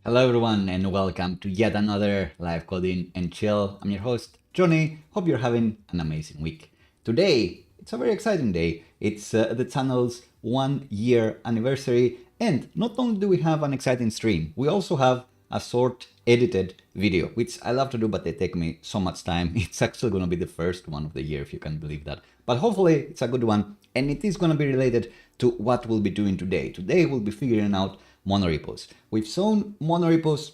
Hello everyone and welcome to yet another live coding and chill. I'm your host, Johnny. Hope you're having an amazing week. Today, it's a very exciting day. It's the channel's 1 year anniversary, and not only do we have an exciting stream, we also have a short edited video, which I love to do, but they take me so much time. It's actually going to be the first one of the year, if you can believe that. But hopefully it's a good one, and it is going to be related to what we'll be doing today. Today we'll be figuring out monorepos. We've shown monorepos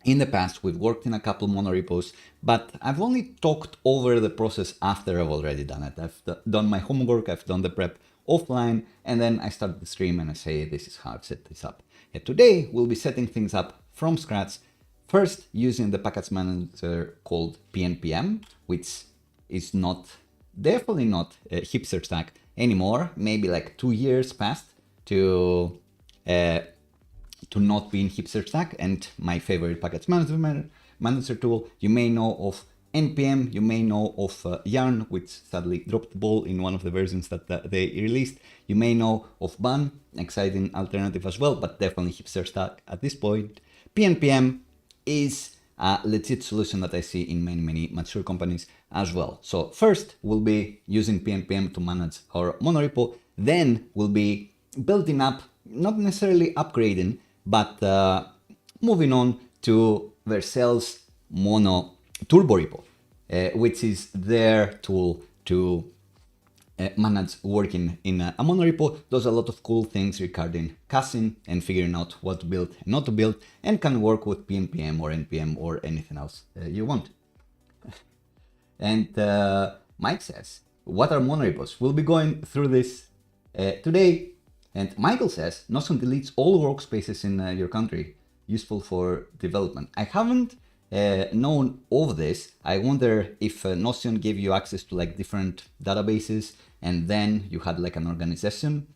in the past, we've worked in a couple monorepos, but I've only talked over the process after I've already done it. I've done my homework, I've done the prep offline, and then I start the stream and I say, this is how I've set this up. And today, we'll be setting things up from scratch, first using the package manager called pnpm, which is definitely not a hipster stack anymore. Maybe like 2 years passed to not be in hipster stack, and my favorite package manager tool. You may know of npm, you may know of yarn, which sadly dropped the ball in one of the versions that they released. You may know of bun, exciting alternative as well, but definitely hipster stack at this point. pnpm is a legit solution that I see in many mature companies as well. So first we'll be using pnpm to manage our monorepo, then we'll be building up, not necessarily upgrading, but moving on to Vercel's Turborepo, which is their tool to manage working in a monorepo. Does a lot of cool things regarding caching and figuring out what to build and not to build, and can work with pnpm or npm or anything else you want. And Mike says, what are monorepos? We'll be going through this today. And Michael says, Notion deletes all workspaces in your country, useful for development. I haven't known of this. I wonder if Notion gave you access to like different databases, and then you had like an organization,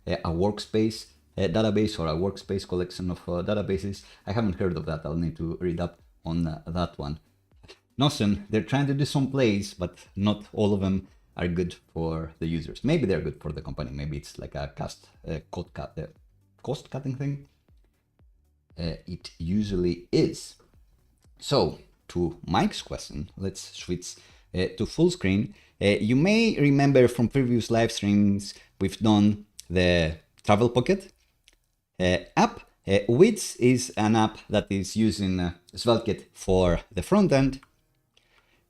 a workspace database, or a workspace collection of databases. I haven't heard of that. I'll need to read up on that one. Notion, they're trying to do some plays, but not all of them are good for the users. Maybe they're good for the company. Maybe it's like a cost-cutting thing. It usually is. So to Mike's question, let's switch to full screen. You may remember from previous live streams, we've done the Travel Pocket app, which is an app that is using SvelteKit for the front end.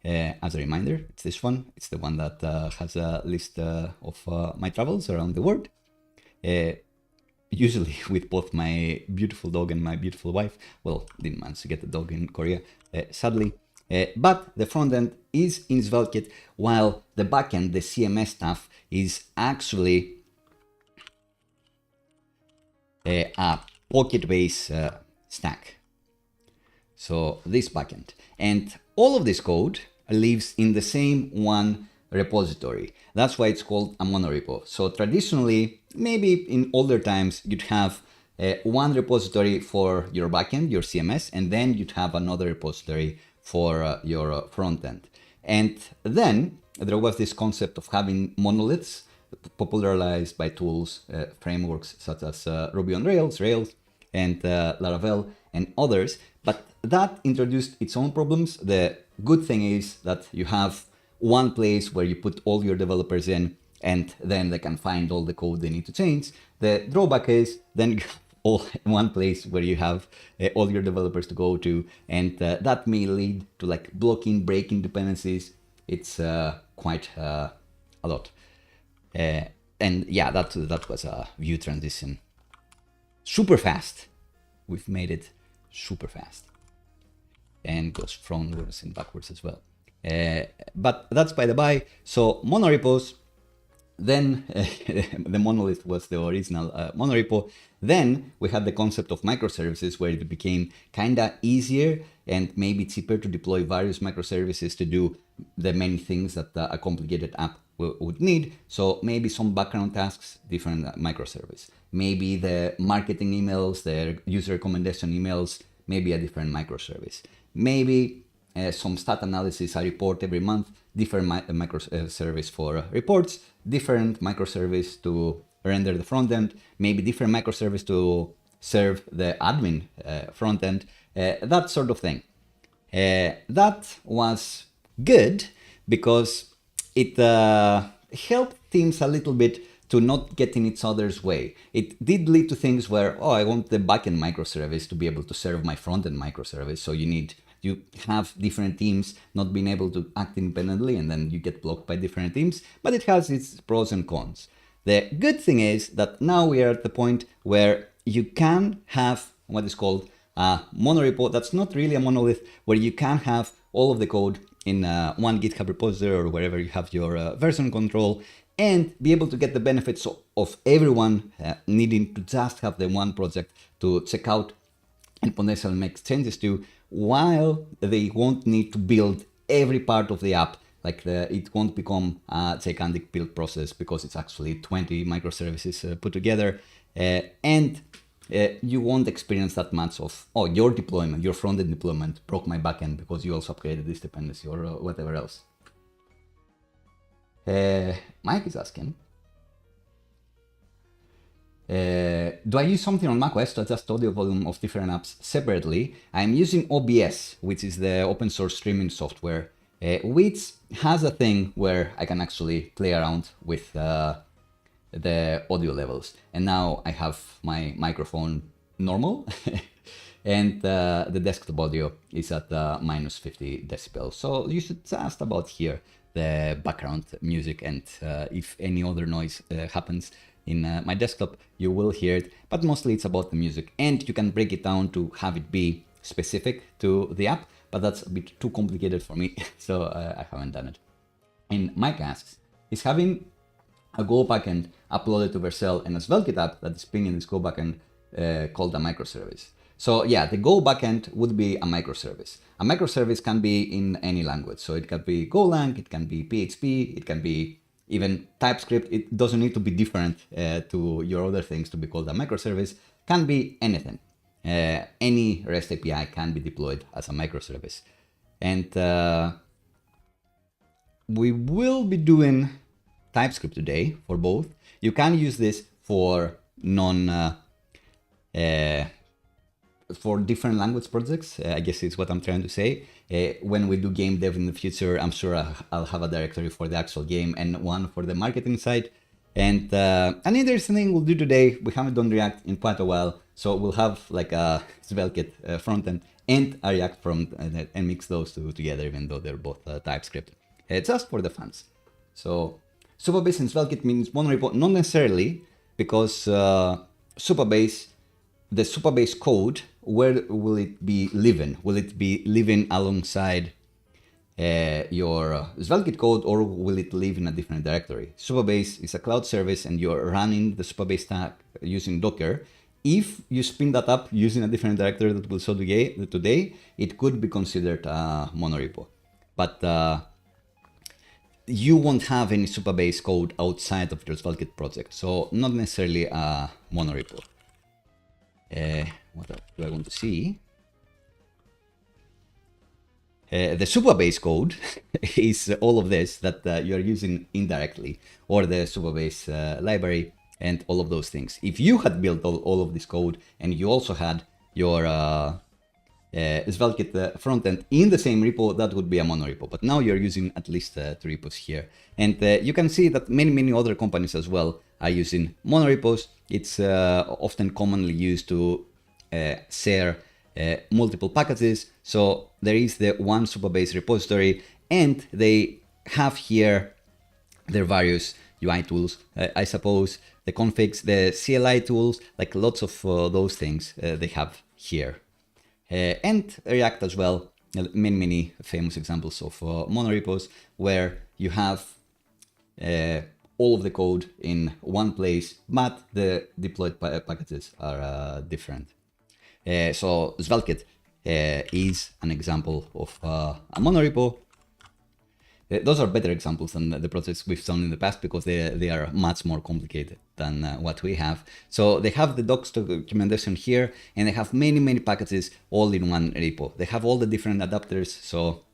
As a reminder, it's this one. It's the one that has a list of my travels around the world, usually with both my beautiful dog and my beautiful wife. Well, didn't manage to get the dog in Korea, sadly. But the front end is in SvelteKit, while the backend, the CMS stuff, is actually a PocketBase stack. So this backend. And all of this code lives in the same one repository. That's why it's called a monorepo. So traditionally, maybe in older times, you'd have one repository for your backend, your CMS, and then you'd have another repository for your front end. And then there was this concept of having monoliths popularized by tools, frameworks such as Ruby on Rails, and Laravel and others. But that introduced its own problems. The good thing is that you have one place where you put all your developers in, and then they can find all the code they need to change. The drawback is then you have all one place where you have all your developers to go to, and that may lead to like blocking, breaking dependencies. It's quite a lot. And yeah, that was a Vue transition. Super fast. We've made it super fast, and goes frontwards and backwards as well. But that's by the by. So monorepos, then the monolith was the original monorepo. Then we had the concept of microservices, where it became kind of easier and maybe cheaper to deploy various microservices to do the many things that a complicated app would need. So maybe some background tasks, different microservice. Maybe the marketing emails, the user recommendation emails, maybe a different microservice. Maybe some stat analysis, a report every month, different microservice for reports, different microservice to render the front end, maybe different microservice to serve the admin front end, that sort of thing. That was good because it helped teams a little bit to not get in each other's way. It did lead to things where, oh, I want the backend microservice to be able to serve my frontend microservice. So you have different teams not being able to act independently, and then you get blocked by different teams, but it has its pros and cons. The good thing is that now we are at the point where you can have what is called a monorepo. That's not really a monolith, where you can have all of the code in one GitHub repository or wherever you have your version control, and be able to get the benefits of everyone needing to just have the one project to check out and potentially make changes to, while they won't need to build every part of the app. Like it won't become a gigantic build process because it's actually 20 microservices put together, and you won't experience that much of, oh, your deployment, your front-end deployment broke my backend because you also upgraded this dependency or whatever else. Mike is asking, do I use something on macOS to adjust audio volume of different apps separately? I'm using OBS, which is the open source streaming software, which has a thing where I can actually play around with the audio levels. And now I have my microphone normal and the desktop audio is at minus 50 decibels. So you should just about hear the background music, and if any other noise happens in my desktop, you will hear it, but mostly it's about the music, and you can break it down to have it be specific to the app, but that's a bit too complicated for me, so I haven't done it. And Mike asks, is having a Go backend uploaded to Vercel and a Svelte app that is pinging this Go backend called a microservice? So yeah, the Go backend would be a microservice. A microservice can be in any language. So it can be Golang, it can be PHP, it can be even TypeScript. It doesn't need to be different to your other things to be called a microservice. Can be anything. Any REST API can be deployed as a microservice. And we will be doing TypeScript today for both. You can use this for for different language projects, I guess is what I'm trying to say. When we do game dev in the future, I'm sure I'll have a directory for the actual game and one for the marketing side. And an interesting thing we'll do today, we haven't done React in quite a while, so we'll have like a Svelte frontend and a React front and mix those two together, even though they're both TypeScript. Just for the fans. So Supabase and Svelte means Monorepo, not necessarily, because Supabase, the Supabase code, where will it be living? Will it be living alongside your Svelte code, or will it live in a different directory? Supabase is a cloud service and you're running the Supabase stack using Docker. If you spin that up using a different directory that we'll show today, it could be considered a Monorepo. But you won't have any Supabase code outside of your Svelte project, so not necessarily a Monorepo. What else do I want to see? The Supabase code is all of this that you're using indirectly, or the Supabase library and all of those things. If you had built all of this code and you also had your Svelte frontend in the same repo, that would be a Monorepo. But now you're using at least 2 repos here. And you can see that many other companies as well are using Monorepos. It's often commonly used to share multiple packages. So there is the one Supabase repository, and they have here their various UI tools, I suppose, the configs, the CLI tools, like lots of those things they have here. And React as well, many famous examples of Monorepos where you have all of the code in one place, but the deployed packages are different. So Svelte is an example of a Monorepo. Those are better examples than the projects we've done in the past because they are much more complicated than what we have. So they have the docs documentation here, and they have many packages all in one repo. They have all the different adapters, so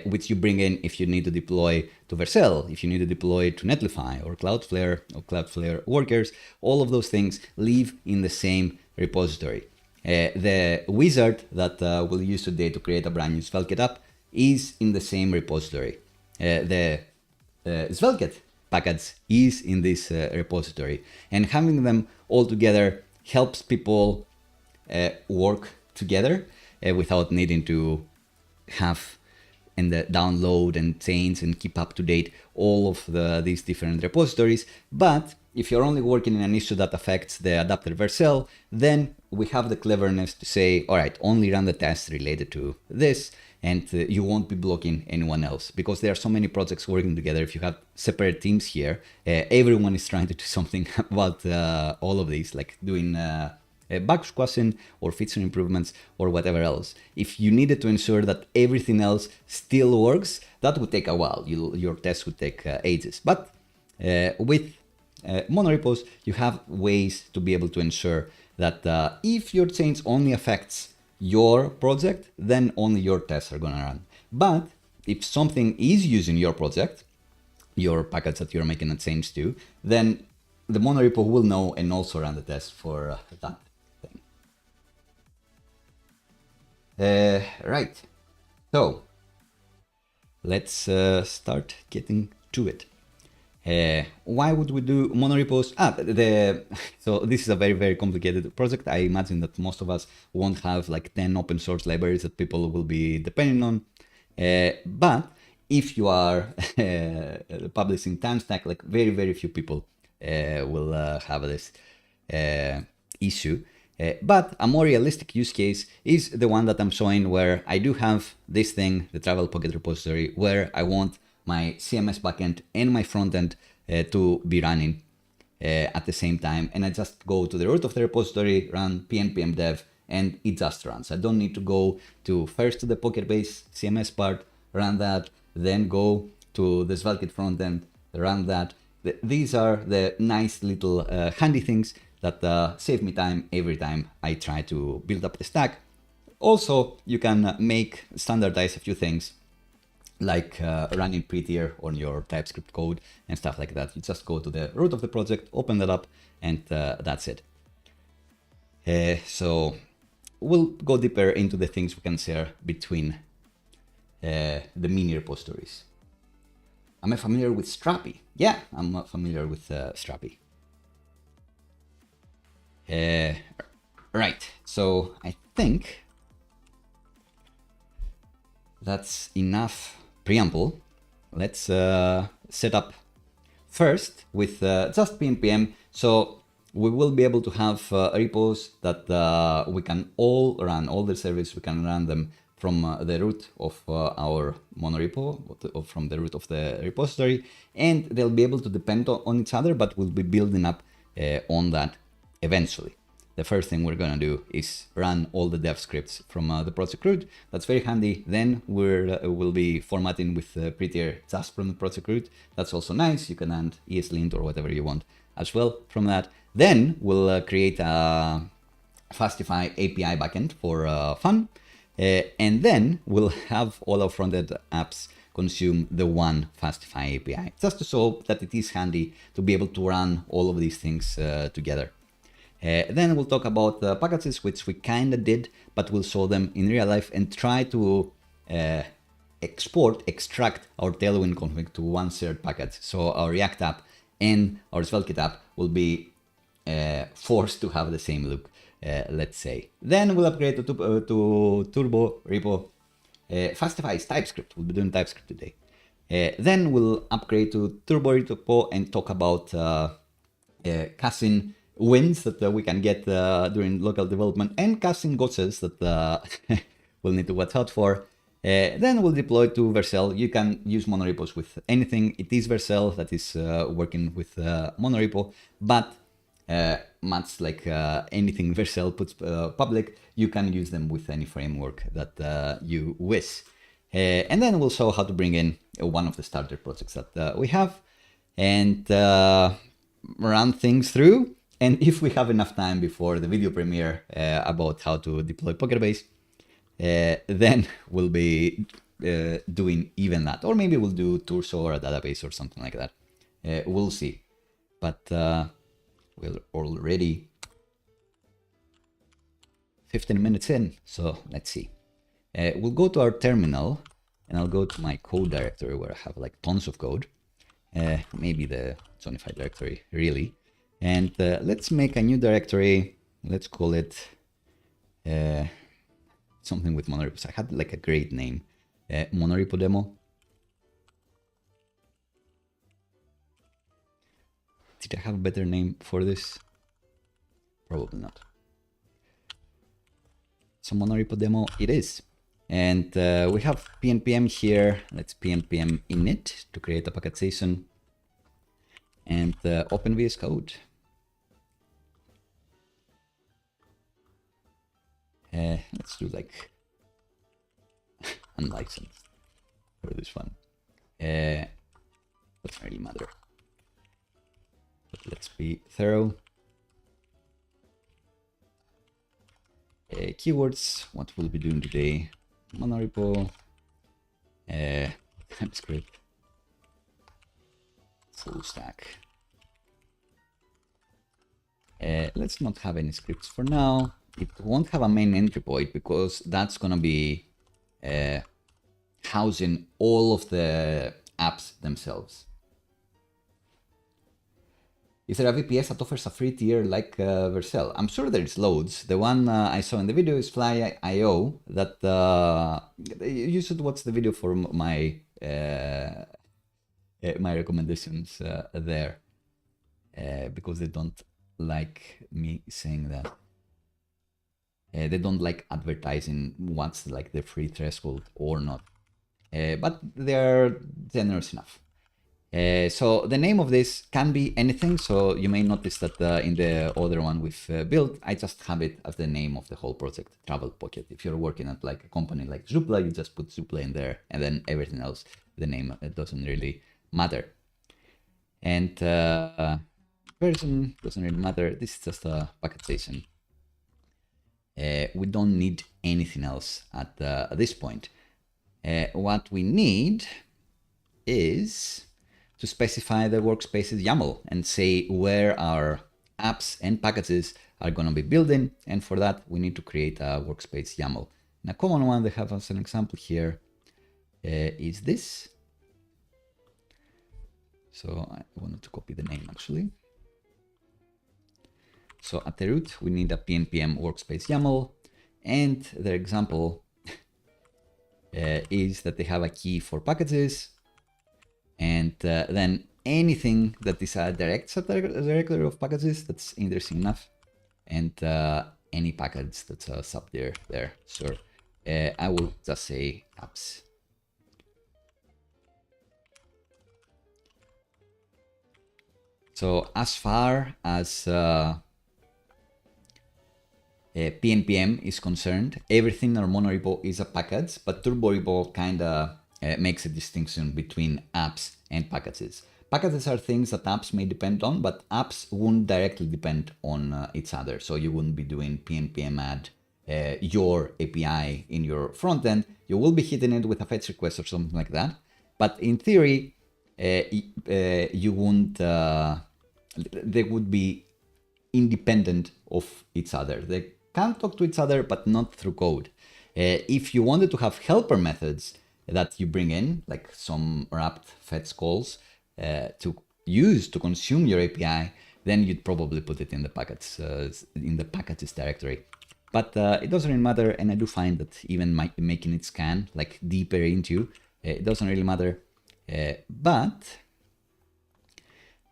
which you bring in if you need to deploy to Vercel, if you need to deploy to Netlify or Cloudflare Workers. All of those things live in the same repository. The wizard that we'll use today to create a brand new Svelte app is in the same repository. The Svelte package is in this repository, and having them all together helps people work together without needing to have and download and change and keep up to date all of these different repositories. But if you're only working in an issue that affects the adapter Vercel, then we have the cleverness to say, all right, only run the tests related to this, and you won't be blocking anyone else, because there are so many projects working together. If you have separate teams here, everyone is trying to do something about all of these, like doing bug squashing or feature improvements or whatever else. If you needed to ensure that everything else still works, that would take a while. Your test would take ages. But with Monorepos, you have ways to be able to ensure that if your change only affects your project, then only your tests are going to run. But if something is using your project, your package that you're making a change to, then the Monorepo will know and also run the test for that thing. Right, so let's start getting to it. Why would we do Monorepos? So this is a very, very complicated project. I imagine that most of us won't have like 10 open source libraries that people will be depending on. But if you are publishing Timestack, like very, very few people will have this issue. But a more realistic use case is the one that I'm showing, where I do have this thing, the Travel Pocket repository, where I want my CMS backend and my frontend to be running at the same time. And I just go to the root of the repository, run pnpm dev, and it just runs. I don't need to go to first to the PocketBase CMS part, run that, then go to the Svelte frontend, run that. These are the nice little handy things that save me time every time I try to build up the stack. Also, you can standardize a few things, like running Prettier on your TypeScript code and stuff like that. You just go to the root of the project, open that up, and that's it. So we'll go deeper into the things we can share between the mini repositories. Am I familiar with Strapi? Yeah, I'm familiar with Strapi. Right, so I think that's enough preamble. Let's set up first with just pnpm. So we will be able to have repos that we can all run, all the services, we can run them from the root of our Monorepo, or from the root of the repository, and they'll be able to depend on each other, but we'll be building up on that eventually. The first thing we're going to do is run all the dev scripts from the project root. That's very handy. Then we'll be formatting with Prettier just from the project root. That's also nice. You can add ESLint or whatever you want as well from that. Then we'll create a Fastify API backend for fun. And then we'll have all our frontend apps consume the one Fastify API, just to show that it is handy to be able to run all of these things together. Then we'll talk about the packages, which we kind of did, but we'll show them in real life and try to extract our Tailwind config to one shared package. So our React app and our Svelte app will be forced to have the same look, let's say. Then we'll upgrade to Turborepo. Fastify is TypeScript. We'll be doing TypeScript today. Then we'll upgrade to Turborepo and talk about caching wins that we can get during local development, and caching gotchas that we'll need to watch out for. Then we'll deploy to Vercel. You can use Monorepos with anything. It is Vercel that is working with Monorepo, but much like anything Vercel puts public, you can use them with any framework that you wish. And then we'll show how to bring in one of the starter projects that we have and run things through. And if we have enough time before the video premiere about how to deploy PocketBase, then we'll be doing even that. Or maybe we'll do Turso or a database or something like that. We'll see. But we're already 15 minutes in, so let's see. We'll go to our terminal, and I'll go to my code directory where I have like tons of code. Maybe the JOHNNIFY directory, really. And let's make a new directory. Let's call it something with Monorepos. I had like a great name, Monorepo demo. Did I have a better name for this? Probably not. So Monorepo demo it is. And we have pnpm here. Let's pnpm init to create a packet JSON. And open VS Code. Let's do like unlicensed for this one. Doesn't really matter. But let's be thorough. Keywords, what we'll be doing today. Monorepo, TypeScript, full stack. Let's not have any scripts for now. It won't have a main entry point because that's gonna be housing all of the apps themselves. Is there a VPS that offers a free tier like Vercel? I'm sure there's loads. The one I saw in the video is Fly.io. That you should watch the video for my my recommendations there, because they don't like me saying that. They don't like advertising what's like the free threshold or not, but they're generous enough. So the name of this can be anything. So you may notice that in the other one we've built, I just have it as the name of the whole project, Travel Pocket. If you're working at like a company like Zoopla, you just put Zoopla in there, and then everything else, the name, it doesn't really matter. And version doesn't really matter. This is just a packet JSON. We don't need anything else at this point. What we need is to specify the workspaces YAML and say where our apps and packages are going to be building. And for that, we need to create a workspace YAML. And a common one they have as an example here is this. So I wanted to copy the name actually. So at the root, we need a pnpm workspace YAML. And their example is that they have a key for packages. And then anything that is a direct subdirectory of packages, that's interesting enough. And any package that's a subdir there. So I will just say apps. So as far as pnpm is concerned, everything on Monorepo is a package, but Turborepo kind of makes a distinction between apps and packages. Packages are things that apps may depend on, but apps won't directly depend on each other. So you wouldn't be doing pnpm add your API in your front end. You will be hitting it with a fetch request or something like that. But in theory, you won't, they would be independent of each other. They can talk to each other, but not through code. If you wanted to have helper methods that you bring in, like some wrapped fetch calls to use to consume your API, then you'd probably put it in the packages directory. But it doesn't really matter, and I do find that even making it scan like deeper into, it doesn't really matter. But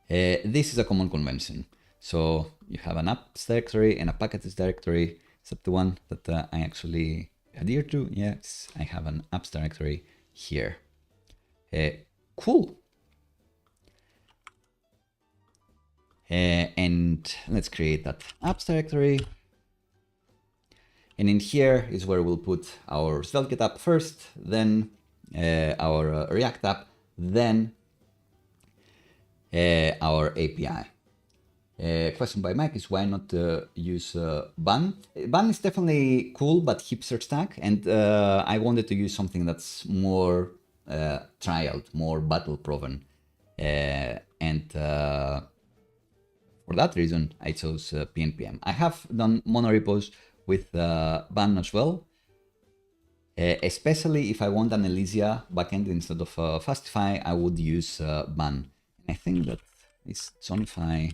this is a common convention. So you have an apps directory and a packages directory. Is that the one that I actually adhere to? Yes, I have an apps directory here. Cool. And let's create that apps directory. And in here is where we'll put our SvelteKit app first, then our React app, then our API. Question by Mike is why not use Bun? Bun is definitely cool, but hipster stack. And I wanted to use something that's more trialed, more battle proven. And for that reason, I chose pnpm. I have done Monorepos with bun as well. Especially if I want an Elysia backend instead of Fastify, I would use bun. I think that is JOHNNIFY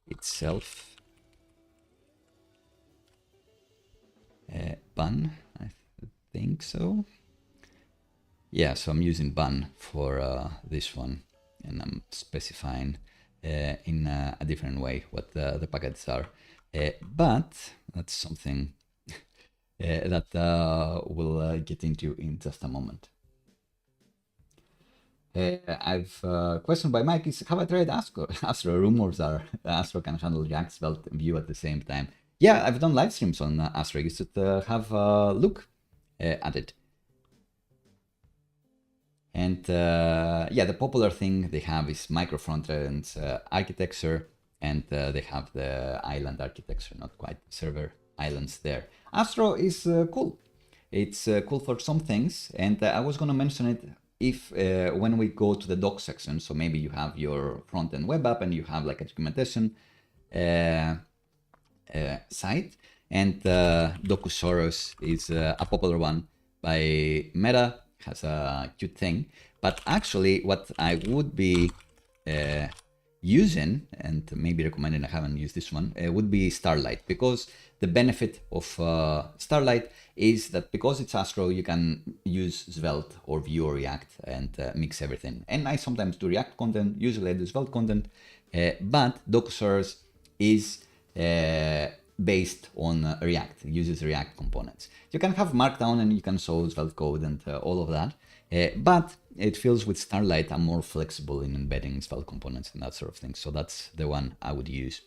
itself. Bun, I think so. Yeah, so I'm using bun for this one, and I'm specifying in a different way what the packets are. But that's something that we'll get into in just a moment. I've question by Mike is, have I tried Astro? Astro rumors are Astro can handle React, Svelte, and Vue at the same time. Yeah, I've done live streams on Astro. You should have a look at it. And yeah, the popular thing they have is micro frontend architecture, and they have the island architecture, not quite server islands there. Astro is cool. It's cool for some things, and I was going to mention it if when we go to the doc section. So maybe you have your front-end web app and you have like a documentation site, and Docusaurus is a popular one by Meta. Has a cute thing, but actually what I would be using, and maybe recommending, I haven't used this one, would be Starlight, because the benefit of Starlight is that because it's Astro, you can use Svelte or Vue or React and mix everything. And I sometimes do React content, usually I do Svelte content, but Docusaurus is based on React, it uses React components. You can have Markdown and you can show Svelte code and all of that, but it feels with Starlight I'm more flexible in embedding Svelte components and that sort of thing. So that's the one I would use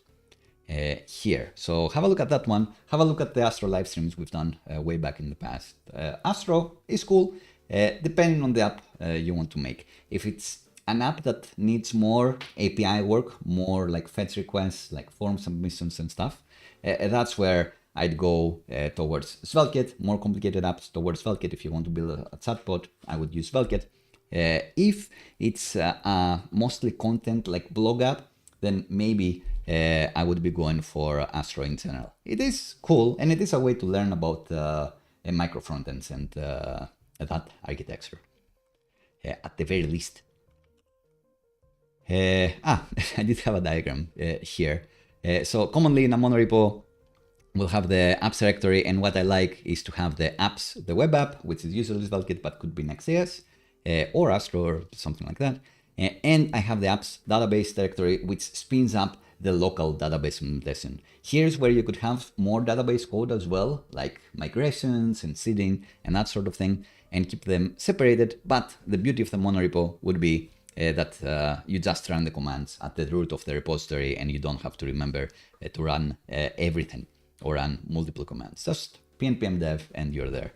here. So have a look at that one. Have a look at the Astro live streams we've done way back in the past. Astro is cool, depending on the app you want to make. If it's an app that needs more API work, more like fetch requests, like form submissions and stuff, that's where I'd go towards SvelteKit. More complicated apps towards SvelteKit. If you want to build a chatbot, I would use SvelteKit. If it's mostly content like blog app, then maybe I would be going for Astro in general. It is cool, and it is a way to learn about micro frontends and that architecture, at the very least. I did have a diagram here. So commonly in a monorepo, we'll have the apps directory, and what I like is to have the apps, the web app, which is usually SvelteKit, but could be Next.js or Astro or something like that. And I have the apps database directory, which spins up the local database implementation. Here's where you could have more database code as well, like migrations and seeding and that sort of thing, and keep them separated. But the beauty of the monorepo would be that you just run the commands at the root of the repository, and you don't have to remember to run everything or run multiple commands. Just pnpm dev and you're there.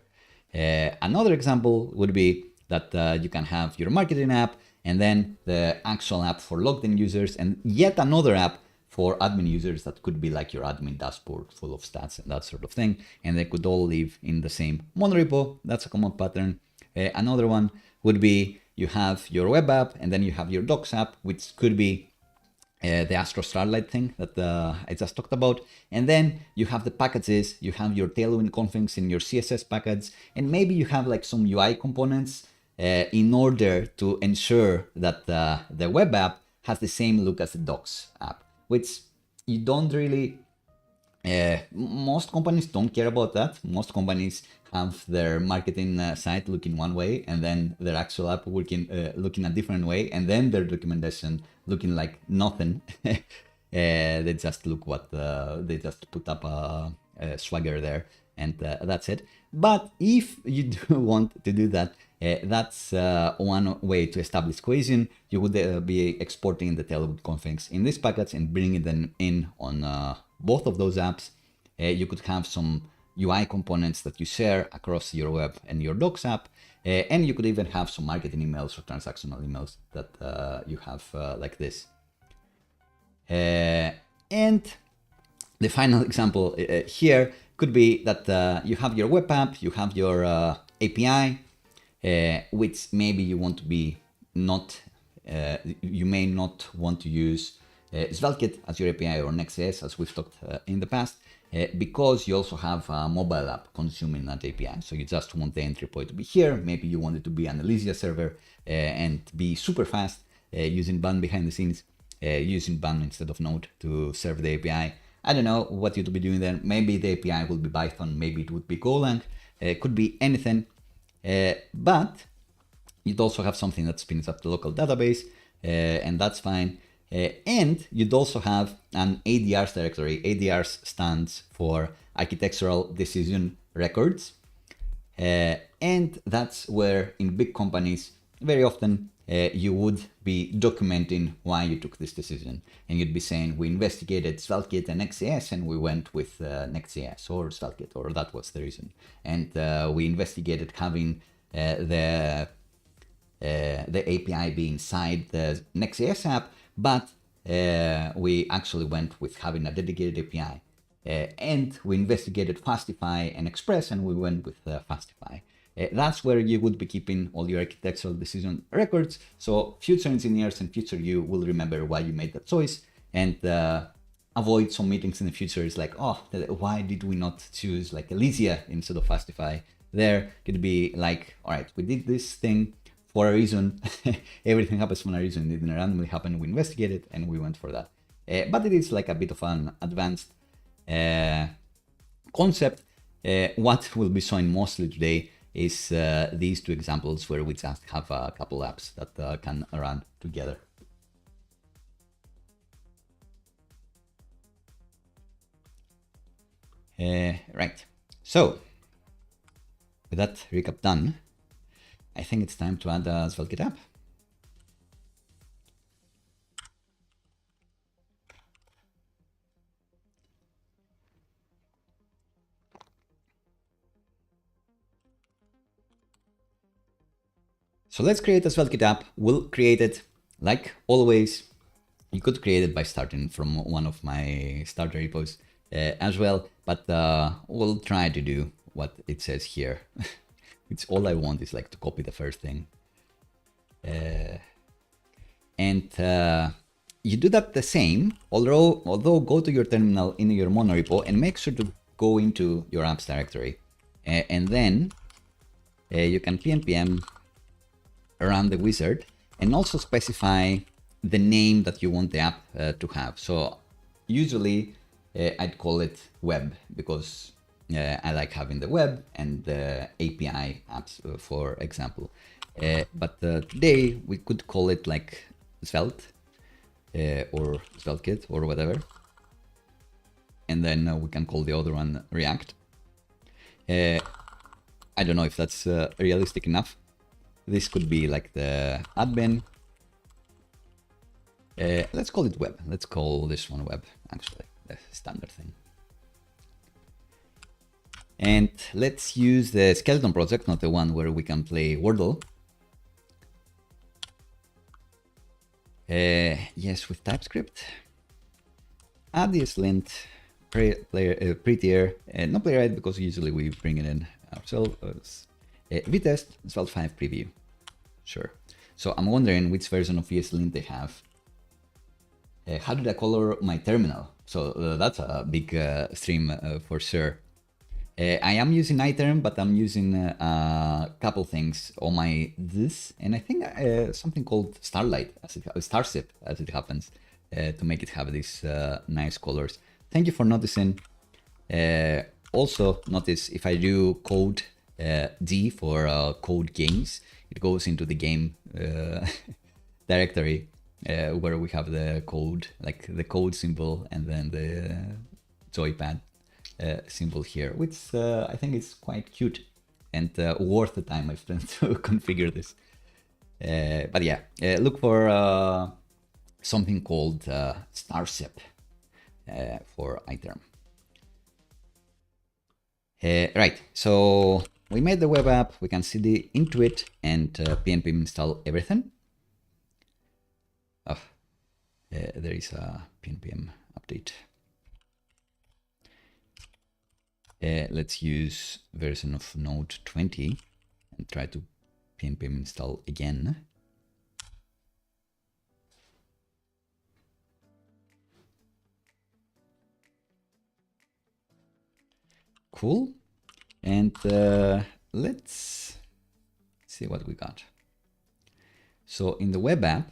Another example would be that you can have your marketing app, and then the actual app for logged in users, and yet another app for admin users that could be like your admin dashboard full of stats and that sort of thing. And they could all live in the same monorepo. That's a common pattern. Another one would be you have your web app, and then you have your docs app, which could be the Astro Starlight thing that I just talked about. And then you have the packages, you have your Tailwind configs in your CSS package, and maybe you have like some UI components in order to ensure that the web app has the same look as the docs app, which you don't really, most companies don't care about that. Most companies have their marketing site looking one way, and then their actual app looking a different way, and then their documentation looking like nothing. They just look what they just put up a swagger there, and that's it. But if you do want to do that, that's one way to establish cohesion. You would be exporting the Tailwind configs in this package and bringing them in on both of those apps. You could have some UI components that you share across your web and your docs app, and you could even have some marketing emails or transactional emails that you have like this. And the final example here could be that you have your web app, you have your API, which maybe you want to be not, you may not want to use SvelteKit as your API or Next.js as we've talked in the past, because you also have a mobile app consuming that API. So you just want the entry point to be here. Maybe you want it to be an Elysia server and be super fast using Bun behind the scenes, using Bun instead of Node to serve the API. I don't know what you'd be doing there. Maybe the API will be Python, maybe it would be Golang, it could be anything. But you'd also have something that spins up the local database, and that's fine. And you'd also have an ADRs directory. ADRs stands for Architectural Decision Records. And that's where in big companies, very often you would be documenting why you took this decision. And you'd be saying, we investigated SvelteKit and Next.js and we went with Next.js or SvelteKit, or that was the reason. And we investigated having the API be inside the Next.js app, but we actually went with having a dedicated API. And we investigated Fastify and Express, and we went with Fastify. That's where you would be keeping all your architectural decision records. So future engineers and future you will remember why you made that choice, and avoid some meetings in the future. It's like, oh, why did we not choose like Elysia instead of Fastify? There could be like, all right, we did this thing for a reason. Everything happens for a reason. It didn't randomly happen. We investigated and we went for that. But it is like a bit of an advanced concept. What we'll be showing mostly today is these two examples where we just have a couple apps that can run together. Right. So with that recap done, I think it's time to add a SvelteKit app. So let's create a SvelteKit app. We'll create it like always. You could create it by starting from one of my starter repos as well, but we'll try to do what it says here. It's all I want is like to copy the first thing. And you do that the same, although go to your terminal in your Monorepo and make sure to go into your apps directory. And then you can pnpm run the wizard and also specify the name that you want the app to have. So usually I'd call it web because I like having the web and the API apps, for example. But today we could call it like Svelte or SvelteKit or whatever. And then we can call the other one React. I don't know if that's realistic enough. This could be like the admin. Let's call it web. Let's call this one web, actually, the standard thing. And let's use the skeleton project, not the one where we can play Wordle. Yes, with TypeScript. Add this lint, Prettier, not playwright because usually we bring it in ourselves. vtest, Svelte 5 preview. Sure. So I'm wondering which version of ESLint they have. How did I color my terminal? So that's a big stream for sure. I am using iTerm, but I'm using a couple things on my this, and I think something called Starlight, Starship, as it happens, to make it have these nice colors. Thank you for noticing. Also notice if I do code D for code games, it goes into the game directory where we have the code, like the code symbol, and then the joypad symbol here, which I think is quite cute and worth the time I spent to configure this. But yeah, look for something called Starship for iTerm. Right, so we made the web app, we can cd into it and pnpm install everything. Oh, there is a pnpm update. Let's use version of Node 20 and try to pnpm install again. Cool. And let's see what we got. So in the web app,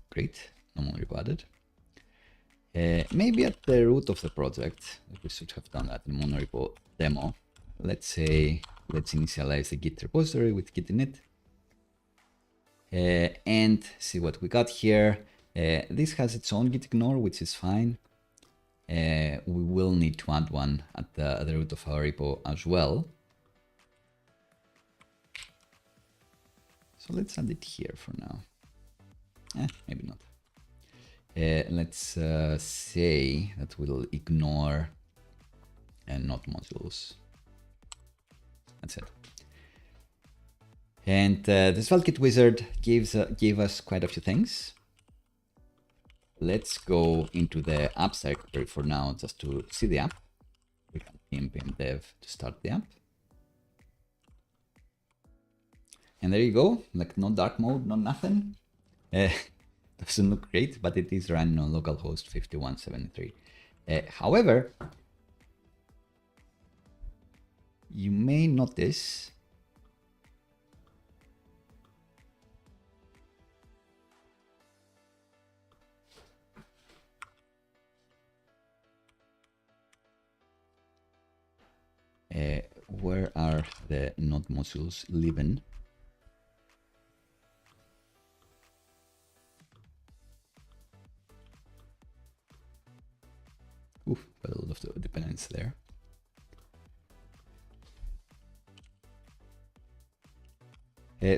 great, no Monorepo added. Maybe at the root of the project, we should have done that in Monorepo demo. Let's say, let's initialize the Git repository with Git init. And see what we got here. This has its own git ignore, which is fine. We will need to add one at the root of our repo as well. So let's add it here for now. Maybe not. Let's say that we'll ignore not modules. That's it. And this Valkit wizard gave us quite a few things. Let's go into the apps directory for now, just to see the app. We can pnpm dev to start the app. And there you go, like no dark mode, no nothing. Doesn't look great, but it is running on localhost 5173. However, you may notice where are the node modules living? Oof, quite a lot of the dependence there.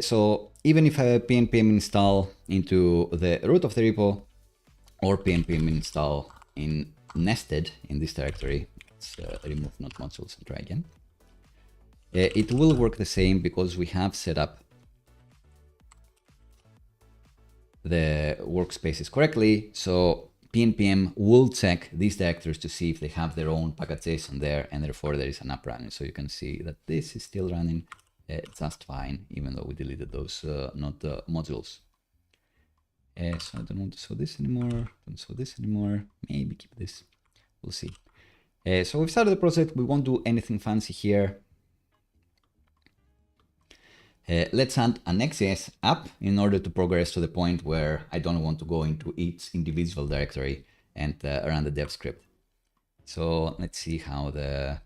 So even if I pnpm install into the root of the repo or pnpm install in nested in this directory, let's remove node modules and try again. It will work the same because we have set up the workspaces correctly. So pnpm will check these directories to see if they have their own package.json there, and therefore there is an app running. So you can see that this is still running just fine, even though we deleted those node modules. So I don't want to show this anymore. Don't show this anymore. Maybe keep this. We'll see. So we've started the project. We won't do anything fancy here. Let's add a Next.js app in order to progress to the point where I don't want to go into each individual directory and run the dev script. So let's see how the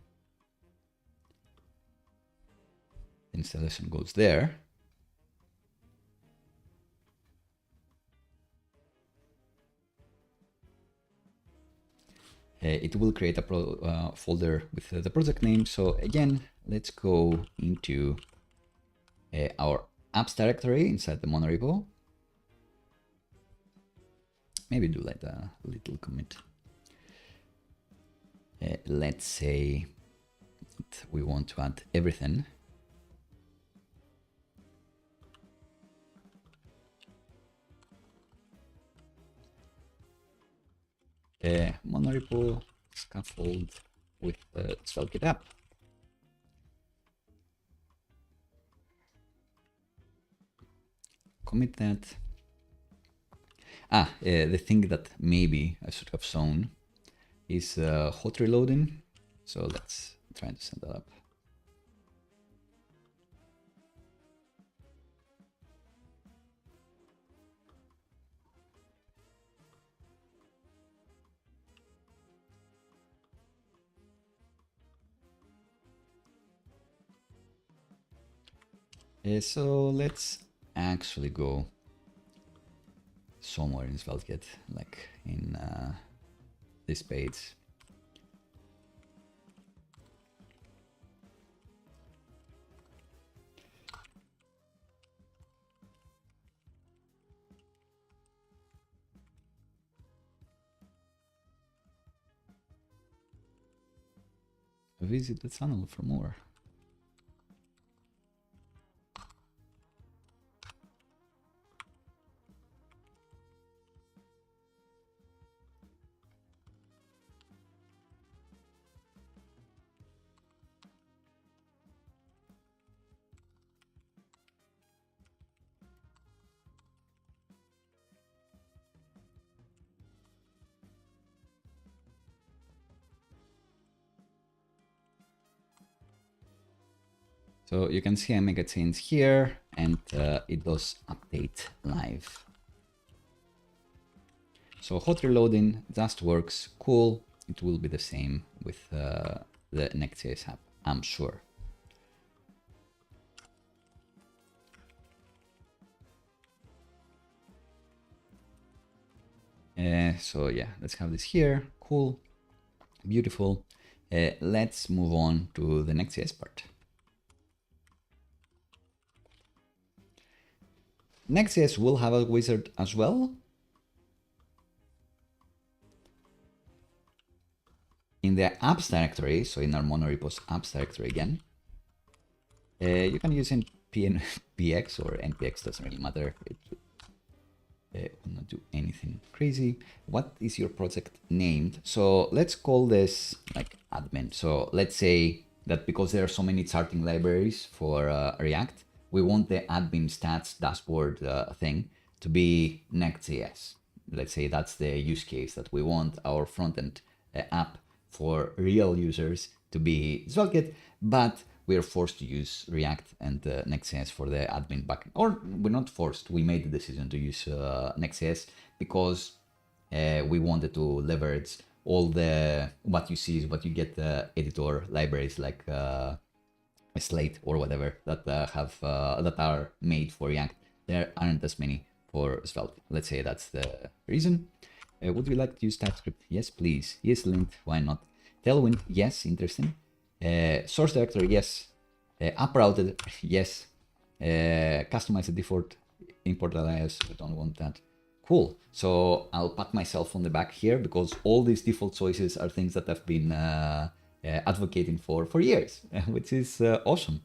installation goes there. It will create a folder with the project name. So again, let's go into our apps directory inside the Monorepo. Maybe do like a little commit. Let's say that we want to add everything. Monorepo scaffold with the Valkit app. Commit that. The thing that maybe I should have shown is hot reloading. So let's try to set that up. So let's actually go somewhere in Valkit, like in this page. Visit the channel for more. So you can see I make a change here and it does update live. So hot reloading just works cool. It will be the same with the Next.js app, I'm sure. So yeah, let's have this here. Cool, beautiful. Let's move on to the Next.js part. Next.js will have a wizard as well. In the apps directory, so in our Monorepos apps directory again, you can use npx or npx, doesn't really matter. It will not do anything crazy. What is your project named? So let's call this like admin. So let's say that because there are so many charting libraries for React, we want the admin stats dashboard thing to be Next.js. Let's say that's the use case that we want our frontend app for real users to be Svelte, but we're forced to use React and Next.js for the admin backend. Or we're not forced, we made the decision to use Next.js because we wanted to leverage all the, what you see is what you get editor libraries like Slate or whatever that that are made for React. There aren't as many for Svelte. Let's say that's the reason. Would you like to use TypeScript? Yes, please. Yes, lint. Why not? Tailwind? Yes, interesting. Source directory? Yes. App routed? Yes. Customize the default import alias. I don't want that. Cool. So I'll pat myself on the back here because all these default choices are things that I've been advocating for years, which is awesome.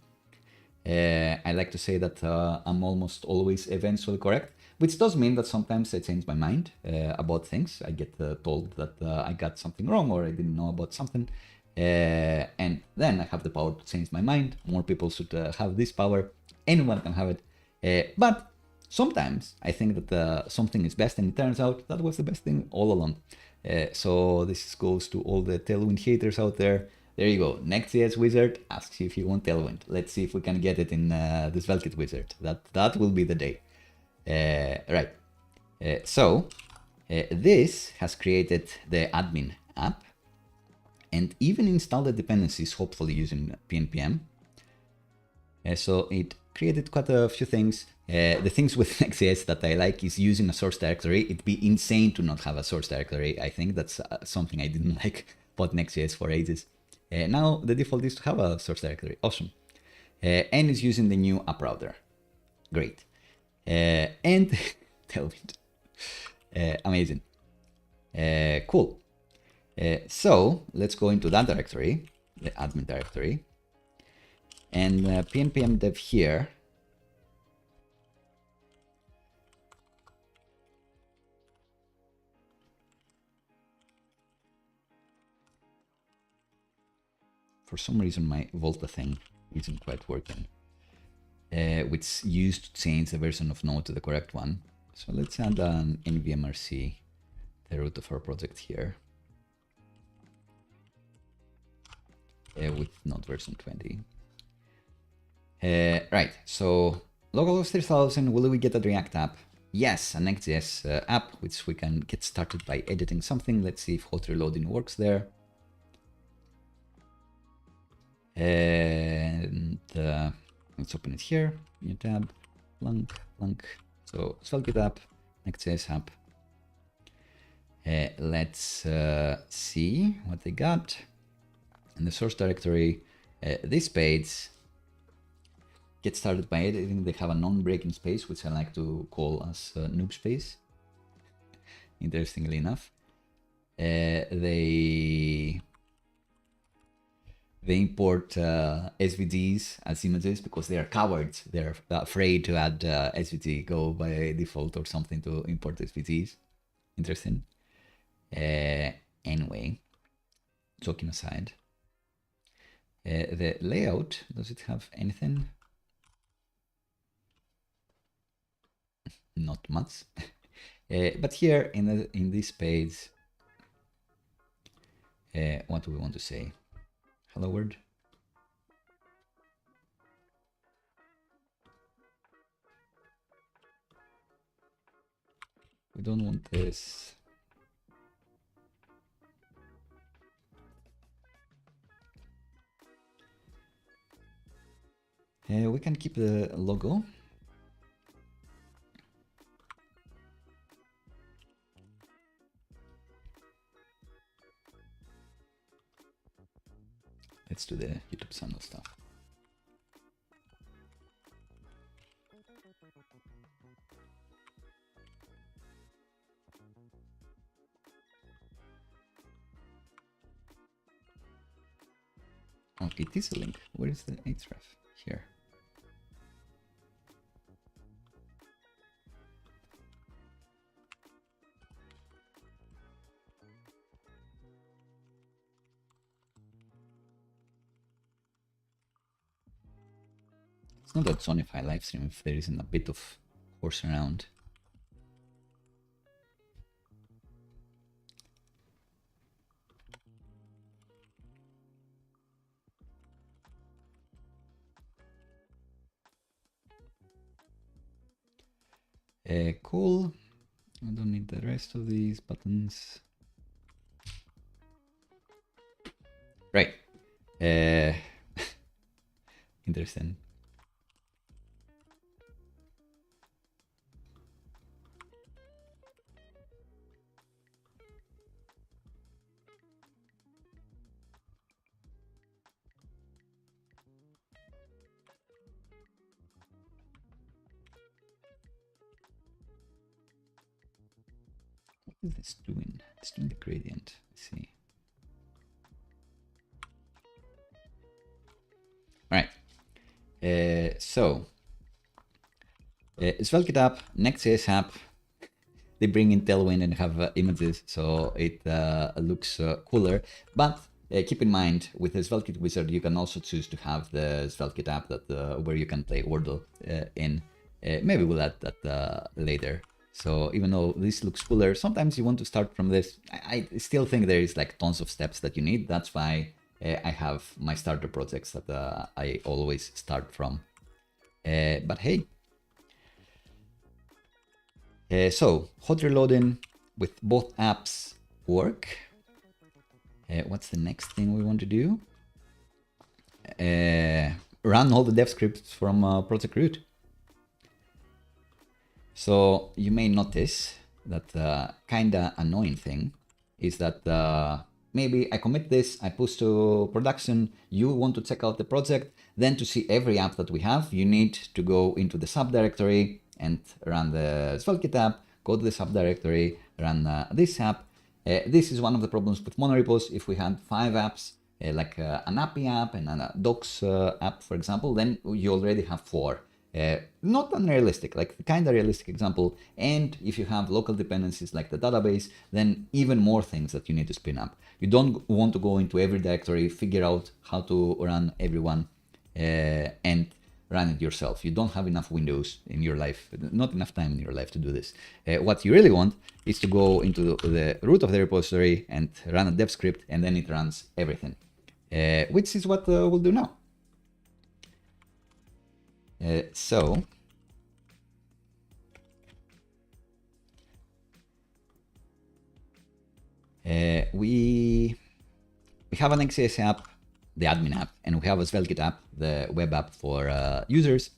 I like to say that I'm almost always eventually correct, which does mean that sometimes I change my mind about things. I get told that I got something wrong or I didn't know about something. And then I have the power to change my mind. More people should have this power. Anyone can have it. But sometimes I think that something is best and it turns out that was the best thing all along. So this goes to all the Tailwind haters out there. There you go. Next.js wizard asks you if you want Tailwind. Let's see if we can get it in this Velkit wizard. That will be the day. Right. So this has created the admin app and even installed the dependencies, hopefully using pnpm. So it created quite a few things. The things with Next.js that I like is using a source directory. It'd be insane to not have a source directory. I think that's something I didn't like about Next.js for ages. Now the default is to have a source directory. Awesome. And it's using the new app router. Great. And Tailwind. Amazing. Cool. So let's go into that directory, the admin directory. And pnpm dev here. For some reason, my Volta thing isn't quite working, which used to change the version of Node to the correct one. So let's add an nvmrc, the root of our project here, with Node version 20. Right, so localhost 3000, will we get a React app? Yes, a Next.js app, which we can get started by editing something. Let's see if hot reloading works there. And let's open it here, new tab, plunk. So Svelte app, Next.js app. Let's see what they got. In the source directory, this page, get started by editing. They have a non-breaking space, which I like to call as noob space. Interestingly enough, they import SVGs as images because they are cowards. They're afraid to add SVG, go by default or something to import SVGs. Interesting. Anyway, joking aside, the layout, does it have anything? Not much. But here in this page, what do we want to say? Hello world. We don't want this. We can keep the logo. Let's do the YouTube channel stuff. Oh, it is a link. Where is the href? Here. It's not a JOHNNIFY live stream if there isn't a bit of horse around. Cool. I don't need the rest of these buttons. Right. Interesting. What is this doing? It's doing the gradient. Let's see. All right. Svelte app, Next.js app, they bring in Tailwind and have images, so it looks cooler. But keep in mind, with the Svelte wizard, you can also choose to have the Svelte app that where you can play Wordle in. Maybe we'll add that later. So even though this looks cooler, sometimes you want to start from this. I still think there is like tons of steps that you need. That's why I have my starter projects that I always start from. But hey. So hot reloading with both apps work. What's the next thing we want to do? Run all the dev scripts from project root. So you may notice that kinda annoying thing is that maybe I commit this, I push to production, you want to check out the project, then to see every app that we have, you need to go into the subdirectory and run the Svelte app, go to the subdirectory, run this app. This is one of the problems with Monorepos. If we had 5 apps, like an API app and a docs app, for example, then you already have 4. Not unrealistic, like kind of realistic example. And if you have local dependencies like the database, then even more things that you need to spin up. You don't want to go into every directory, figure out how to run everyone and run it yourself. You don't have enough windows in your life, not enough time in your life to do this. What you really want is to go into the root of the repository and run a dev script, and then it runs everything, which is what we'll do now. We have an Next.js app, the admin app, and we have a Svelte app, the web app for users.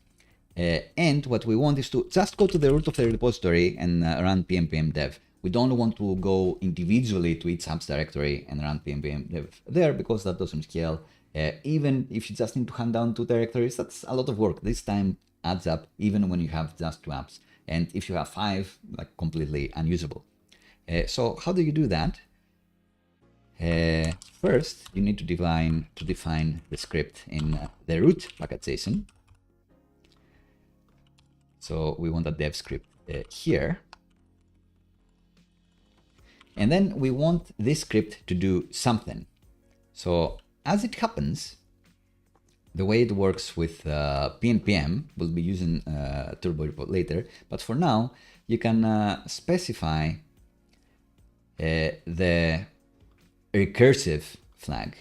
And what we want is to just go to the root of the repository and run pnpm dev. We don't want to go individually to each apps directory and run pnpm dev there, because that doesn't scale. Even if you just need to hand down 2 directories, that's a lot of work. This time adds up, even when you have just 2 apps. And if you have 5, like completely unusable. So how do you do that? First, you need to define the script in the root package.json. So we want a dev script here. And then we want this script to do something. So as it happens, the way it works with pnpm, we'll be using Turborepo later, but for now, you can specify the recursive flag,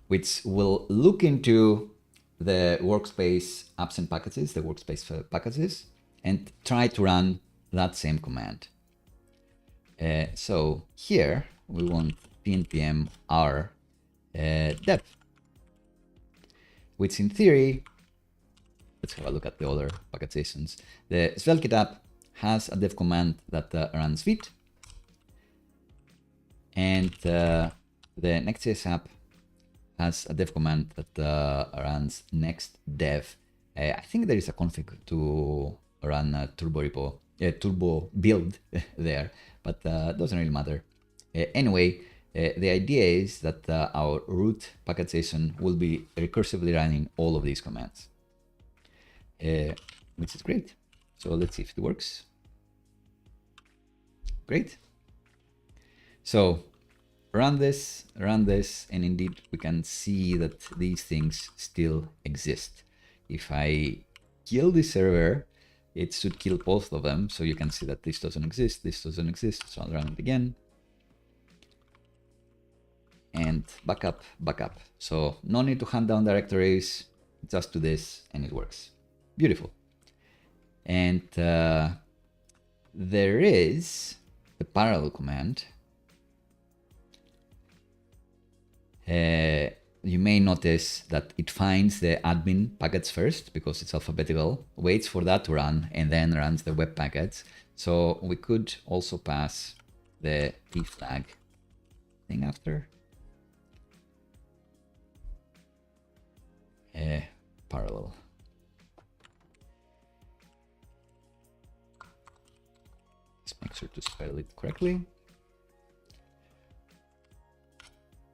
which will look into the workspace apps and packages, the workspace packages, and try to run that same command. So here we want pnpm r dev, which in theory, let's have a look at the other packages. The SvelteKit app has a dev command that runs vite, and the Next.js app has a dev command that runs next-dev. I think there is a config to run Turborepo, turbo build there, but doesn't really matter. Anyway, the idea is that our root package.json will be recursively running all of these commands, which is great. So let's see if it works. Great. So run this, and indeed we can see that these things still exist. If I kill the server, it should kill both of them. So you can see that this doesn't exist, this doesn't exist. So I'll run it again. And backup. So no need to hunt down directories, just do this and it works. Beautiful. And there is the parallel command. You may notice that it finds the admin packets first because it's alphabetical, waits for that to run, and then runs the web packets. So we could also pass the p flag thing after. Parallel. Let's make sure to spell it correctly.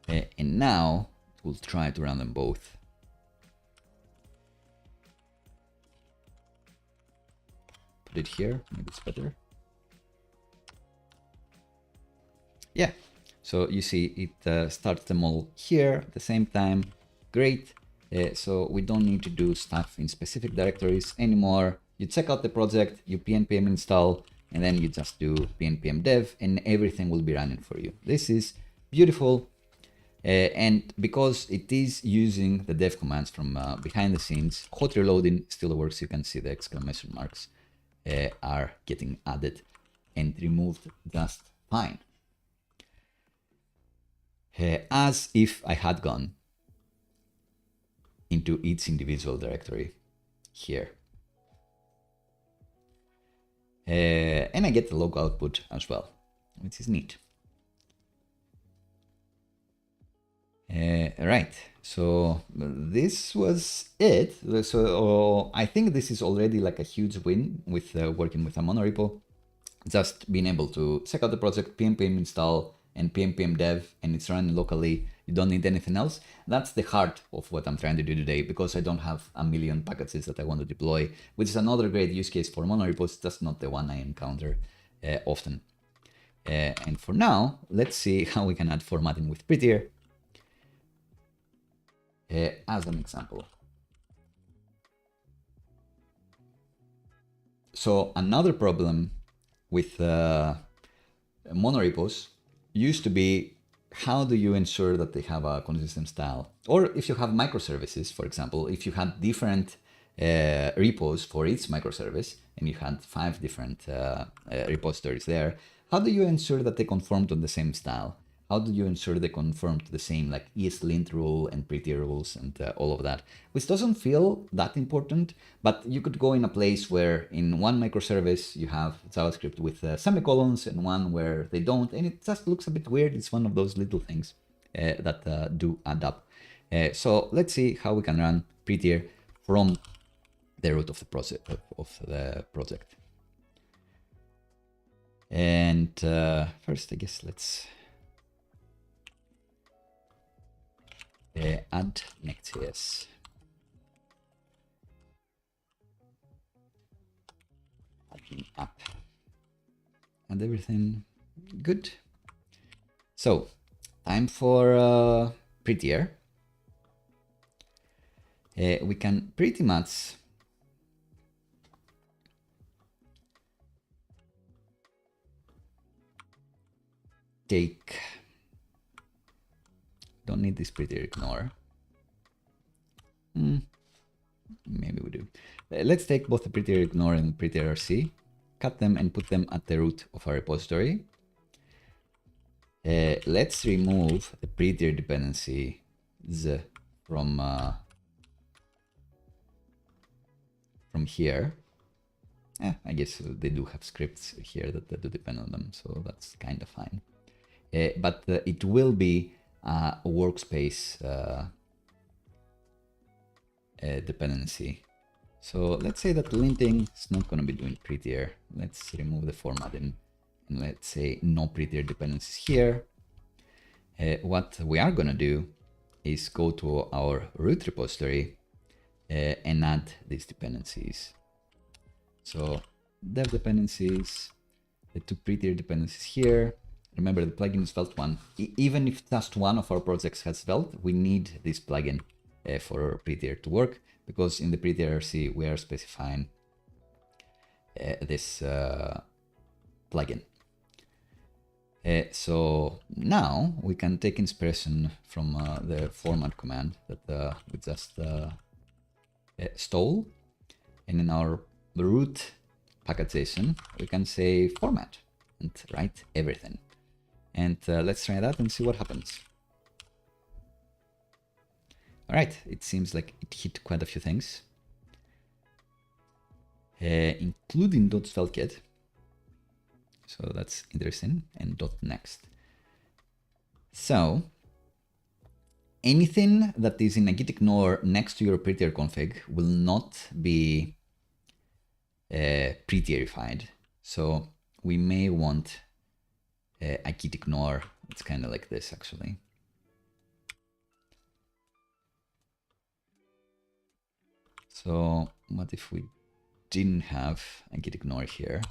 And now we'll try to run them both. Put it here, maybe it's better. Yeah, so you see it starts them all here at the same time. Great. So we don't need to do stuff in specific directories anymore. You check out the project, you pnpm install, and then you just do pnpm dev, and everything will be running for you. This is beautiful. And because it is using the dev commands from behind the scenes, hot reloading still works. You can see the exclamation marks are getting added and removed just fine. As if I had gone into each individual directory here. And I get the log output as well, which is neat. Right, so this was it. So I think this is already like a huge win with working with a monorepo. Just being able to check out the project, pnpm install and pnpm dev, and it's running locally. You don't need anything else. That's the heart of what I'm trying to do today, because I don't have a million packages that I want to deploy, which is another great use case for monorepos, just not the one I encounter often. And for now, let's see how we can add formatting with Prettier. As an example. So another problem with monorepos used to be, how do you ensure that they have a consistent style? Or if you have microservices, for example, if you had different repos for each microservice and you had 5 different repositories there, how do you ensure that they conform to the same style? How do you ensure they conform to the same like ESLint rule and Prettier rules and all of that? Which doesn't feel that important, but you could go in a place where in one microservice you have JavaScript with semicolons and one where they don't, and it just looks a bit weird. It's one of those little things that do add up. So let's see how we can run Prettier from the root of the project. And first, I guess let's add Next.js. Admin app. And everything good. So, time for Prettier. We can pretty much take, don't need this Prettier ignore. Maybe we do. Let's take both the Prettier ignore and Prettier RC, cut them and put them at the root of our repository. Let's remove the Prettier dependencies from here. I guess they do have scripts here that do depend on them, so that's kind of fine. But it will be a workspace dependency. So let's say that linting is not going to be doing Prettier. Let's remove the formatting and let's say no Prettier dependencies here. What we are going to do is go to our root repository and add these dependencies. So dev dependencies, the two Prettier dependencies here. Remember, the plugin is Svelte one. Even if just one of our projects has Svelte, we need this plugin for Prettier to work, because in the Prettier RC we are specifying this plugin. So now we can take inspiration from the format command that we just stole, and in our root package.json we can say format and write everything. And let's try that and see what happens. All right, it seems like it hit quite a few things, including .SvelteKit. So that's interesting, and .next. So anything that is in a git ignore next to your Prettier config will not be Prettierified. So we may want a git ignore. It's kind of like this actually. So what if we didn't have a git ignore here?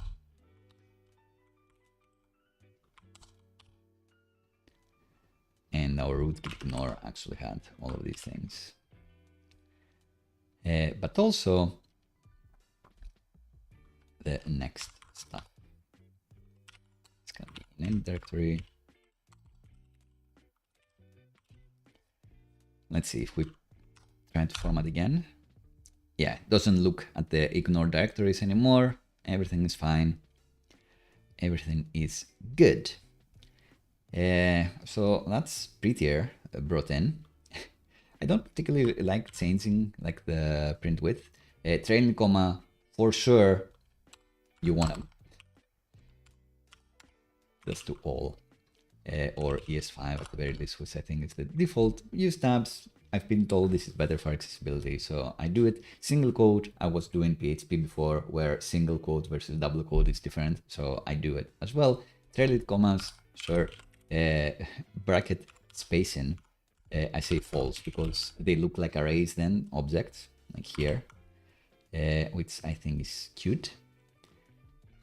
And our root git ignore actually had all of these things. But also the next stuff. It's going to be in any directory. Let's see if we try to format again. Yeah, it doesn't look at the ignore directories anymore. Everything is fine. Everything is good. So that's Prettier brought in. I don't particularly like changing like the print width. Trailing comma, for sure, you want them. Just to all. Or ES5 at the very least, which I think is the default. Use tabs. I've been told this is better for accessibility, so I do it. Single quote, I was doing PHP before, where single quote versus double quote is different, so I do it as well. Trailing commas, sure. Bracket spacing, I say false because they look like arrays then, objects, like here, which I think is cute.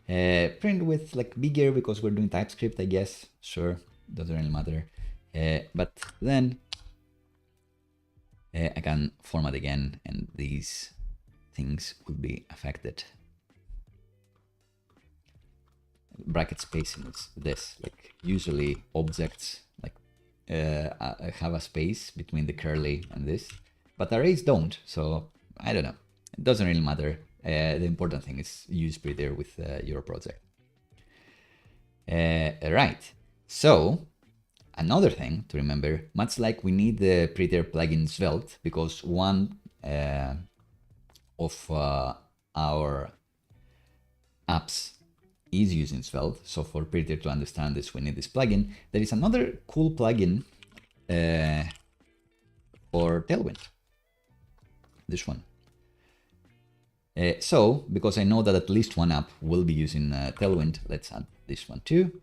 Print width like bigger because we're doing TypeScript, I guess, sure, doesn't really matter. But then I can format again and these things will be affected. Bracket spacing is this, like usually objects like have a space between the curly and this, but arrays don't, so I don't know, it doesn't really matter. The important thing is use Prettier with your project. Right, so another thing to remember, much like we need the Prettier plugin Svelte, because one of our apps is using Svelte, so for Prettier to understand this, we need this plugin. There is another cool plugin for Tailwind, this one. So, because I know that at least one app will be using Tailwind, let's add this one too.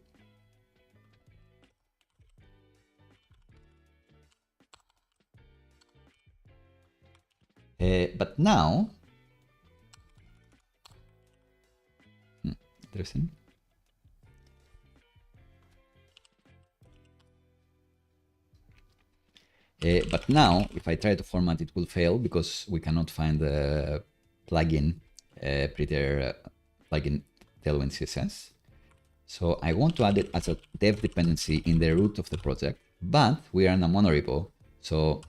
But now, interesting. But now, if I try to format, it will fail because we cannot find the plugin, Prettier plugin Tailwind CSS. So I want to add it as a dev dependency in the root of the project, but we are in a monorepo. So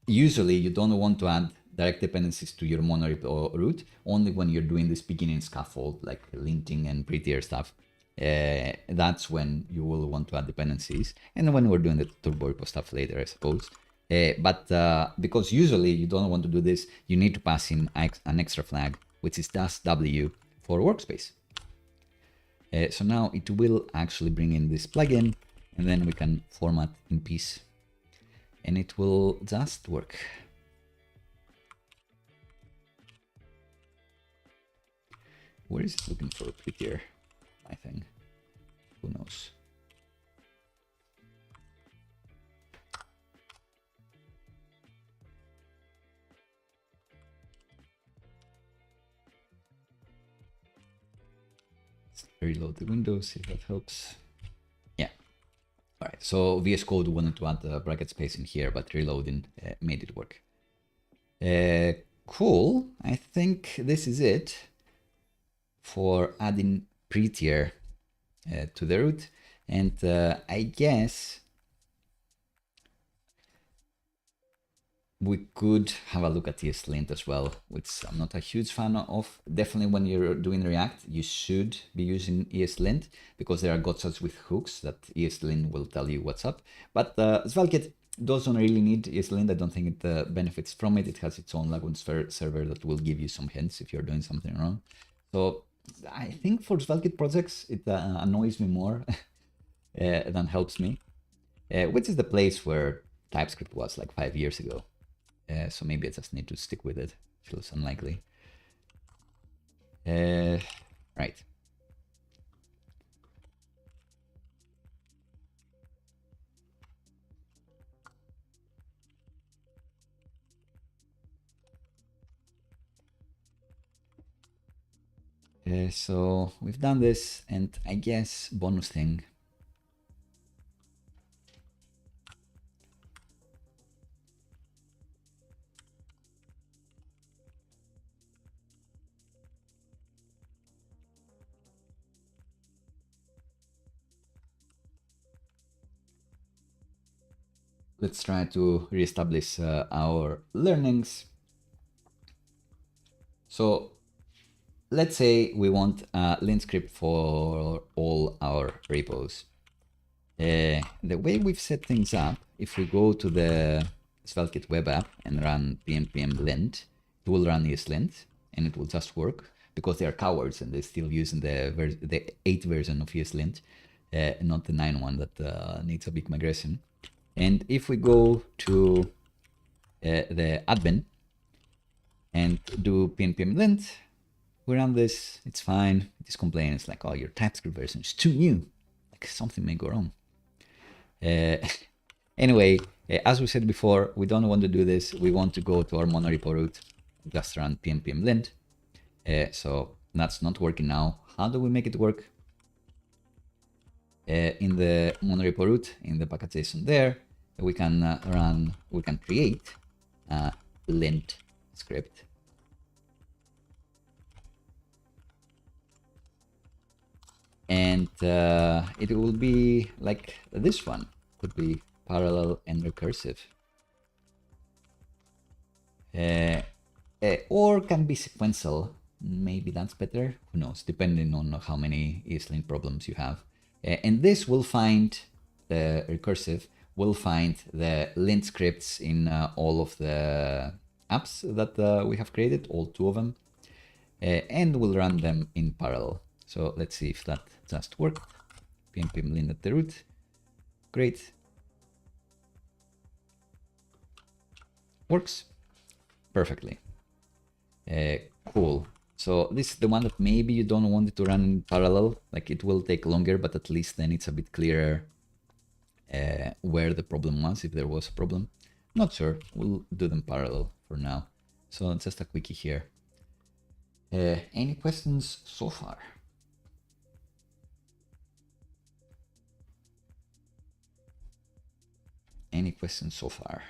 usually you don't want to add direct dependencies to your Monorepo root only when you're doing this beginning scaffold like linting and Prettier stuff. That's when you will want to add dependencies, and when we're doing the Turborepo stuff later, I suppose. But because usually you don't want to do this, you need to pass in an extra flag, which is -w for workspace. So now it will actually bring in this plugin, and then we can format in peace, and it will just work. Where is it looking for Prettier? I think. Who knows? Let's reload the windows, if that helps. Yeah. All right. So VS Code wanted to add the bracket space in here, but reloading made it work. Cool. I think this is it for adding Prettier to the root, and I guess we could have a look at ESLint as well, which I'm not a huge fan of. Definitely when you're doing React, you should be using ESLint because there are gotchas with hooks that ESLint will tell you what's up. But Svelte doesn't really need ESLint. I don't think it benefits from it. It has its own Lagoon server that will give you some hints if you're doing something wrong. So I think for Svelte projects, it annoys me more than helps me, which is the place where TypeScript was like 5 years ago. So maybe I just need to stick with it. Feels unlikely. Right. So we've done this, and I guess bonus thing. Let's try to reestablish our learnings. So let's say we want a lint script for all our repos. The way we've set things up, if we go to the SvelteKit web app and run pnpm lint, it will run ESLint and it will just work because they are cowards and they're still using the 8 version of ESLint, not the 9 one that needs a big migration. And if we go to the admin and do pnpm lint, we run this, it's fine. It is complaining, it's like, oh, your TypeScript version is too new. Like something may go wrong. Anyway, as we said before, we don't want to do this. We want to go to our Monorepo root, just run pnpm lint. So that's not working now. How do we make it work? In the Monorepo root, in the package.json there, we can create a lint script. And it will be like this one, could be parallel and recursive. Or can be sequential. Maybe that's better. Who knows? Depending on how many ESLint problems you have. And this will find the recursive, will find the lint scripts in all of the apps that we have created, all 2 of them, and will run them in parallel. So let's see if that just worked. pnpm lint at the root. Great. Works perfectly. Cool. So this is the one that maybe you don't want it to run in parallel. Like it will take longer, but at least then it's a bit clearer where the problem was, if there was a problem. Not sure. We'll do them parallel for now. So just a quickie here. Any questions so far? Any questions so far?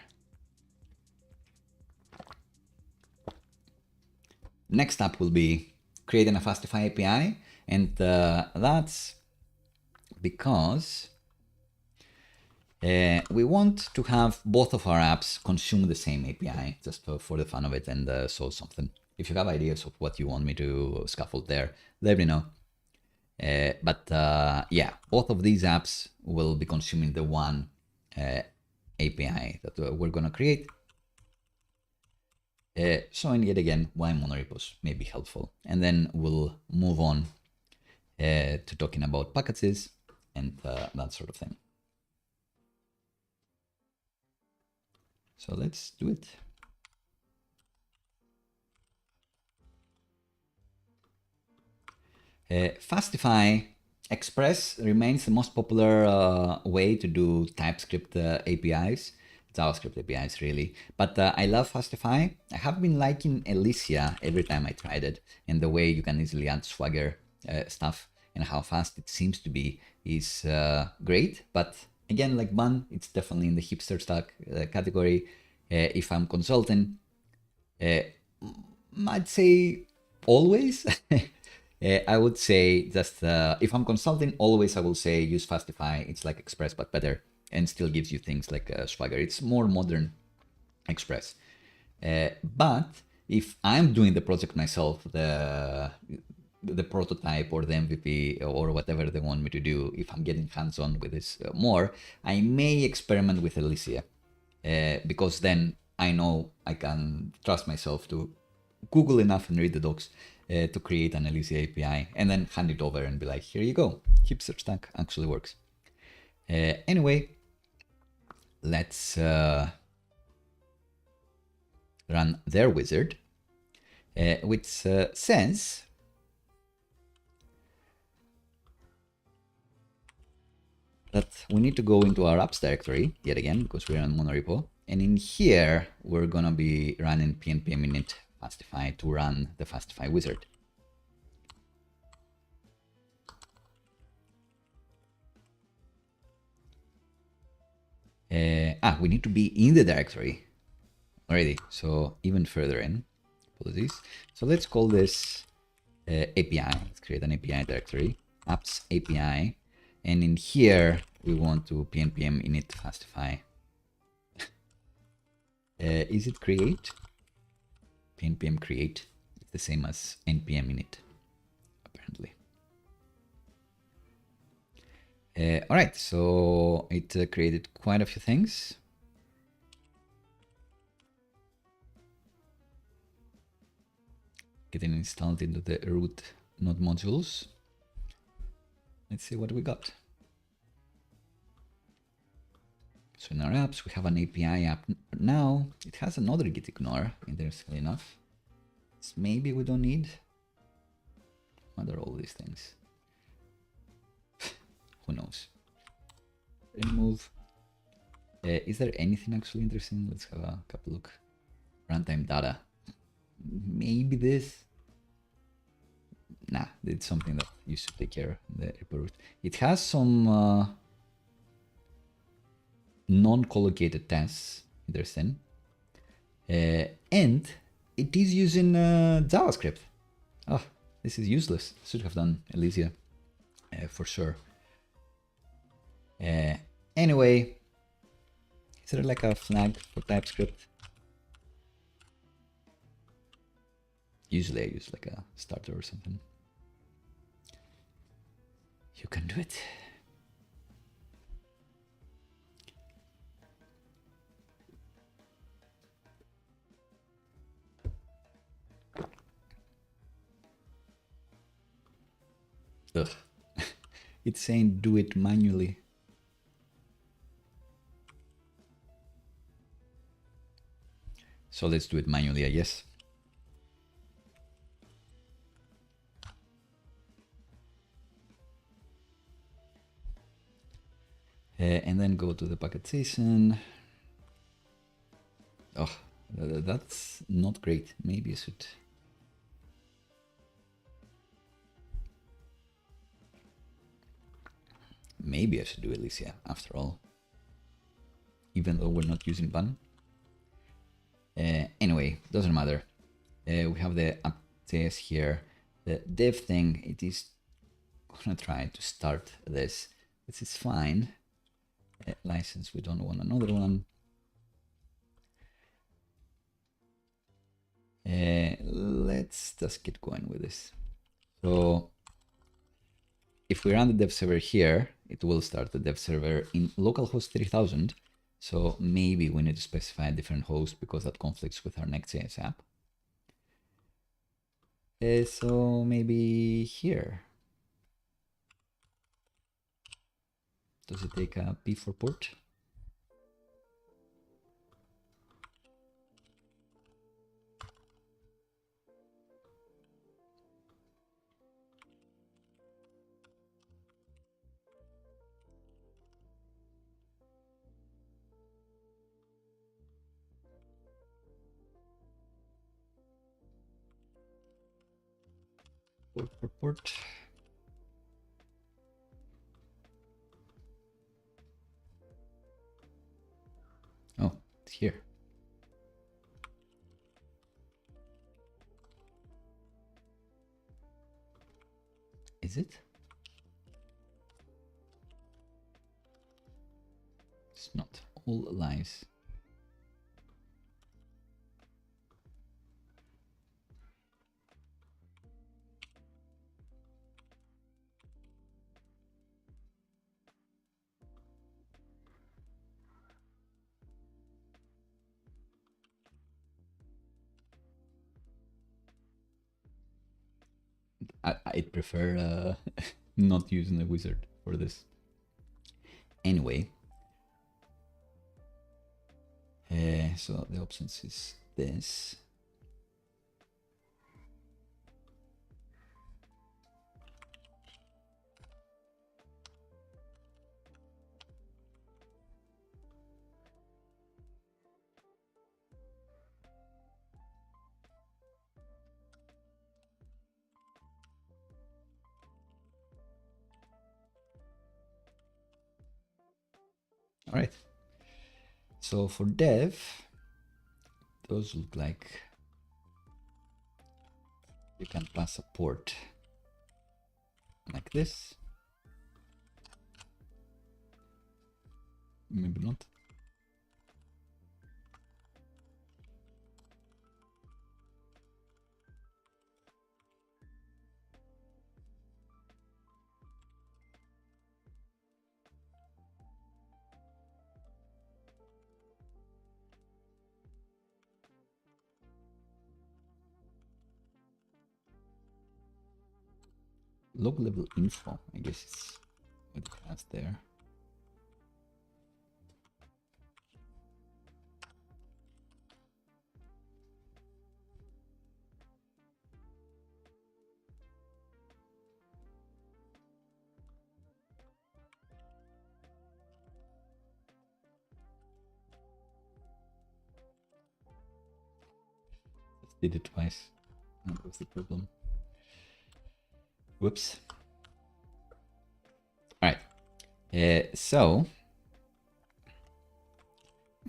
Next up will be creating a Fastify API, and that's because We want to have both of our apps consume the same API, just for the fun of it, and so something. If you have ideas of what you want me to scaffold there, let me know. Yeah, both of these apps will be consuming the one API that we're going to create. Showing yet again why Monorepos may be helpful. And then we'll move on to talking about packages and that sort of thing. So let's do it. Fastify Express remains the most popular way to do TypeScript APIs, JavaScript APIs really. But I love Fastify. I have been liking Elysia every time I tried it, and the way you can easily add Swagger stuff and how fast it seems to be is great. But again, like Bun, it's definitely in the hipster stack category. If I'm consulting, I'd say always. I would say just if I'm consulting, always I will say use Fastify. It's like Express but better, and still gives you things like Swagger. It's more modern Express. But if I'm doing the project myself, the prototype or the MVP or whatever they want me to do, if I'm getting hands-on with this more, I may experiment with Elysia, because then I know I can trust myself to Google enough and read the docs to create an Elysia API and then hand it over and be like, here you go, hipster stack actually works. Anyway, let's run their wizard, which says that we need to go into our apps directory yet again because we're on Monorepo, and in here we're gonna be running pnpm init Fastify to run the Fastify wizard. We need to be in the directory already, so even further in. Apologies. So let's call this API. Let's create an API directory, apps API, and in here we want to pnpm init Fastify. Is it create? Pnpm create. It's the same as npm init, apparently. All right, so it created quite a few things. Getting installed into the root node modules. Let's see what we got. So in our apps, we have an API app now. It has another git ignore, interestingly enough. So maybe we don't need. What are all these things? Who knows? Remove. Is there anything actually interesting? Let's have a couple look. Runtime data. Maybe this. Nah, it's something that you should take care of in the repo. It has some non-collocated tests, interesting. And it is using JavaScript. Oh, this is useless. Should have done Elysia for sure. Anyway, is there like a flag for TypeScript? Usually I use like a starter or something. You can do it. Ugh. It's saying do it manually. So let's do it manually, I guess. And then go to the packetization. Oh, that's not great. Maybe I should. Maybe I should do Elysia after all, even though we're not using bun. Anyway, doesn't matter. We have the app.js here. The dev thing, it is gonna try to start this. This is fine. License, we don't want another one. Let's just get going with this. So if we run the dev server here, it will start the dev server in localhost 3000. So maybe we need to specify a different host because that conflicts with our Next.js app. So maybe here. Does it take a P4 port? Port. Oh, it's here. Is it? It's not. All lies. I'd prefer not using a wizard for this. Anyway, so the options is this. All right. So for dev, those look like you can pass a port like this. Maybe not. Log level info, I guess it's what it has there. Just did it twice. That was the problem. Whoops. All right. So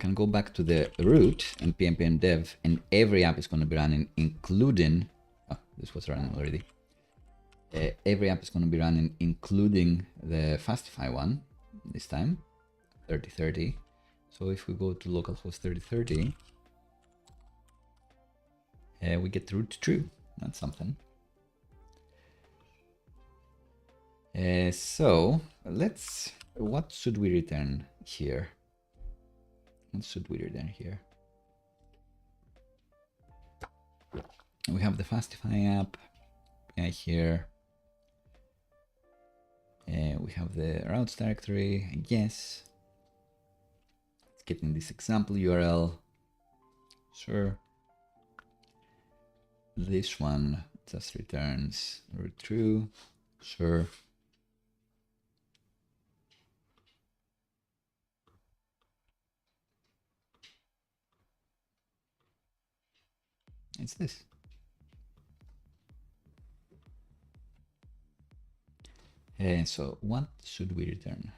can go back to the root and pnpm dev, and every app is going to be running, including, oh, this was running already. Every app is going to be running, including the Fastify one this time, 3030. So if we go to localhost 3030, we get root true. That's something. So let's, what should we return here? What should we return here? We have the Fastify app here. We have the routes directory, I guess. Let's get in this example URL. Sure. This one just returns root true. Sure. It's this. So what should we return?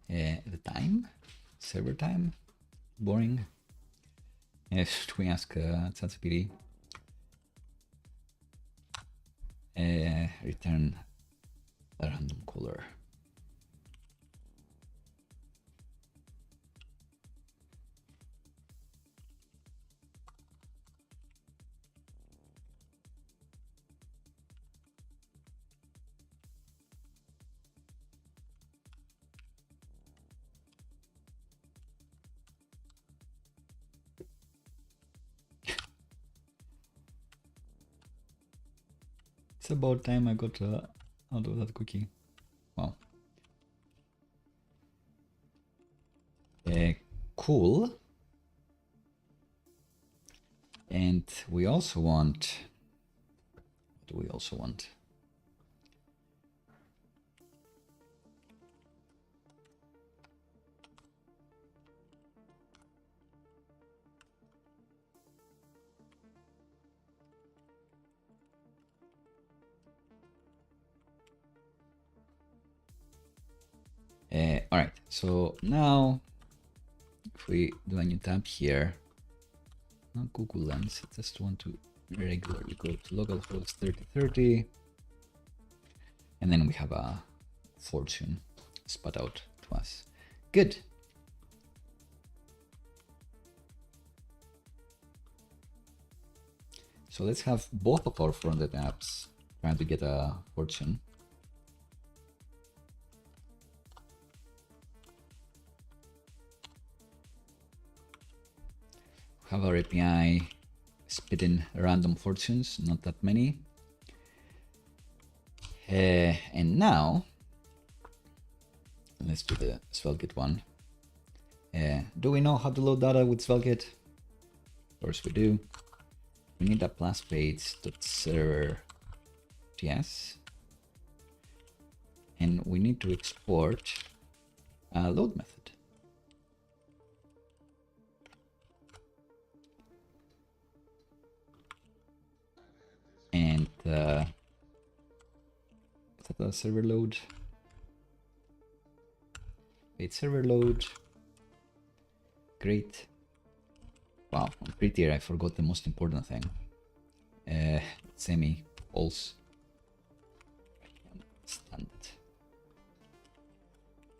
The time, server time, boring. Should we ask ChatGPT? Return a random color. It's about time I got out of that cookie. Wow. Cool. And we also want, what do we also want? All right, so now if we do a new tab here, not Google Lens, I just want to regularly go to localhost 3030, and then we have a fortune spat out to us. Good. So let's have both of our frontend apps trying to get a fortune. Have our API spit in random fortunes, not that many. And now, let's do the SvelteKit one. Do we know how to load data with SvelteKit? Of course we do. We need a page.server.js. And we need to export a load method. And is that a server load? Wait, server load. Great. Wow, on Prettier I forgot the most important thing. Semi-false. Stand it.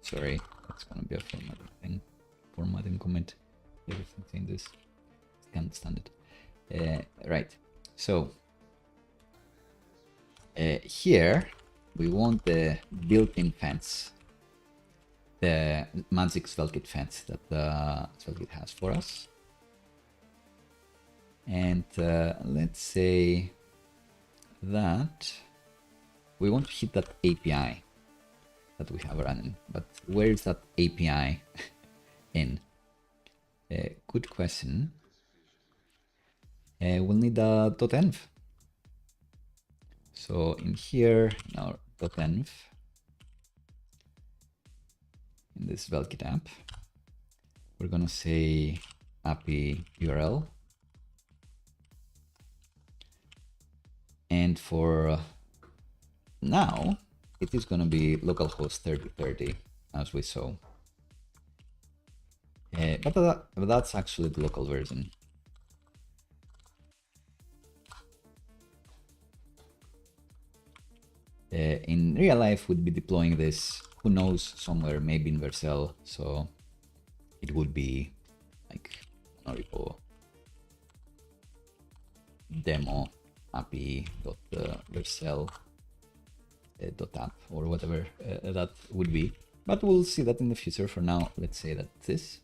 Sorry, that's gonna be a formatting thing. Formatting comment. Everything's in this. Can't stand it. Right. So here we want the built-in fence, the magic SvelteKit fence that SvelteKit has for us. And let's say that we want to hit that API that we have running, but where is that API in? Good question. We'll need a .env. So in here, in our .env, in this SvelteKit app, we're gonna say API URL. And for now, it is gonna be localhost 3030, as we saw. But that's actually the local version. In real life, we'd be deploying this, who knows, somewhere, maybe in Vercel. So it would be like Monorepo demo api.vercel.app or whatever that would be. But we'll see that in the future. For now, let's say that this.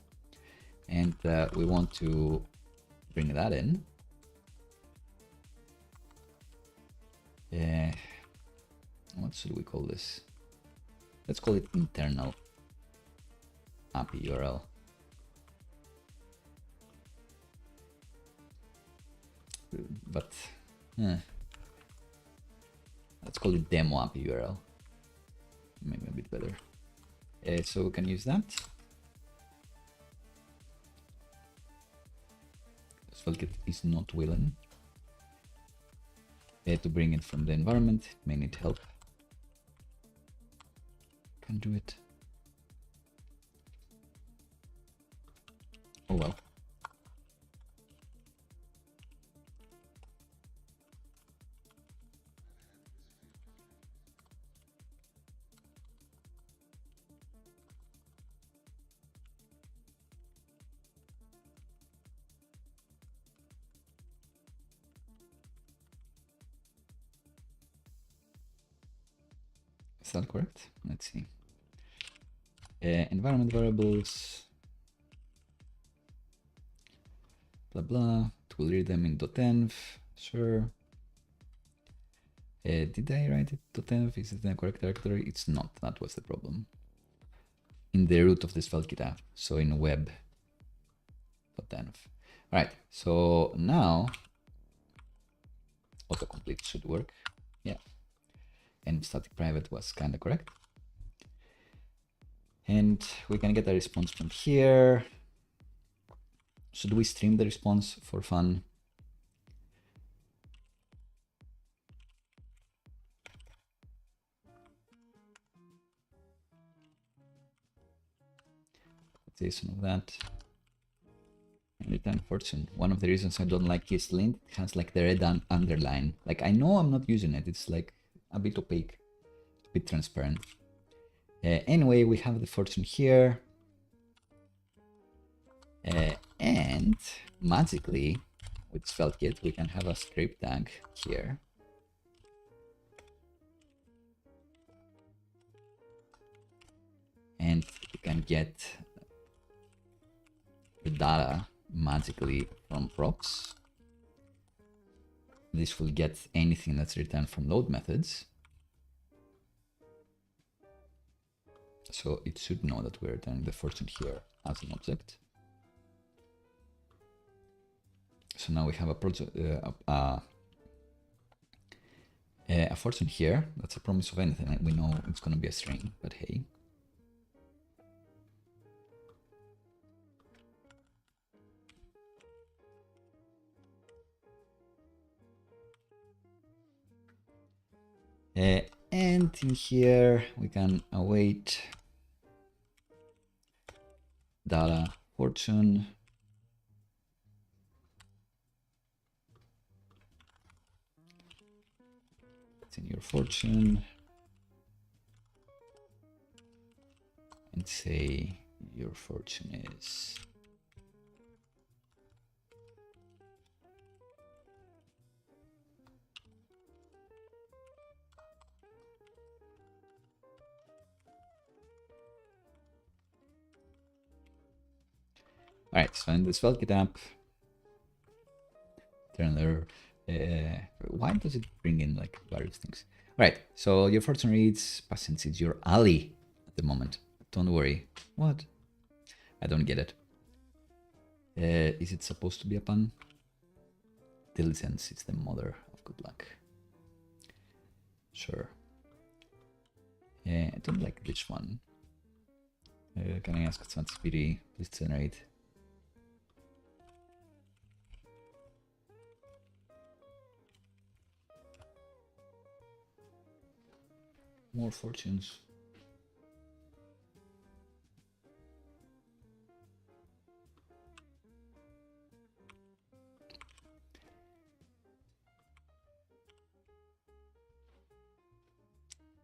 And we want to bring that in. What should we call this? Let's call it internal API URL. But let's call it demo API URL. Maybe a bit better. So we can use that. SvelteKit is not willing to bring it from the environment. It may need help. Can do it. Oh well. Is that correct? Let's see. Environment variables, blah blah. It will read them in .env. Sure. Did I write it .env? Is it the correct directory? It's not. That was the problem. In the root of this FileKit app, so in web.env. All right. So now autocomplete should work. Yeah. And static private was kind of correct. And we can get a response from here. Should we stream the response for fun? JSON of that. And return fortune. One of the reasons I don't like is lint. It has like the red underline. Like I know I'm not using it. It's like a bit opaque, a bit transparent. Anyway, we have the fortune here. And magically, with SvelteKit, we can have a script tag here. And you can get the data magically from props. This will get anything that's returned from load methods. So it should know that we're returning the fortune here as an object. So now we have a project, a fortune here. That's a promise of anything. We know it's going to be a string, but hey. And in here we can await data fortune. It's in your fortune. And say your fortune is all right. So in this SvelteKit app, turn error. Why does it bring in like various things? All right. So your fortune reads, since it's your ally at the moment. Don't worry. What? I don't get it. Is it supposed to be a pun? Diligence is the mother of good luck. Sure. I don't like this one. Can I ask Advanced PD, please generate? More fortunes.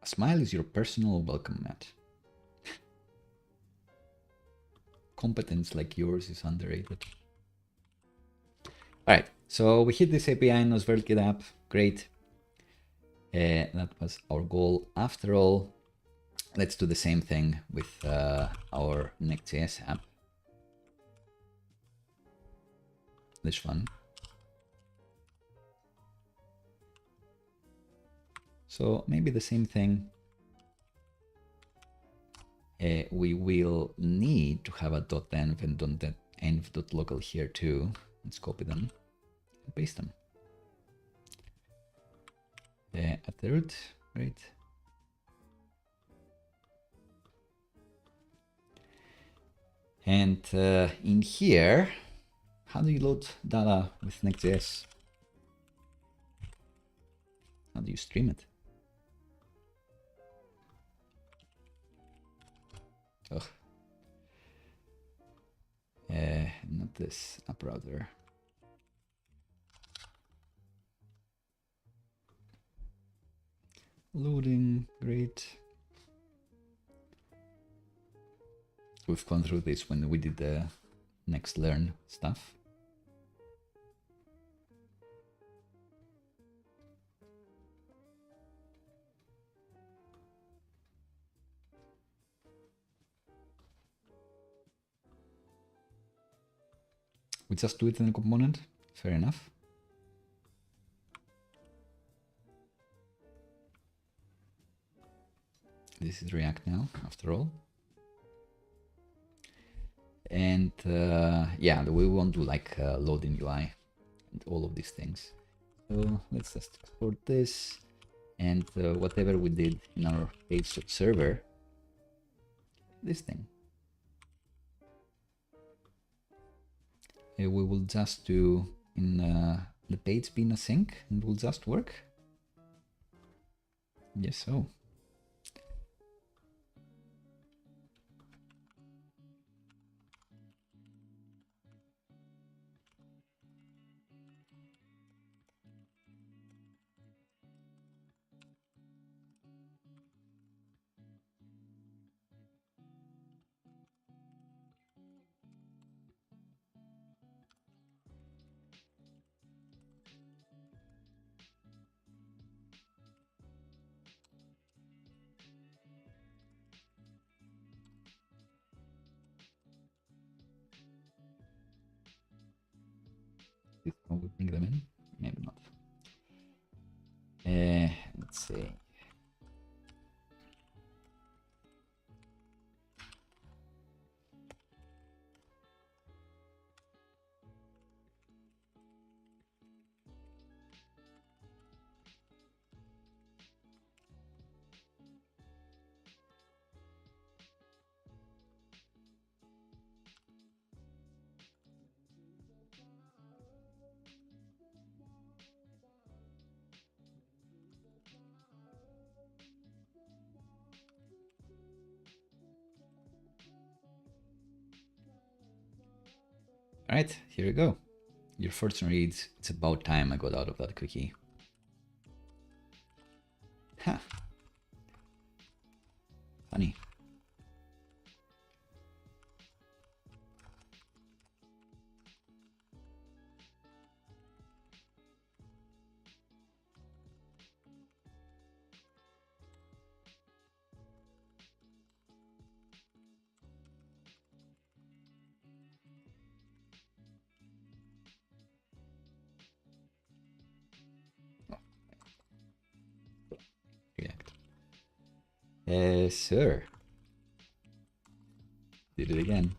A smile is your personal welcome mat. Competence like yours is underrated. All right, so we hit this API in our SvelteKit app. Great. That was our goal. After all, let's do the same thing with our Next.js app. This one. So maybe the same thing. We will need to have a .env and .env.local here too. Let's copy them and paste them. At the root, right? And in here, how do you load data with Next.js? How do you stream it? Ugh. Not this app router. Loading, great. We've gone through this when we did the next learn stuff. We just do it in a component. Fair enough. This is React now, after all. And yeah, we won't do like loading UI and all of these things. So let's just export this, and whatever we did in our page server, this thing. We will just do in the page being async, and it will just work. Yes, so. This one will bring them in, maybe not. Let's see. All right, here you go. Your fortune reads, "It's about time I got out of that cookie." Ha. Funny. React. Sir. Did it again.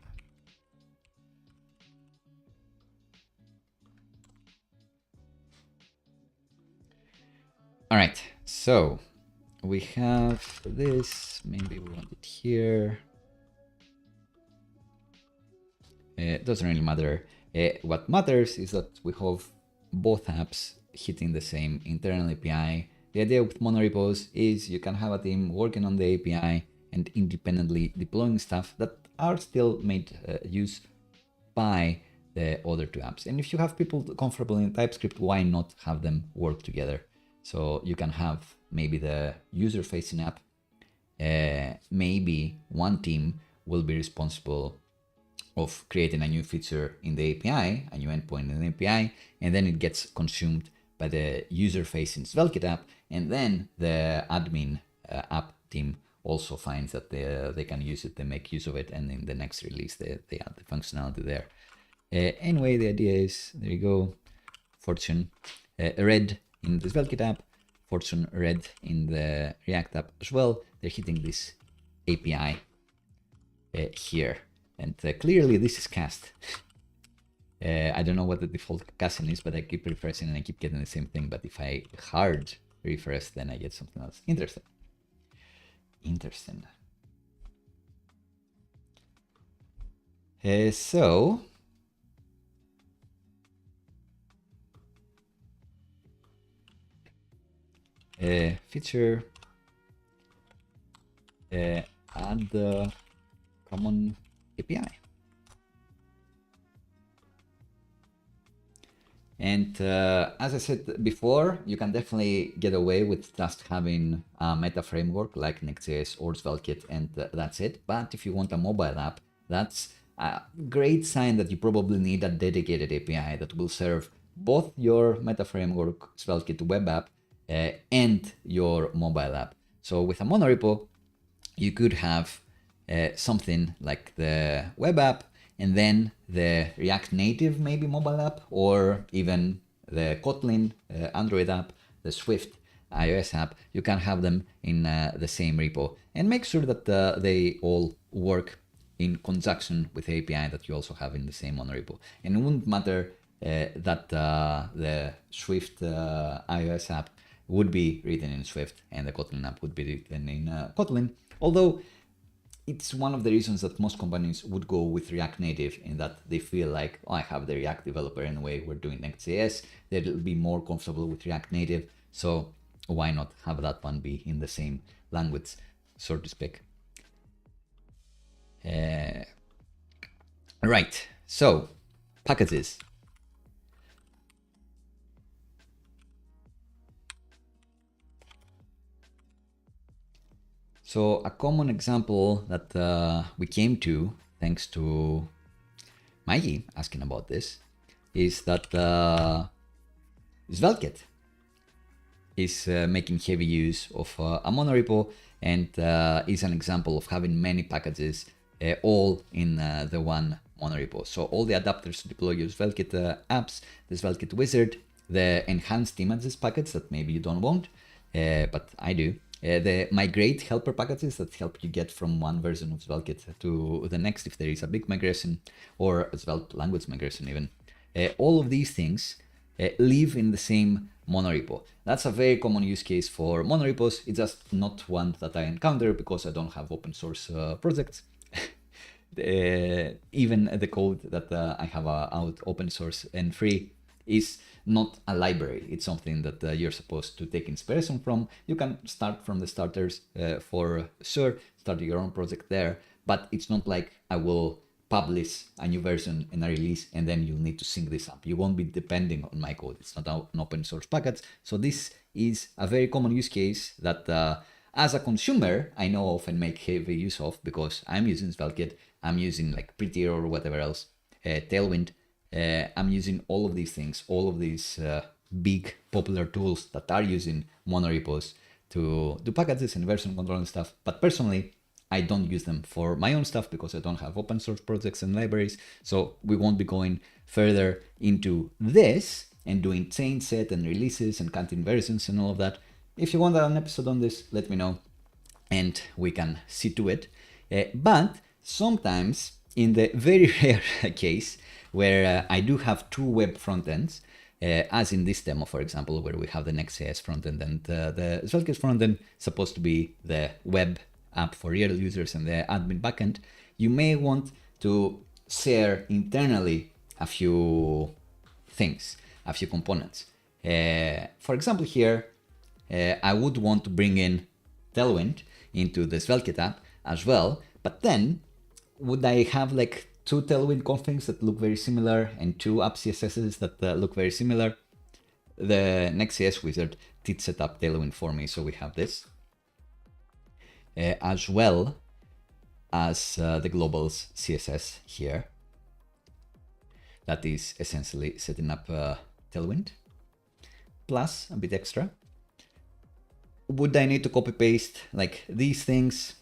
All right, so we have this. Maybe we want it here. It doesn't really matter. What matters is that we have both apps hitting the same internal API. The idea with Monorepos is you can have a team working on the API and independently deploying stuff that are still made use by the other two apps. And if you have people comfortable in TypeScript, why not have them work together? So you can have maybe the user-facing app. Maybe one team will be responsible of creating a new feature in the API, a new endpoint in the API, and then it gets consumed by the user-facing Svelte app, and then the admin app team also finds that they can use it, they make use of it, and in the next release they add the functionality there. Anyway, the idea is, there you go, fortune red in the Svelte app, fortune red in the React app as well. They're hitting this API here. And clearly this is cast. I don't know what the default casting is, but I keep refreshing and I keep getting the same thing. But if I hard refresh, then I get something else. Interesting. Interesting. So feature add the common API. And as I said before, you can definitely get away with just having a meta framework like Next.js or Svelte, and that's it. But if you want a mobile app, that's a great sign that you probably need a dedicated API that will serve both your meta framework Svelte web app and your mobile app. So with a Monorepo, you could have something like the web app, and then the React Native maybe mobile app, or even the Kotlin Android app, the Swift iOS app, you can have them in the same repo, and make sure that they all work in conjunction with the API that you also have in the same monorepo. And it wouldn't matter that the Swift iOS app would be written in Swift and the Kotlin app would be written in Kotlin, although it's one of the reasons that most companies would go with React Native, in that they feel like, oh, I have the React developer anyway, we're doing Next.js, they'll be more comfortable with React Native, so why not have that one be in the same language, so to speak. Right, so packages. So a common example that we came to, thanks to Mikey asking about this, is that Svelte is making heavy use of a monorepo, and is an example of having many packages all in the one monorepo. So all the adapters to deploy your Svelte apps, the Svelte wizard, the enhanced images packets that maybe you don't want, but I do. The migrate helper packages that help you get from one version of Svelte to the next if there is a big migration, or a Svelte language migration even. All of these things live in the same monorepo. That's a very common use case for monorepos. It's just not one that I encounter because I don't have open source projects. Even the code that I have out open source and free is not a library. It's something that you're supposed to take inspiration from. You can start from the starters for sure, start your own project there, but it's not like I will publish a new version and a release and then you'll need to sync this up. You won't be depending on my code. It's not an open source package. So this is a very common use case that as a consumer, I know of and make heavy use of, because I'm using Svelte, I'm using like Prettier or whatever else, Tailwind. I'm using all of these things, all of these big popular tools that are using monorepos to do packages and version control and stuff. But personally, I don't use them for my own stuff because I don't have open source projects and libraries. So we won't be going further into this and doing change set and releases and counting versions and all of that. If you want an episode on this, let me know and we can see to it. But sometimes, in the very rare case where I do have two web frontends, as in this demo, for example, where we have the Next.js frontend and the Svelte frontend supposed to be the web app for real users and the admin backend, you may want to share internally a few things, a few components. For example, here, I would want to bring in Tailwind into the Svelte app as well, but then would I have like two Tailwind configs that look very similar and two app CSSs that look very similar? The Next.js wizard did set up Tailwind for me, so we have this. As well as the globals CSS here. That is essentially setting up Tailwind, plus a bit extra. Would I need to copy paste like these things?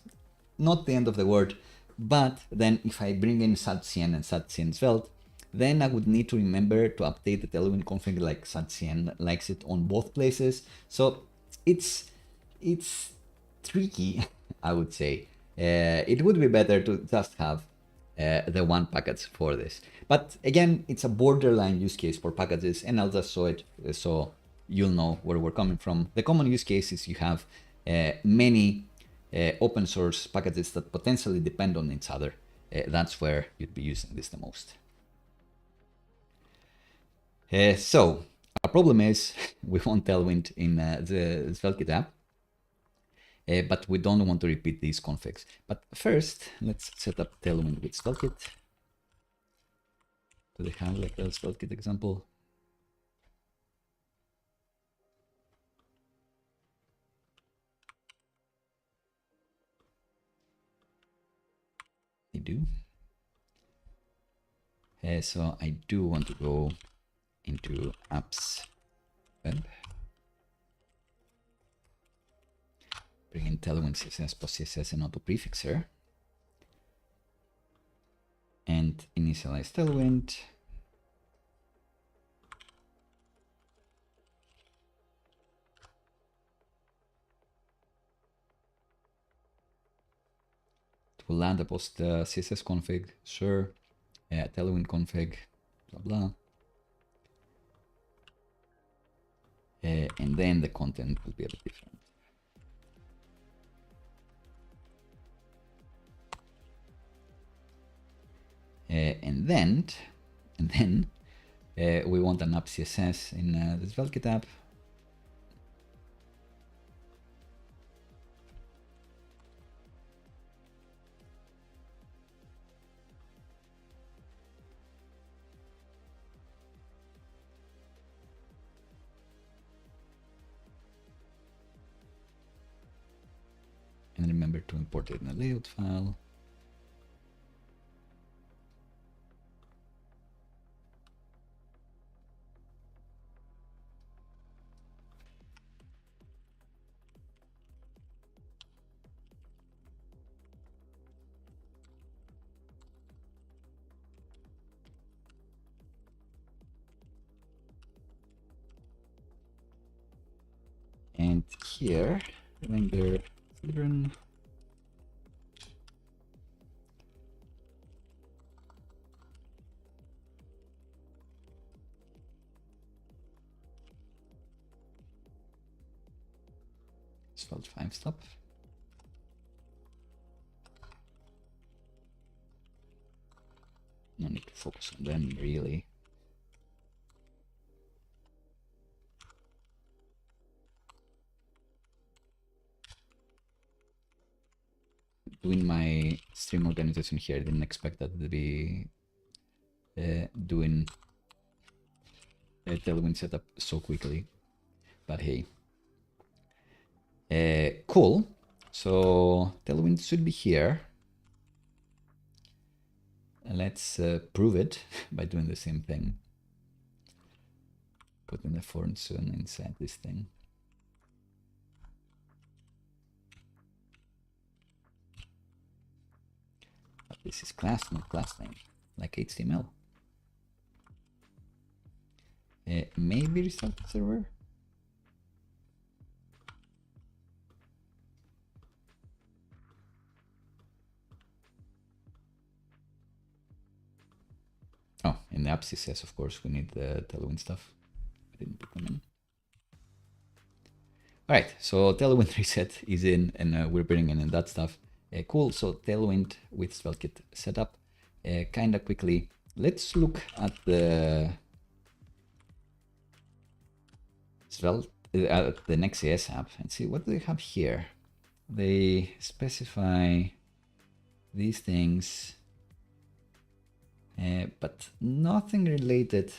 Not the end of the world, but then if I bring in SADCN and SADCN Svelte, then I would need to remember to update the Tailwind config like SADCN likes it on both places. So it's tricky, I would say. It would be better to just have the one package for this. But again, it's a borderline use case for packages, and I'll just show it so you'll know where we're coming from. The common use case is you have many open source packages that potentially depend on each other. That's where you'd be using this the most. So our problem is we want Tailwind in the Svelte app, but we don't want to repeat these configs. But first, let's set up Tailwind with Svelte. Do they have like a Svelte example? They do. So I do want to go into apps web, bring in Tailwind CSS, post CSS, and auto prefixer, and and initialize Tailwind. It will land a post CSS config, sure. Tailwind config, blah blah. And then the content will be a bit different. And then we want an app CSS in the SvelteKit app. And remember to import it in a layout file. And here, remember children. Svelte 5 stop. No need to focus on them really. Doing my stream organization here, I didn't expect that to be doing a Tailwind setup so quickly, but hey. Cool. So Tailwind should be here. Let's prove it by doing the same thing. Putting the foreign soon inside this thing. But this is class, not class name, like HTML. Maybe restart the server. Oh, in the app CSS, of course, we need the Tailwind stuff. I didn't put them in. All right, so Tailwind reset is in, and we're bringing in that stuff. Cool, so Tailwind with SvelteKit setup. Kind of quickly, let's look at the the Next.js app and see what they have here. They specify these things, but nothing related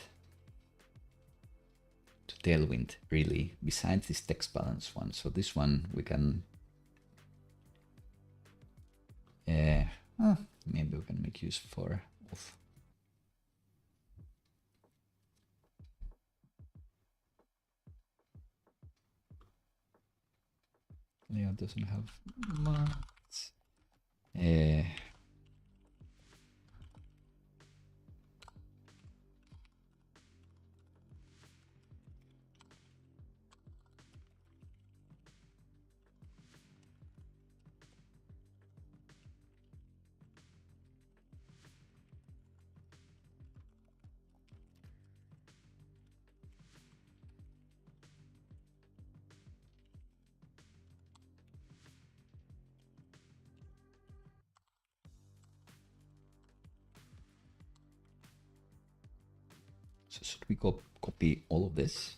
to Tailwind really, besides this text balance one. So this one we can maybe we can make use of. Layout doesn't have much. So should we copy all of this?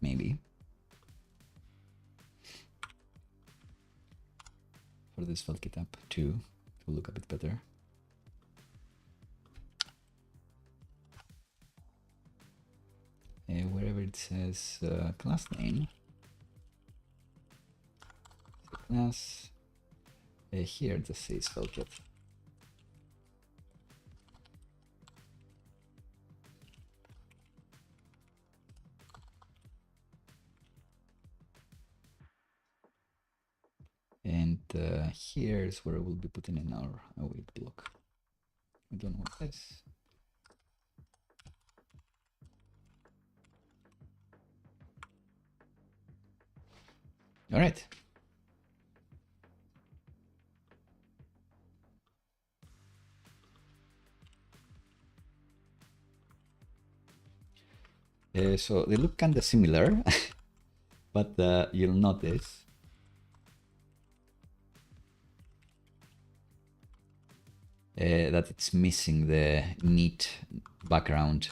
Maybe. For this SvelteKit app too, to look a bit better. Wherever it says class name, class, here it just says SvelteKit. And here is where we'll be putting in our await block. We don't want this. All right. So they look kind of similar, but you'll notice that it's missing the neat background.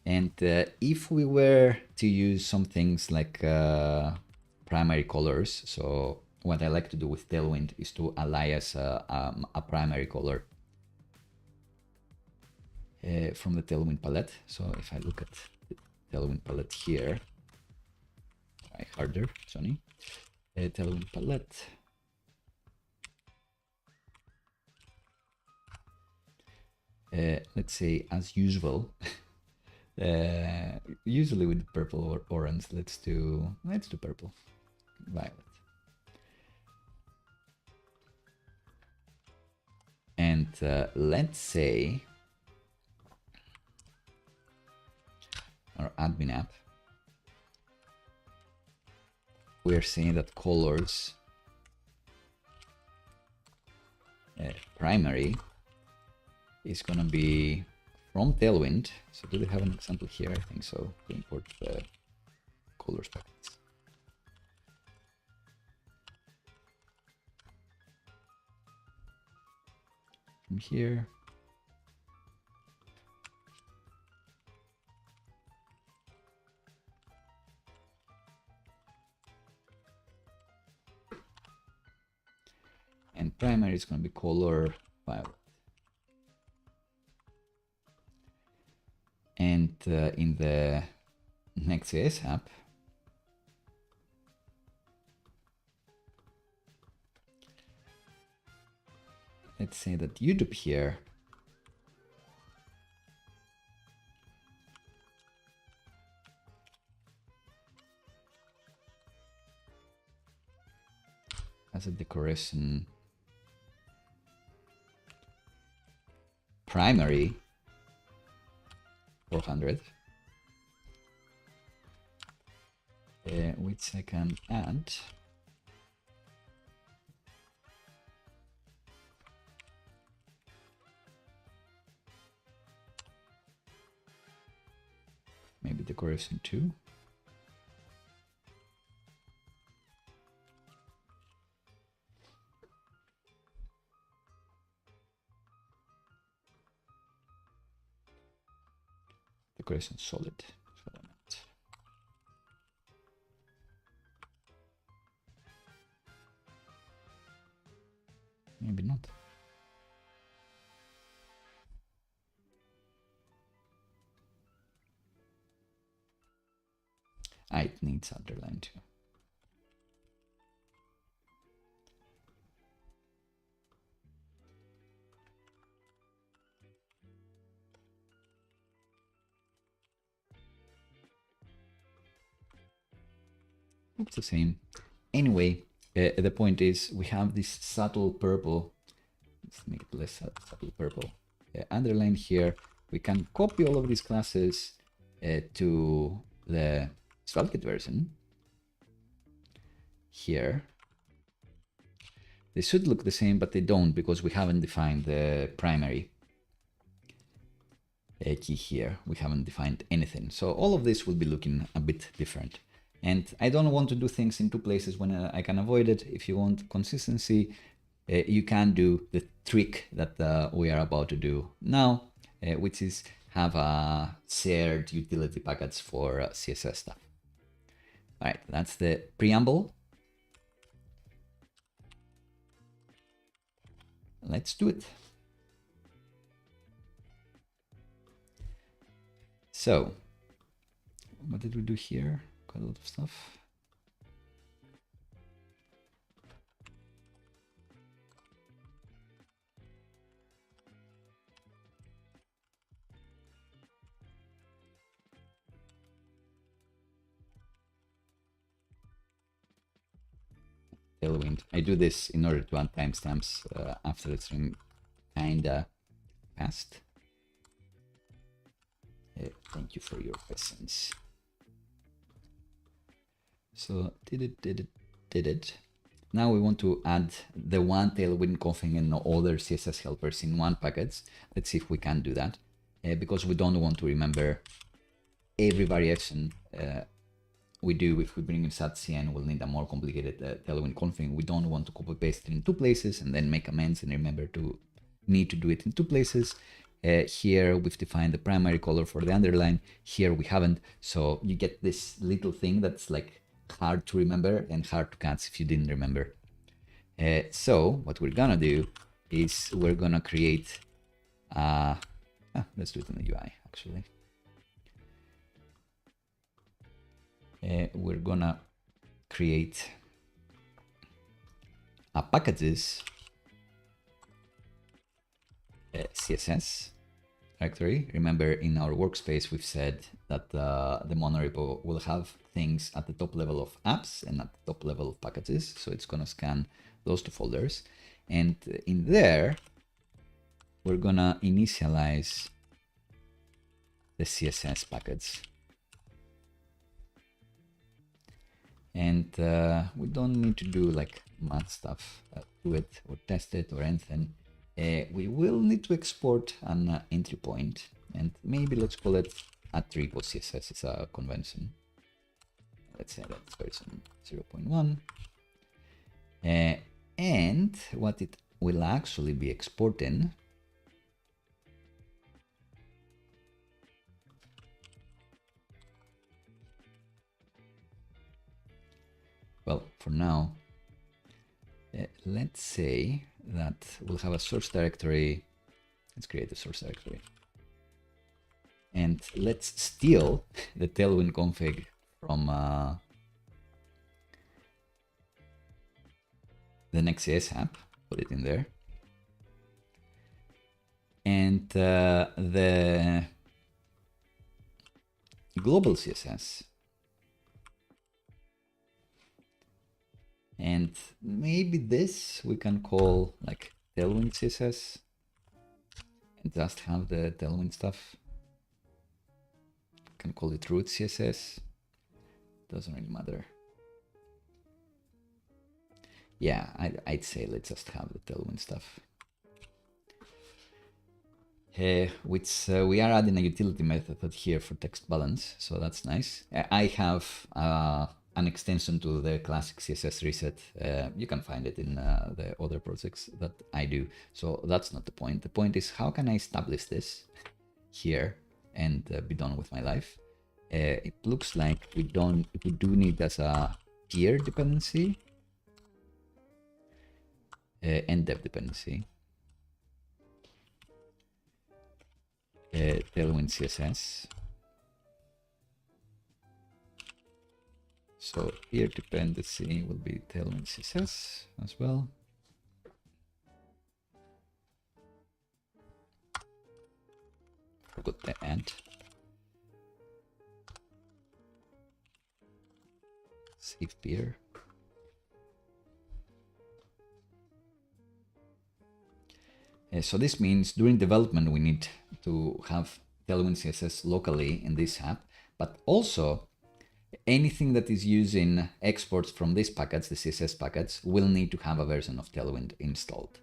And if we were to use some things like primary colors, so what I like to do with Tailwind is to alias a primary color from the Tailwind palette. So if I look at the Tailwind palette here, try harder, Sonny. Tailwind palette. Let's say as usual, usually with purple or orange. Let's do purple, violet. And let's say our admin app, we're saying that colors primary is gonna be from Tailwind. So do they have an example here? I think so. To import the colors packets. From here. And primary is going to be color violet. And in the Next.js app, let's say that YouTube here has a decoration primary 400, which I can add maybe decoration 2. Decoration solid. Maybe not. It needs underline too. Looks the same. Anyway, the point is we have this subtle purple. Let's make it less subtle purple. Underline here. We can copy all of these classes to the SvelteKit version. Here. They should look the same, but they don't because we haven't defined the primary key here. We haven't defined anything. So all of this will be looking a bit different. And I don't want to do things in two places when I can avoid it. If you want consistency, you can do the trick that we are about to do now, which is have a shared utility package for CSS stuff. All right, that's the preamble. Let's do it. So, what did we do here? Quite a lot of stuff. Tailwind. I do this in order to add timestamps after the string, kinda past. Thank you for your presence. So did it. Now we want to add the one Tailwind config and no other CSS helpers in one package. Let's see if we can do that, because we don't want to remember every variation we do. If we bring in SAT-CN, we'll need a more complicated Tailwind config. We don't want to copy paste it in two places and then make amends and remember to need to do it in two places. Here we've defined the primary color for the underline. Here we haven't. So you get this little thing that's like hard to remember and hard to catch if you didn't remember. So what we're gonna do is we're gonna create, let's do it in the UI actually. We're gonna create a packages CSS directory. Remember, in our workspace, we've said that the Monorepo will have things at the top level of apps and at the top level of packages. So it's gonna scan those two folders. And in there, we're gonna initialize the CSS package. And we don't need to do like mad stuff to it or test it or anything. We will need to export an entry point, and maybe let's call it @repo CSS. It's a convention. Let's say that's version 0.1. And what it will actually be exporting well, for now, let's say that we'll have a source directory. Let's create a source directory. And let's steal the Tailwind config from the Next.js app, put it in there. And the global CSS. And maybe this we can call like Tailwind CSS and just have the Tailwind stuff. Can call it root CSS. Doesn't really matter. Yeah, I'd say let's just have the Tailwind stuff. Which we are adding a utility method here for text balance, so that's nice. I have an extension to the classic CSS reset. You can find it in the other projects that I do. So that's not the point. The point is, how can I establish this here and be done with my life? It looks like we do need as a tier dependency and dev dependency. Tailwind CSS. So here dependency will be Tailwind CSS as well. Forgot the add. Save peer. So this means during development we need to have Tailwind CSS locally in this app, but also anything that is using exports from this package, the CSS package, will need to have a version of Tailwind installed.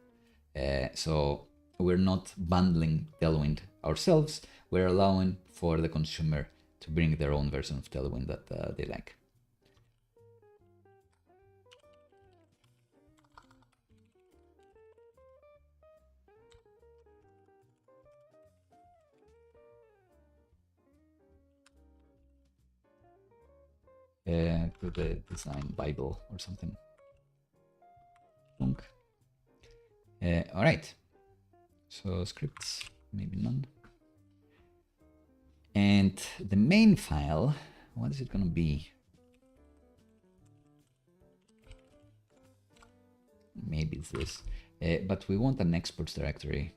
So we're not bundling Tailwind ourselves, we're allowing for the consumer to bring their own version of Tailwind that they like. To the design Bible or something. All right. So scripts, maybe none. And the main file, what is it going to be? Maybe it's this, but we want an exports directory.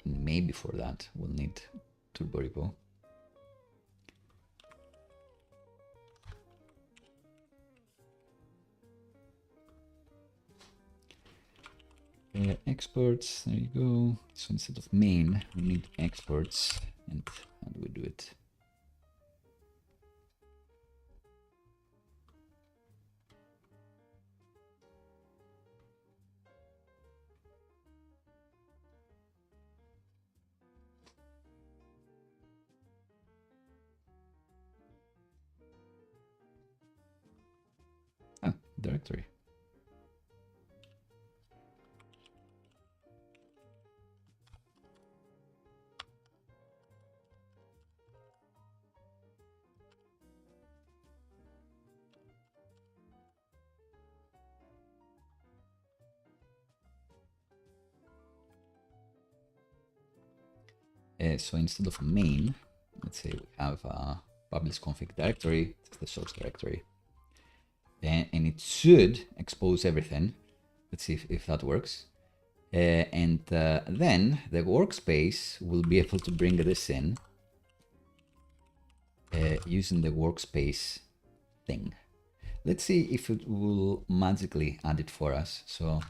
And maybe for that, we'll need Turborepo. Exports, there you go. So instead of main, we need exports. And how do we do it? Ah, directory. So instead of main, let's say we have a publish config directory, it's the source directory. And it should expose everything. Let's see if that works. And then the workspace will be able to bring this in using the workspace thing. Let's see if it will magically add it for us. So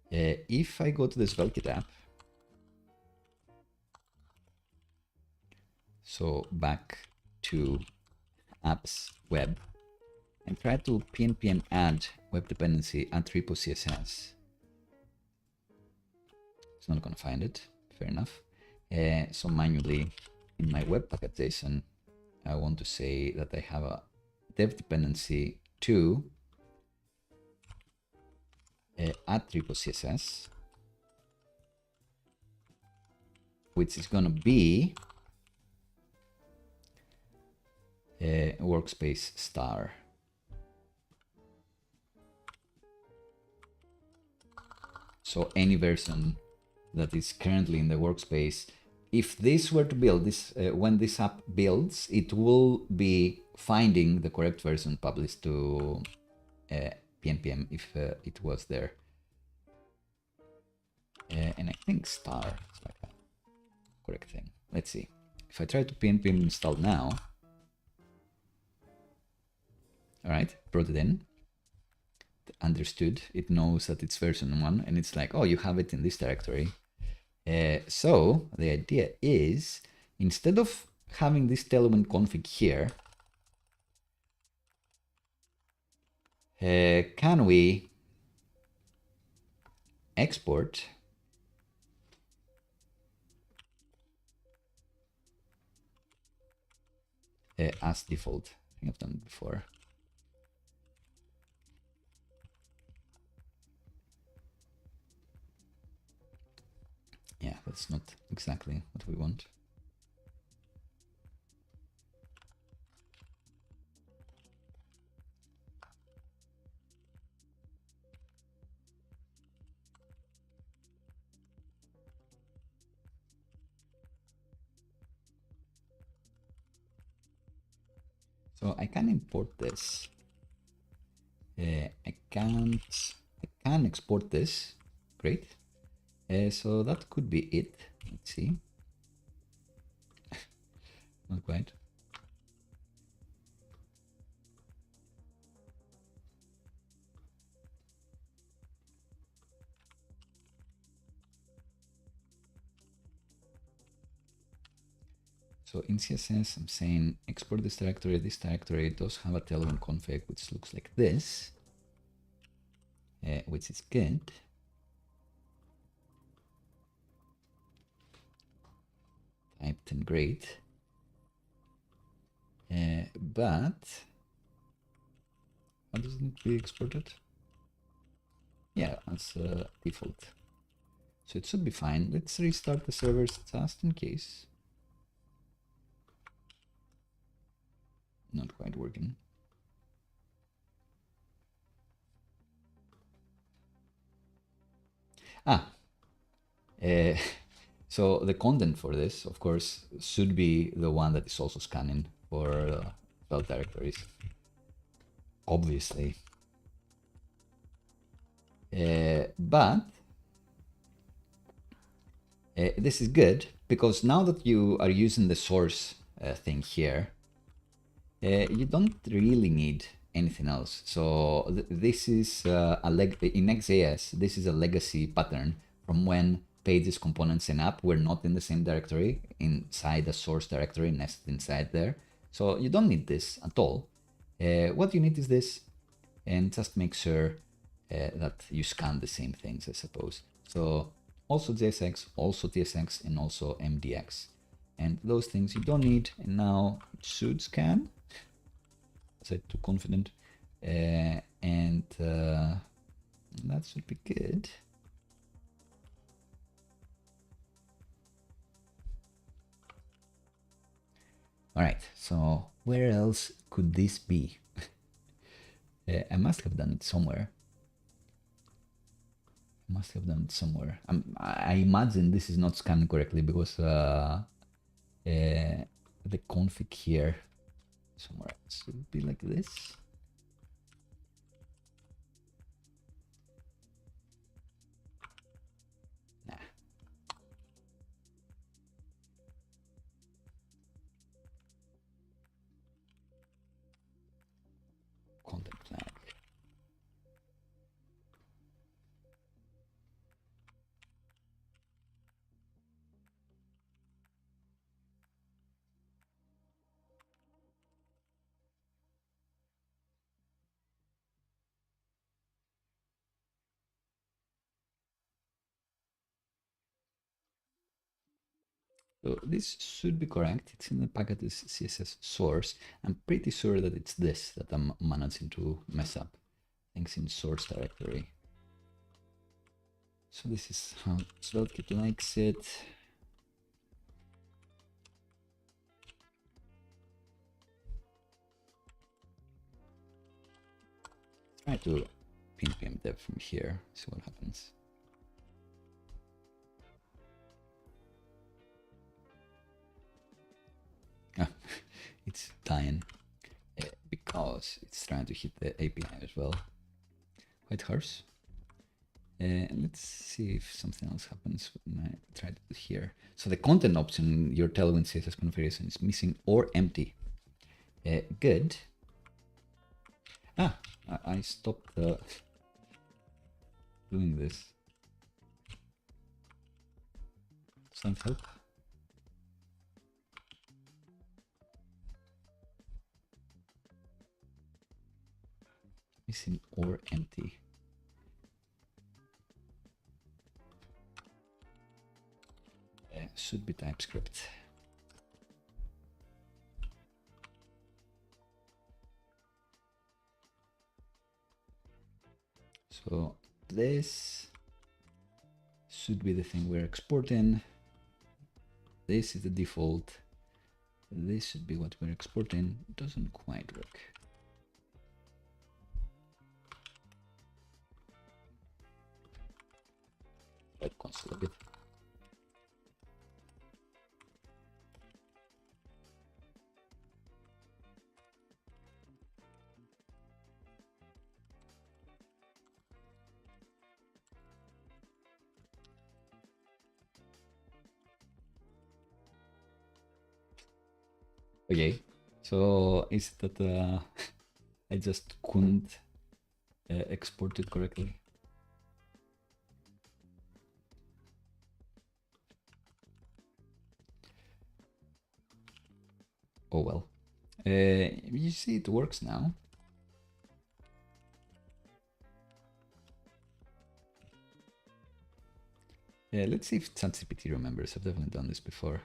if I go to this Velkit app, so back to apps web, and try to pnpm add web dependency unfiltered CSS. It's not going to find it. Fair enough. So manually in my web.package.json, I want to say that I have a dev dependency to add triple CSS, which is going to be workspace star. So any version that is currently in the workspace, if this were to build this, when this app builds, it will be finding the correct version published to pnpm if it was there. And I think star is like a correct thing. Let's see. If I try to pnpm install now, all right, brought it in. Understood. It knows that it's version 1, and it's like, oh, you have it in this directory. So the idea is, instead of having this Tailwind config here, can we export as default? I think I've done it before. Yeah, that's not exactly what we want. So I can import this. I can export this. Great. So that could be it. Let's see. Not quite. So in CSS, I'm saying export this directory. This directory does have a Tailwind config, which looks like this, which is good. Typed and great. But how does it need to be exported? Yeah, as default. So it should be fine. Let's restart the servers just in case. Not quite working. So the content for this, of course, should be the one that is also scanning for file directories, obviously. But this is good because now that you are using the source thing here, you don't really need anything else. So this is in Next.js, this is a legacy pattern from when pages, components, and app were not in the same directory inside the source directory nested inside there. So you don't need this at all. What you need is this, and just make sure that you scan the same things, I suppose. So also JSX, also TSX, and also MDX. And those things you don't need, and now it should scan. Was I too confident? And that should be good. All right, so where else could this be? I must have done it somewhere. I imagine this is not scanned correctly because the config here somewhere else would be like this. Nah. Content flag. So this should be correct. It's in the PocketBase CSS source. I'm pretty sure that it's this that I'm managing to mess up. Things in source directory. So this is how SvelteKit likes it. Try to pnpm dev from here, see what happens. It's dying because it's trying to hit the API as well. Quite harsh. Let's see if something else happens when I try to do here. So the content option in your Tailwind CSS configuration is missing or empty. Good. I stopped doing this. Some help. Missing or empty. Should be TypeScript. So this should be the thing we're exporting. This is the default. This should be what we're exporting. It doesn't quite work. Right console a bit. Okay, so is that I just couldn't export it correctly? Oh well. You see it works now. Let's see if ChatGPT remembers. I've definitely done this before.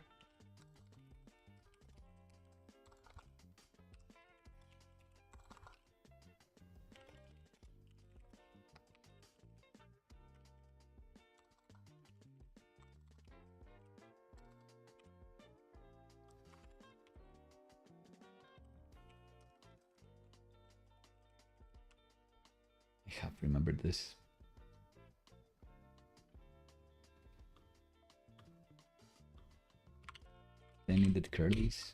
I have remembered this. I needed curlies.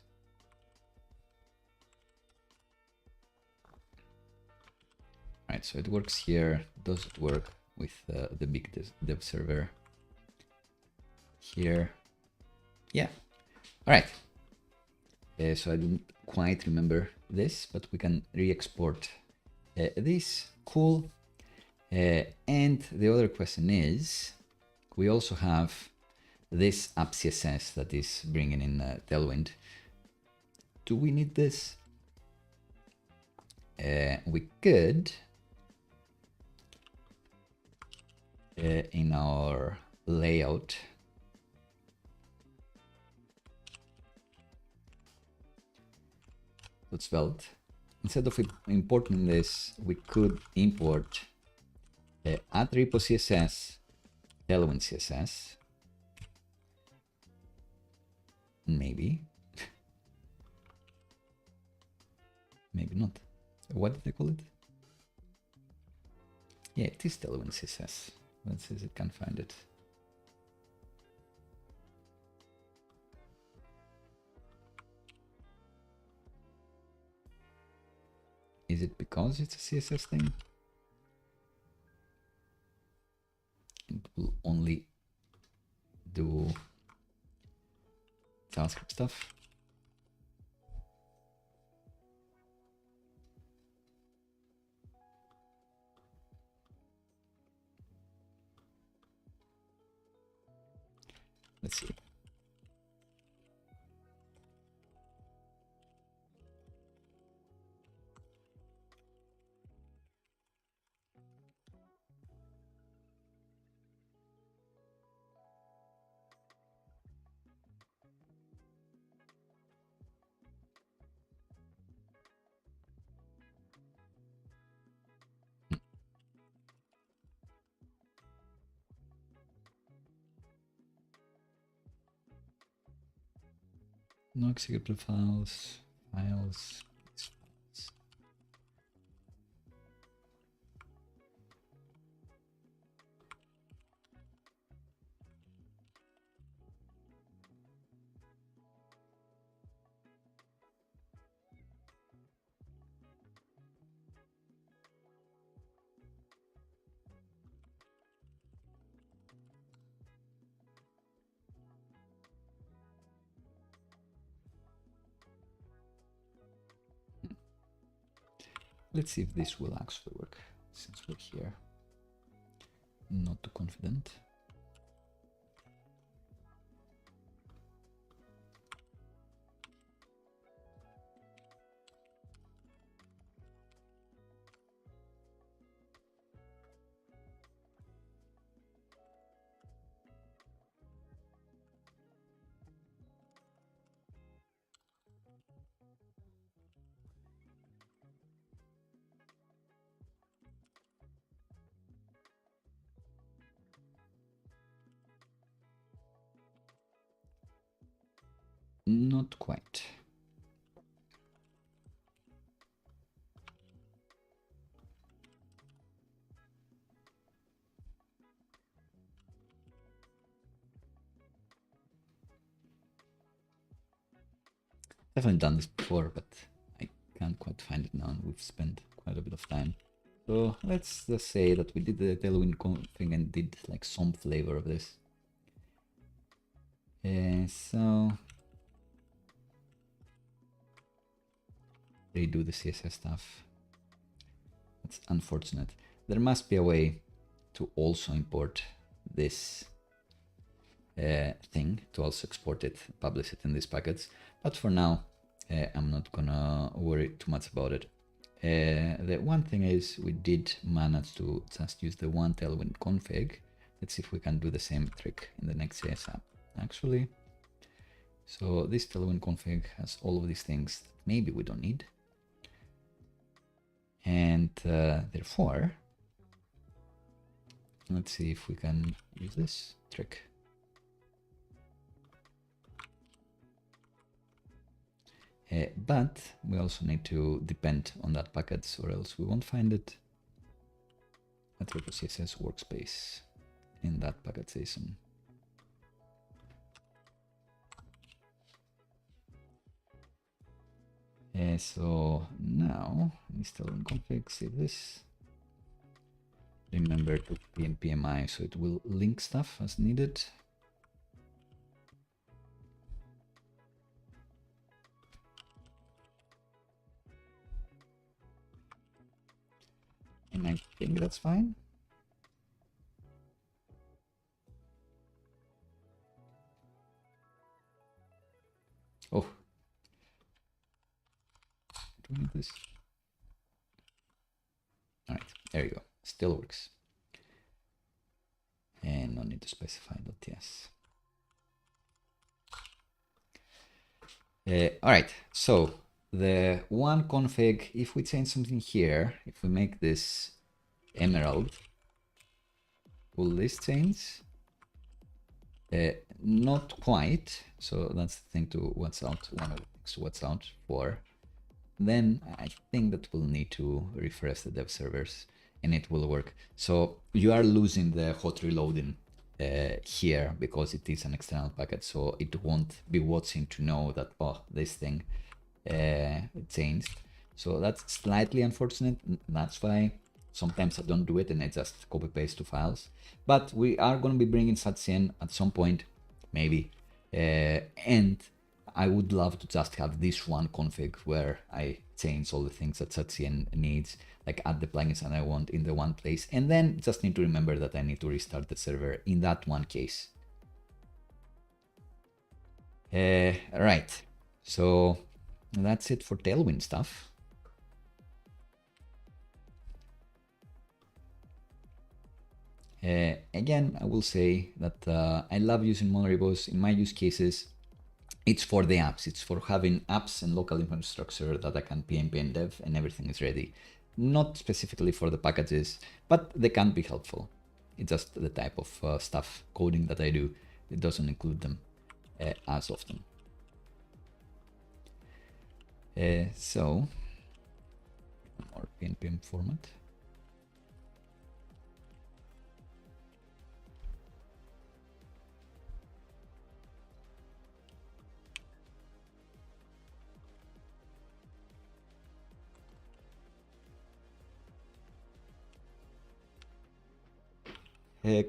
Right, so it works here. Does it work with the big dev server? Here. Yeah. All right. So I didn't quite remember this, but we can re-export this, cool. And the other question is, we also have this app CSS that is bringing in Tailwind. Do we need this? We could, in our layout, Svelte, instead of importing this, we could import add repo CSS, Tailwind CSS, maybe, maybe not. What did they call it? Yeah, it is Tailwind CSS. Let's see if it can find it. Is it because it's a CSS thing? It will only do JavaScript stuff. Let's see. No executable files. Let's see if this will actually work, since we're here. Not too confident. Not quite. Definitely done this before, but I can't quite find it now, and we've spent quite a bit of time. So let's just say that we did the Tailwind config and did like some flavor of this. So they do the CSS stuff. That's unfortunate. There must be a way to also import this thing, to also export it, publish it in these packets. But for now, I'm not gonna worry too much about it. The one thing is we did manage to just use the one Tailwind config. Let's see if we can do the same trick in the Next.js app, actually. So this Tailwind config has all of these things that maybe we don't need. And therefore, let's see if we can use this trick. But we also need to depend on that package, or else we won't find it. CSS workspace in that package JSON. So now install config, save this. Remember to pnpm, so it will link stuff as needed. And I think that's fine. Oh, do we need this? All right, there you go. Still works. And no need to specify .ts. All right, so the one config, if we change something here, if we make this emerald, will this change? Not quite. So that's the thing to watch out, one of the things to watch out for. Then I think that we'll need to refresh the dev servers and it will work. So you are losing the hot reloading here because it is an external packet. So it won't be watching to know that, oh, this thing changed. So that's slightly unfortunate. That's why sometimes I don't do it and I just copy paste to files. But we are going to be bringing such in at some point, maybe. And I would love to just have this one config where I change all the things that Satien needs, like add the plugins that I want in the one place, and then just need to remember that I need to restart the server in that one case. Right, so that's it for Tailwind stuff. Again, I will say that I love using Monorepos. In my use cases, it's for the apps. It's for having apps and local infrastructure that I can pnpm dev and everything is ready. Not specifically for the packages, but they can be helpful. It's just the type of stuff, coding that I do. It doesn't include them as often. So, more pnpm format.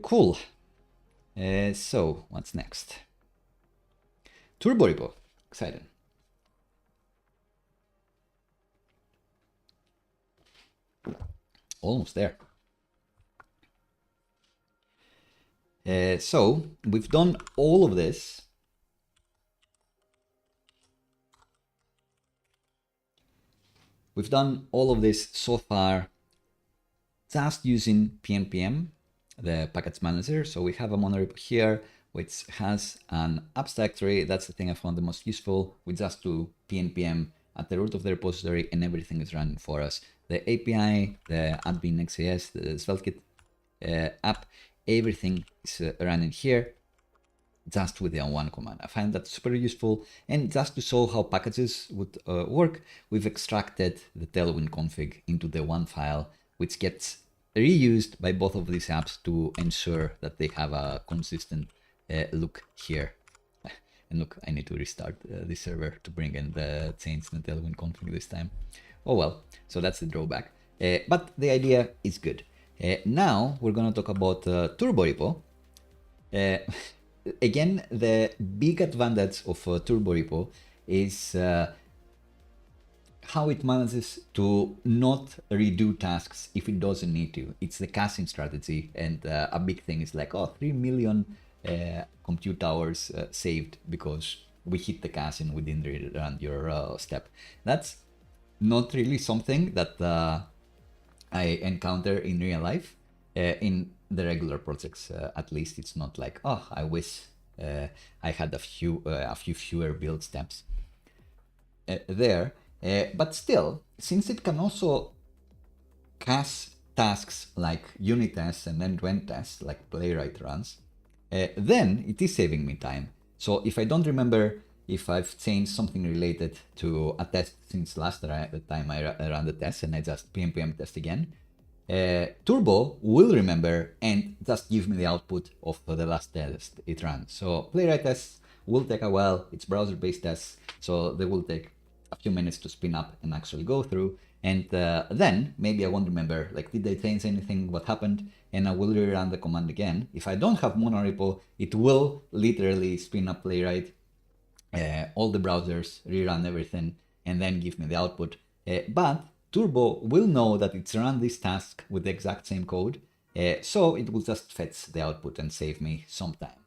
Cool. So what's next? Turborepo. Exciting. Almost there. So we've done all of this. We've done all of this so far just using pnpm, the package manager. So we have a Monorepo here, which has an abstract tree. That's the thing I found the most useful. We just do pnpm at the root of the repository and everything is running for us. The API, the admin Next.js, the SvelteKit app, everything is running here just with the one command. I find that super useful. And just to show how packages would work, we've extracted the Tailwind config into the one file, which gets reused by both of these apps to ensure that they have a consistent look here. And look, I need to restart the server to bring in the change in the Tailwind config this time. Oh well, so that's the drawback. But the idea is good. Now we're going to talk about Turborepo. Again, the big advantage of Turborepo is how it manages to not redo tasks if it doesn't need to. It's the caching strategy, and a big thing is like, oh, 3 million compute hours saved because we hit the cache and we didn't rerun your step. That's not really something that I encounter in real life. In the regular projects, at least, it's not like, oh, I wish I had a few fewer build steps there. But still, since it can also cache tasks like unit tests and end-to-end tests, like playwright runs, then it is saving me time. So if I don't remember if I've changed something related to a test since last time I ran the test and I just pnpm test again, Turbo will remember and just give me the output of the last test it ran. So playwright tests will take a while. It's browser-based tests, so they will take a few minutes to spin up and actually go through. And then maybe I won't remember, like, did I change anything, what happened? And I will rerun the command again. If I don't have Monorepo, it will literally spin up playwright, all the browsers, rerun everything, and then give me the output. But Turbo will know that it's run this task with the exact same code, so it will just fetch the output and save me some time.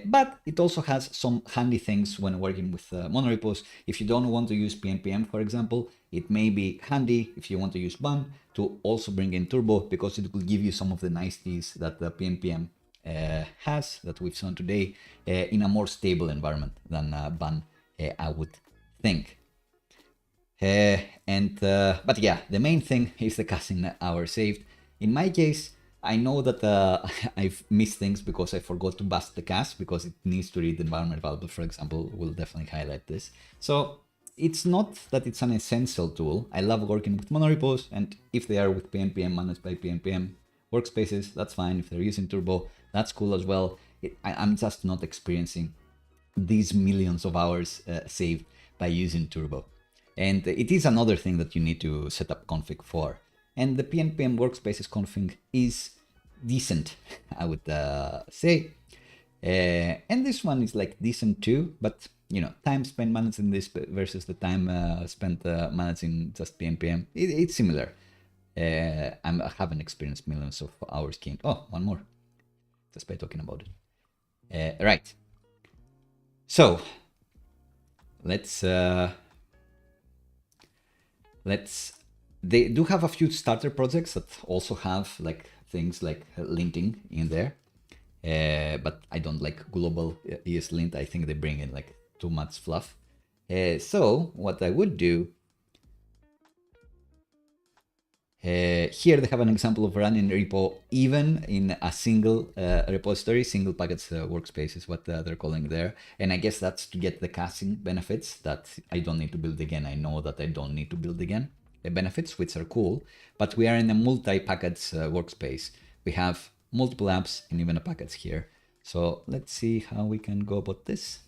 But it also has some handy things when working with monorepos. If you don't want to use pnpm, for example, it may be handy if you want to use bun to also bring in turbo, because it will give you some of the niceties that the pnpm has, that we've seen today, in a more stable environment than bun, I would think. But yeah, the main thing is the casting hour saved. In my case, I know that I've missed things because I forgot to bust the cast, because it needs to read the environment variable, for example. We'll definitely highlight this. So it's not that it's an essential tool. I love working with monorepos, and if they are with pnpm managed by pnpm workspaces, that's fine. If they're using turbo, that's cool as well. I'm just not experiencing these millions of hours saved by using turbo. And it is another thing that you need to set up config for. And the pnpm workspaces config is decent, I would say. And this one is like decent too, but you know, time spent managing this versus the time spent managing just pnpm, it's similar. I haven't experienced millions of hours gained. Oh, one more, just by talking about it. Right. So they do have a few starter projects that also have like things like linting in there, but I don't like global ESLint. I think they bring in like too much fluff. So what I would do, here they have an example of running a repo even in a single repository. Single packets workspace is what they're calling there, and I guess that's to get the casting benefits that I don't need to build again. I know that I don't need to build again the benefits, which are cool, but we are in a multi-packets workspace. We have multiple apps and even a packets here. So let's see how we can go about this.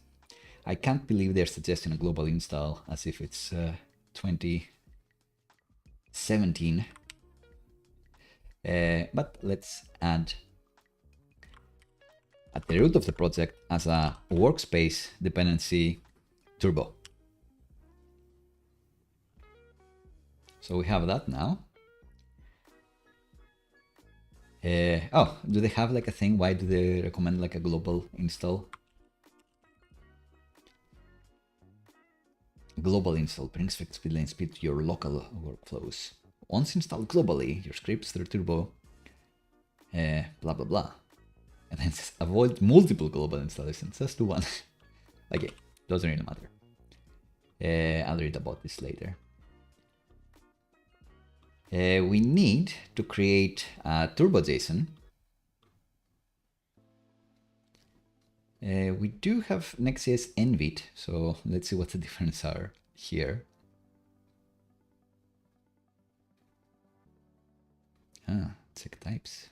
I can't believe they're suggesting a global install as if it's 2017. But let's add at the root of the project as a workspace dependency turbo. So we have that now. Oh, do they have like a thing? Why do they recommend like a global install? Global install brings flexibility and speed to your local workflows. Once installed globally, your scripts through turbo, blah blah blah. And then says avoid multiple global installations, just do one. Okay, doesn't really matter. I'll read about this later. We need to create a turbo JSON. We do have Next.js envit, so let's see what the differences are here. Check types.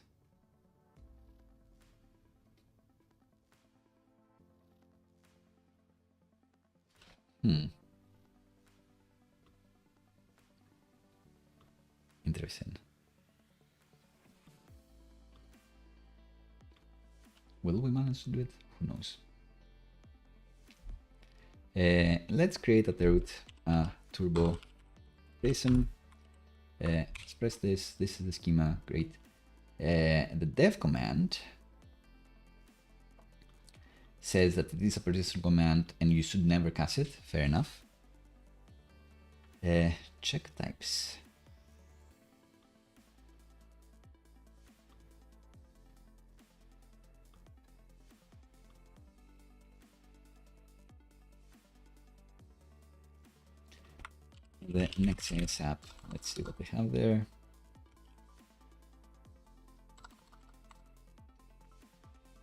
Interesting. Will we manage to do it? Who knows? Let's create at the root turbo JSON. Express this. This is the schema. Great. The dev command says that it is a persistent command and you should never cast it. Fair enough. Check types. The Next.js app. Let's see what they have there.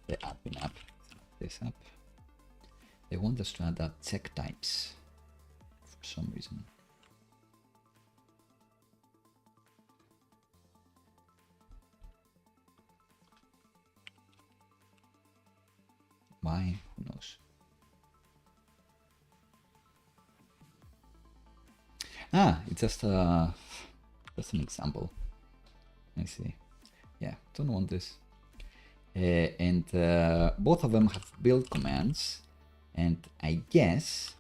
The app in app. This app. They want us to add that check types for some reason. Why? Who knows? It's just an example. I see. Yeah, don't want this. And both of them have build commands, and I guess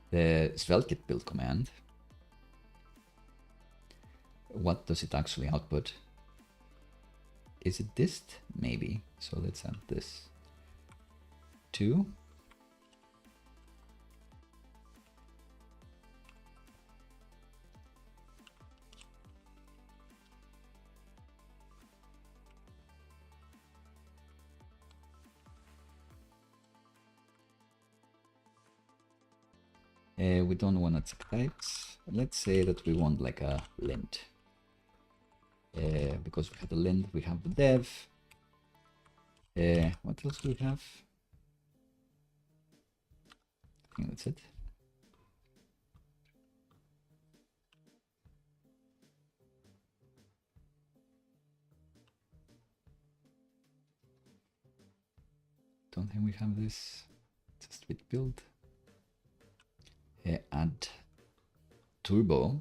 the svelkit build command what does it actually output? Is it dist? Maybe. So let's add this 2. We don't want to check types. Let's say that we want like a lint. Because we have the lint, we have the dev. What else do we have? I think that's it. Don't think we have this. Just with build. Add turbo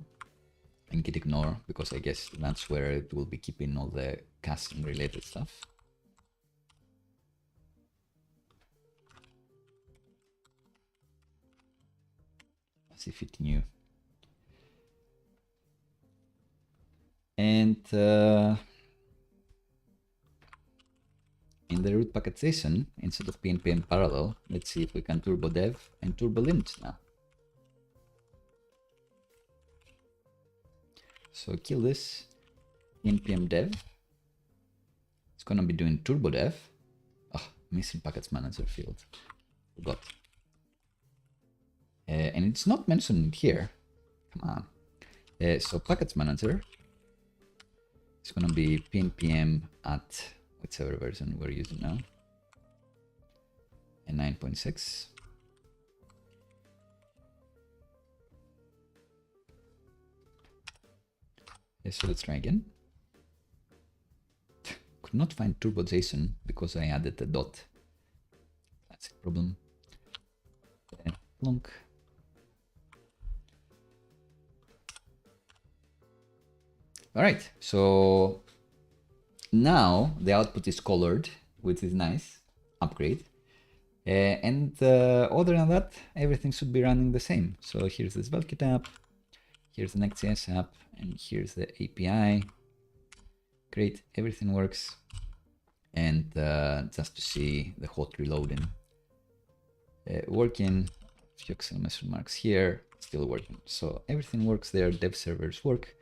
and git ignore, because I guess that's where it will be keeping all the casting related stuff. As if it knew. And in the root packet JSON, instead of pnpm parallel, let's see if we can turbo dev and turbo lint now. So kill this, npm dev. It's gonna be doing turbo dev. Oh, missing packets manager field. Forgot. And it's not mentioned here. Come on. So packets manager. It's gonna be pnpm at whichever version we're using now. And 9.6. So let's try again. Could not find turbo JSON because I added a dot. That's a problem. Plonk. All right, so now the output is colored, which is nice. Upgrade. And other than that, everything should be running the same. So here's this Velkit app, here's the Next.js app, and here's the API. Great, everything works. And just to see the hot reloading working, a few exclamation marks here, still working. So everything works there, dev servers work.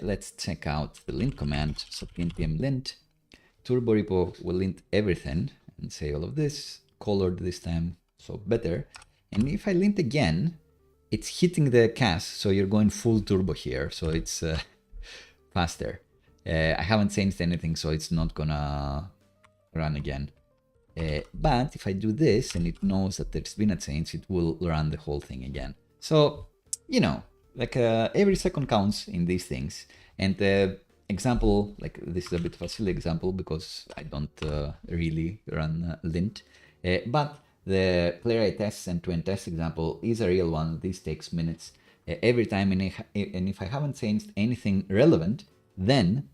Let's check out the lint command. So pnpm lint, Turborepo will lint everything and say all of this, colored this time, so better. And if I lint again, it's hitting the cast, so you're going full turbo here, so it's faster. I haven't changed anything, so it's not gonna run again. But if I do this and it knows that there's been a change, it will run the whole thing again. So, you know, like every second counts in these things. And the example, like this is a bit of a silly example because I don't really run lint, but the playwright tests and end test example is a real one. This takes minutes every time, and if I haven't changed anything relevant, then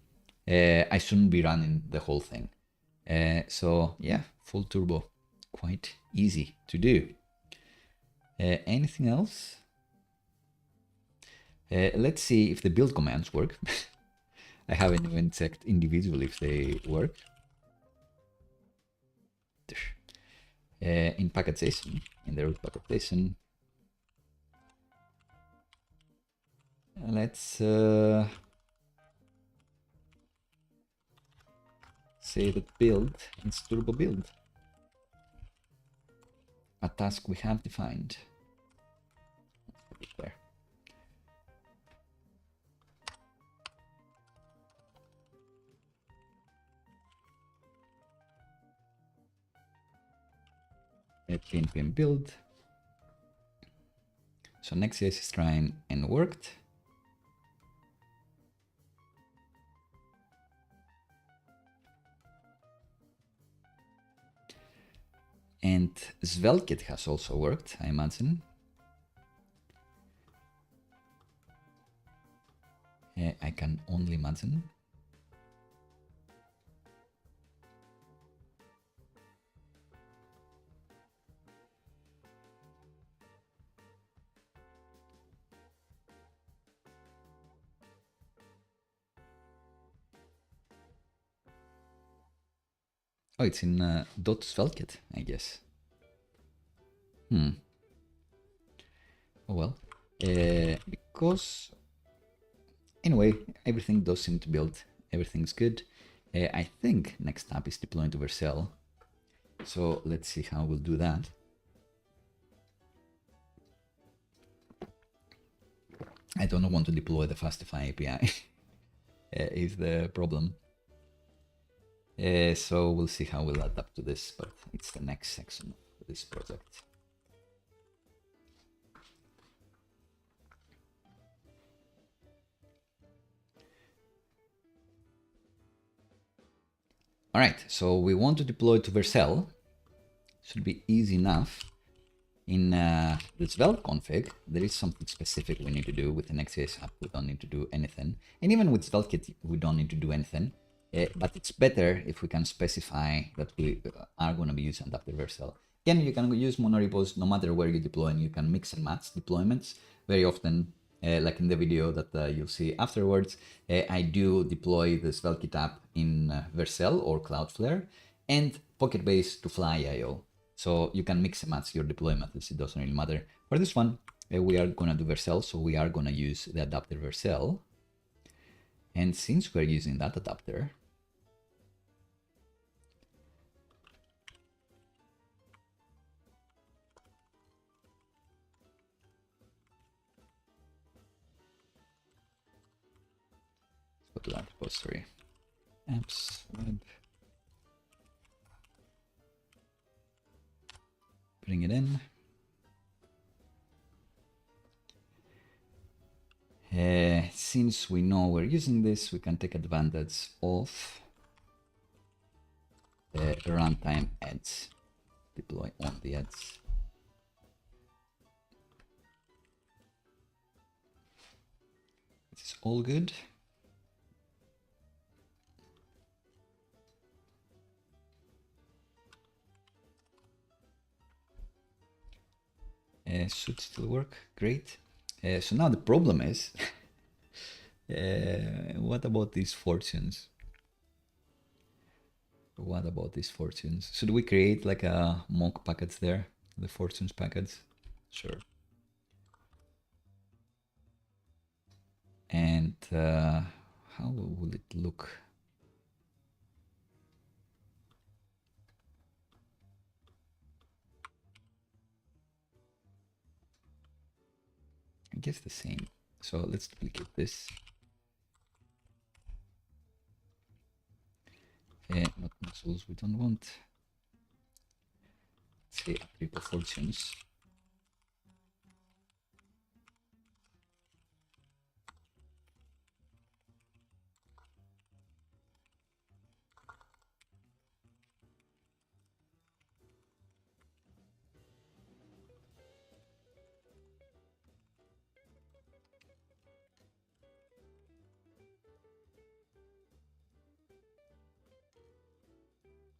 I shouldn't be running the whole thing. So yeah, full turbo, quite easy to do. Anything else? Let's see if the build commands work. I haven't even checked individually if they work. In packet.json, in the root packet.json, let's say that build is turbo build, a task we have defined. There. Npm build. So Next.js is trying and worked. And Velkit has also worked, I imagine. I can only imagine. Oh, it's in .svelkit, I guess. Oh well. Because anyway, everything does seem to build. Everything's good. I think next up is deploying to Vercel. So let's see how we'll do that. I don't want to deploy the Fastify API is the problem. So we'll see how we'll adapt to this, but it's the next section of this project. All right, so we want to deploy to Vercel. Should be easy enough. In the Svelte config, there is something specific we need to do. With the Next.js app, we don't need to do anything. And even with SvelteKit, we don't need to do anything. But it's better if we can specify that we are going to be using adapter Vercel. Again, you can use Monorepos no matter where you deploy, and you can mix and match deployments. Very often, like in the video that you'll see afterwards, I do deploy the SvelteKit app in Vercel or Cloudflare and PocketBase to Fly.io. So you can mix and match your deploy methods. It doesn't really matter. For this one, we are going to do Vercel, so we are going to use the adapter Vercel. And since we're using that adapter, let's go to that repository. Apps, web. Bring it in. Since we know we're using this, we can take advantage of the runtime ads. Deploy on the ads. This is all good. Should still work. Great. So now the problem is, what about these fortunes? What about these fortunes? Should we create like a mock packets there? The fortunes packets? Sure. And how will it look? I guess the same. So let's duplicate this. Not muscles, we don't want. Let's say triple fortunes.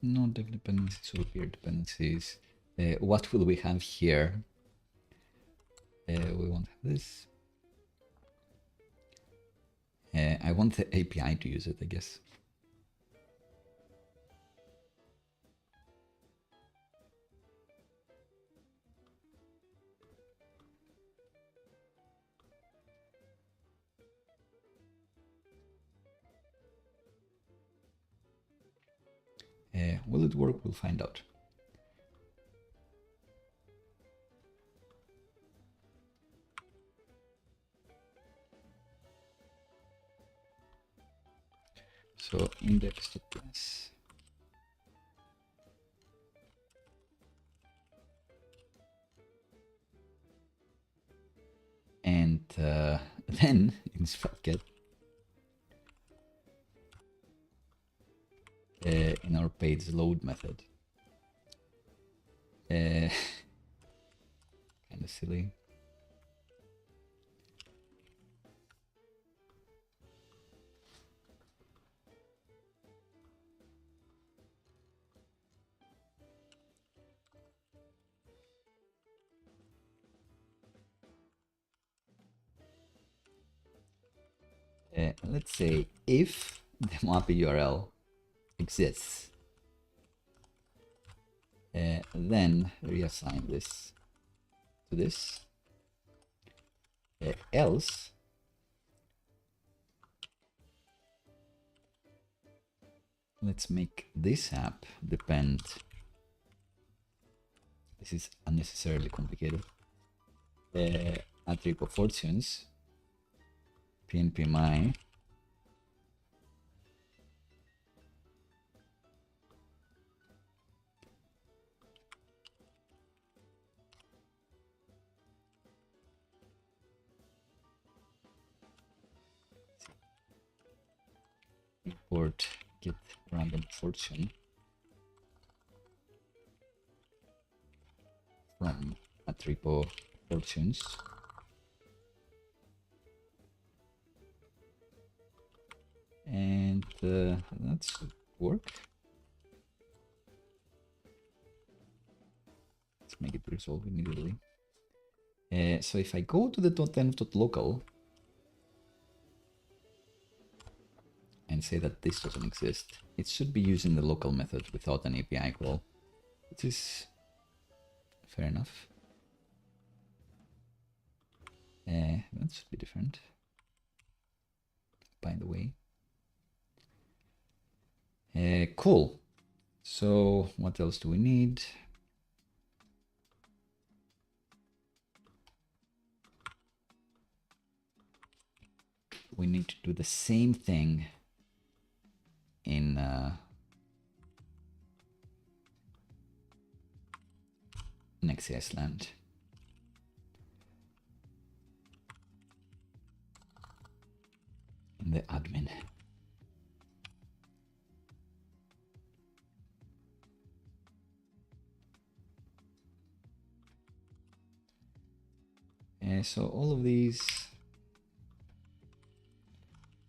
No dev dependencies or peer dependencies. What will we have here? We won't have this. I want the API to use it, I guess. Will it work? We'll find out. So index.js. And then in SvelteKit, in our page load method. Kind of silly. Let's say if the map URL exists, Then reassign this to this. Else, let's make this app depend. This is unnecessarily complicated. Attribute fortunes, pnpm import get random fortune from attribute fortunes. And that should work. Let's make it resolve immediately. So if I go to the .env.local and say that this doesn't exist, it should be using the local method without an API call, which is fair enough. That should be different, by the way. Cool. So what else do we need? We need to do the same thing in Next.js land. In the admin. So all of these,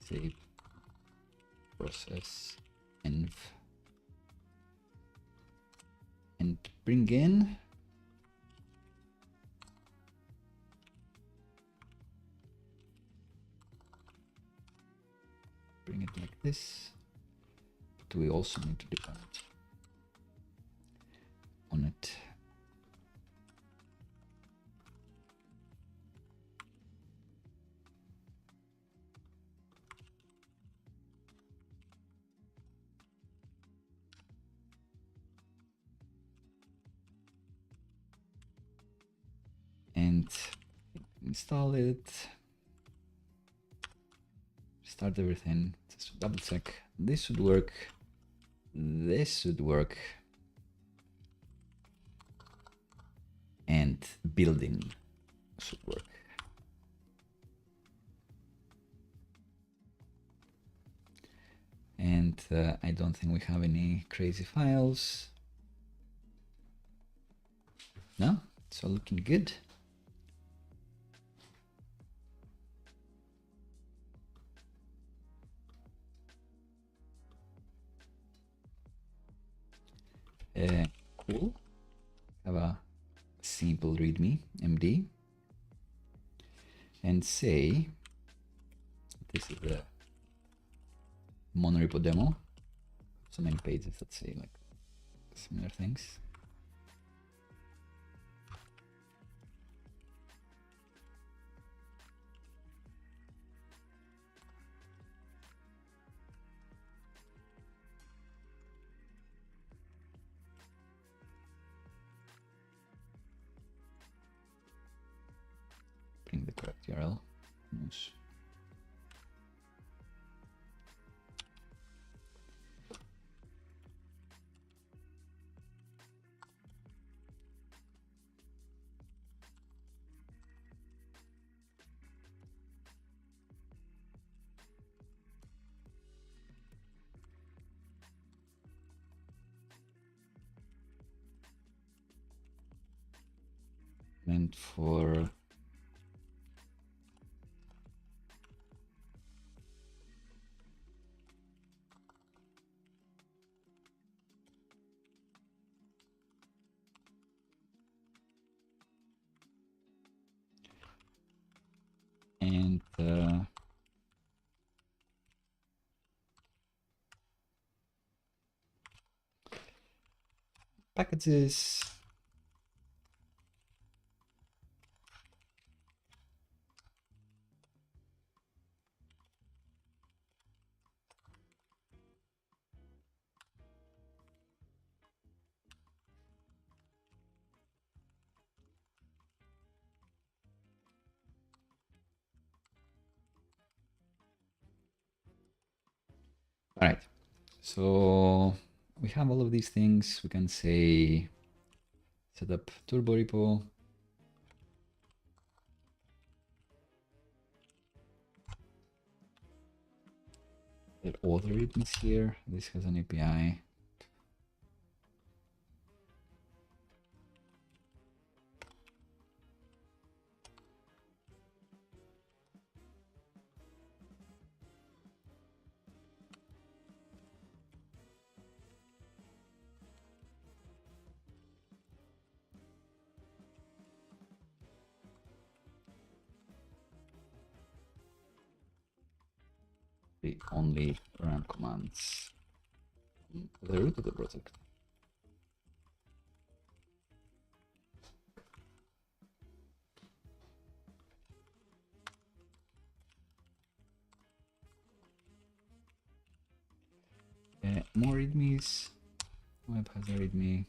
say process env, and bring in it like this, but we also need to depend on it. And install it, start everything, just double check. This should work, this should work, and building should work. And I don't think we have any crazy files. No, it's all looking good. Cool. Have a simple readme md and say this is the Monorepo demo. So many pages that say like similar things. Bring the correct URL. Nice. And for and packages. All right, so we have all of these things. We can say set up Turborepo. There are other readmes here. This has an API. We only run commands the root of the project. More readmes. Web has a readme.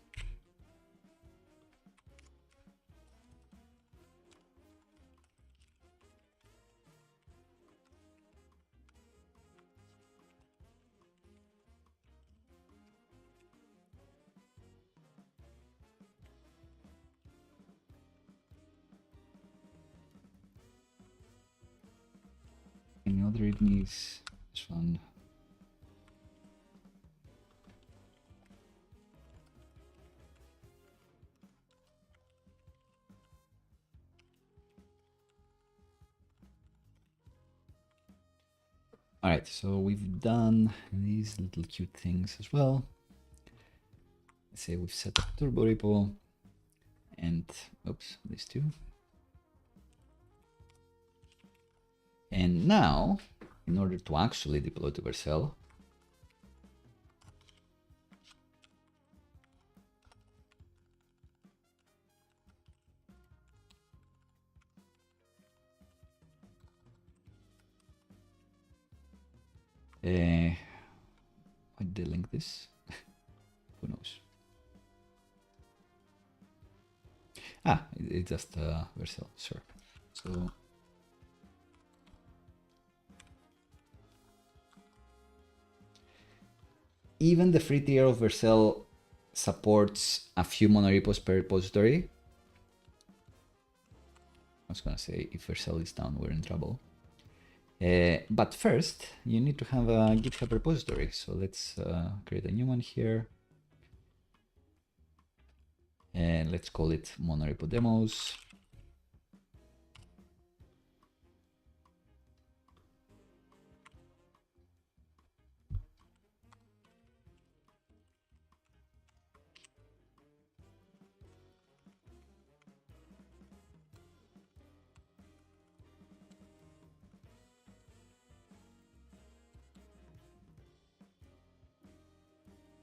Any other readmes? This one. All right, so we've done these little cute things as well. Let's say we've set up Turborepo and oops, these two. And now, in order to actually deploy to Vercel, why did they link this? Who knows? Ah, it's just Vercel, sure. So even the free tier of Vercel supports a few monorepos per repository. I was gonna say if Vercel is down, we're in trouble. But first, you need to have a GitHub repository. So let's create a new one here. And let's call it Monorepo demos.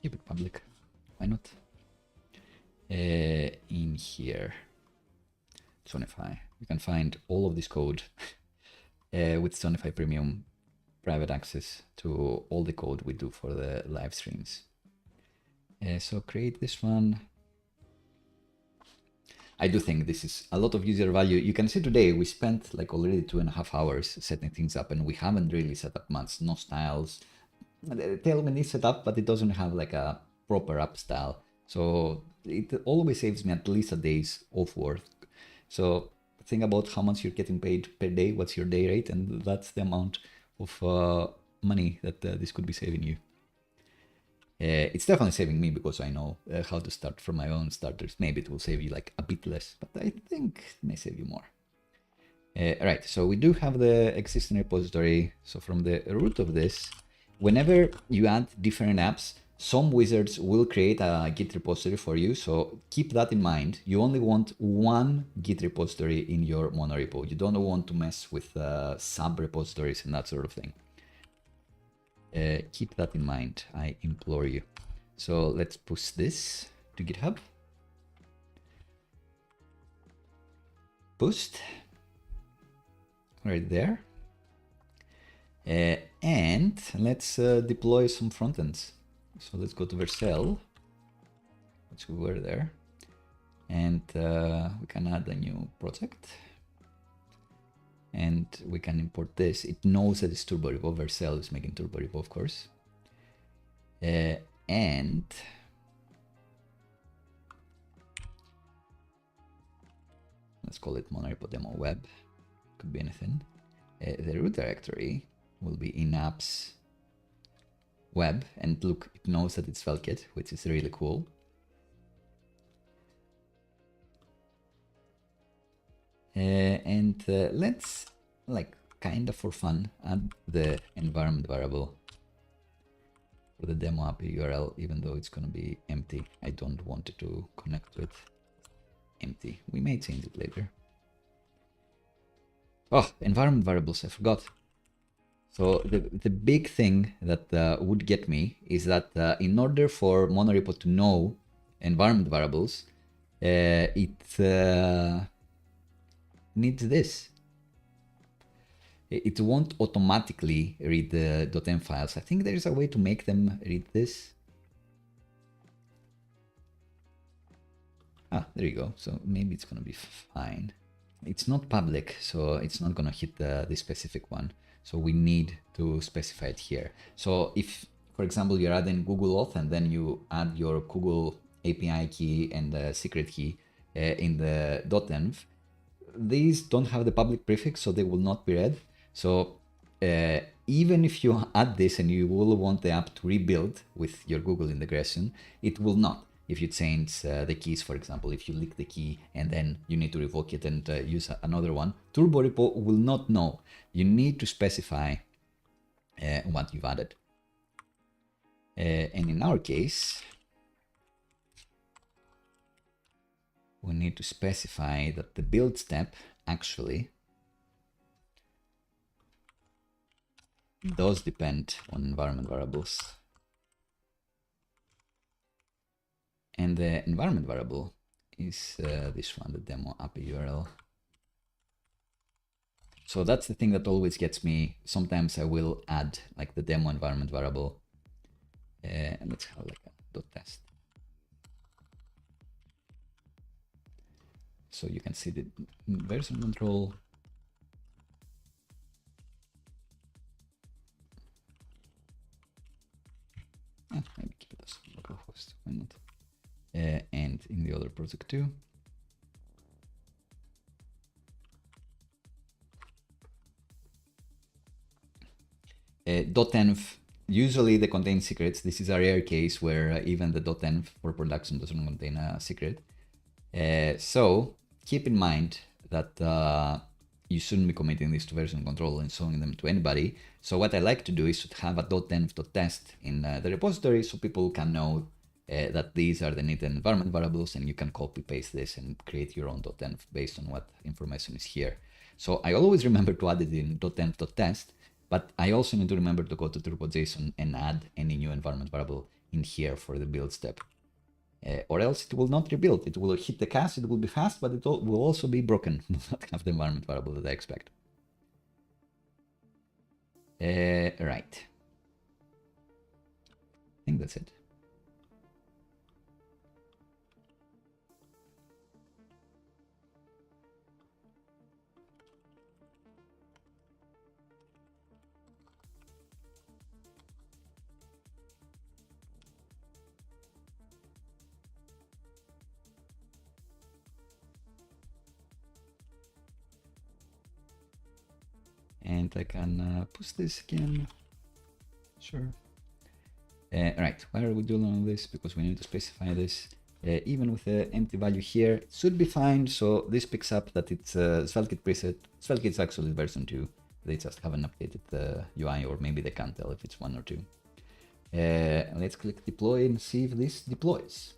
Keep it public. Why not? In here, JOHNNIFY. You can find all of this code with JOHNNIFY Premium private access to all the code we do for the live streams. So create this one. I do think this is a lot of user value. You can see today we spent like already 2.5 hours setting things up, and we haven't really set up much. No styles. The Tailwind is set up, but it doesn't have like a proper app style. So it always saves me at least a day's of work. So think about how much you're getting paid per day, what's your day rate, and that's the amount of money that this could be saving you. It's definitely saving me because I know how to start from my own starters. Maybe it will save you like a bit less, but I think it may save you more. All right, so we do have the existing repository. So from the root of this, whenever you add different apps, some wizards will create a Git repository for you. So keep that in mind. You only want one Git repository in your monorepo. You don't want to mess with sub repositories and that sort of thing. Keep that in mind, I implore you. So let's push this to GitHub. Boost. Right there. And let's deploy some frontends. So let's go to Vercel, which we were there. And we can add a new project. And we can import this. It knows that it's Turborepo. Vercel is making Turborepo, of course. And let's call it Monorepo demo web. Could be anything. The root directory will be in apps web, and look, it knows that it's Velkit, which is really cool. And let's, like, kind of for fun, add the environment variable for the demo API URL, even though it's going to be empty. I don't want it to connect to it empty. We may change it later. Oh, environment variables, I forgot. So the big thing that would get me is that in order for Monorepo to know environment variables, it needs this. It won't automatically read the .env files. I think there is a way to make them read this. Ah, there you go. So maybe it's going to be fine. It's not public, so it's not going to hit the specific one. So we need to specify it here. So if, for example, you're adding Google Auth and then you add your Google API key and the secret key in the .env, these don't have the public prefix, so they will not be read. So even if you add this and you will want the app to rebuild with your Google integration, it will not. If you change the keys, for example, if you leak the key and then you need to revoke it and use another one, Turborepo will not know. You need to specify what you've added. And in our case, we need to specify that the build step actually does depend on environment variables. And the environment variable is this one, the demo API URL. So that's the thing that always gets me. Sometimes I will add like the demo environment variable. And let's have like a .test. So you can see the version control. Maybe keep it as localhost, why not? And in the other project too. .env, usually they contain secrets. This is a rare case where even the .env for production doesn't contain a secret. So keep in mind that you shouldn't be committing this to version control and showing them to anybody. So what I like to do is to have a .env.test in the repository so people can know that these are the needed environment variables, and you can copy paste this and create your own .env based on what information is here. So I always remember to add it in .env.test, but I also need to remember to go to turbo.json and add any new environment variable in here for the build step. Or else it will not rebuild. It will hit the cache, it will be fast, but it will also be broken. Will not have the environment variable that I expect. Right. I think that's it. And I can push this again. Sure. Right, why are we doing all this? Because we need to specify this. Even with the empty value here, it should be fine. So this picks up that it's Svelte preset. Svelte is actually version 2. They just haven't updated the UI, or maybe they can't tell if it's 1 or 2. Let's click deploy and see if this deploys.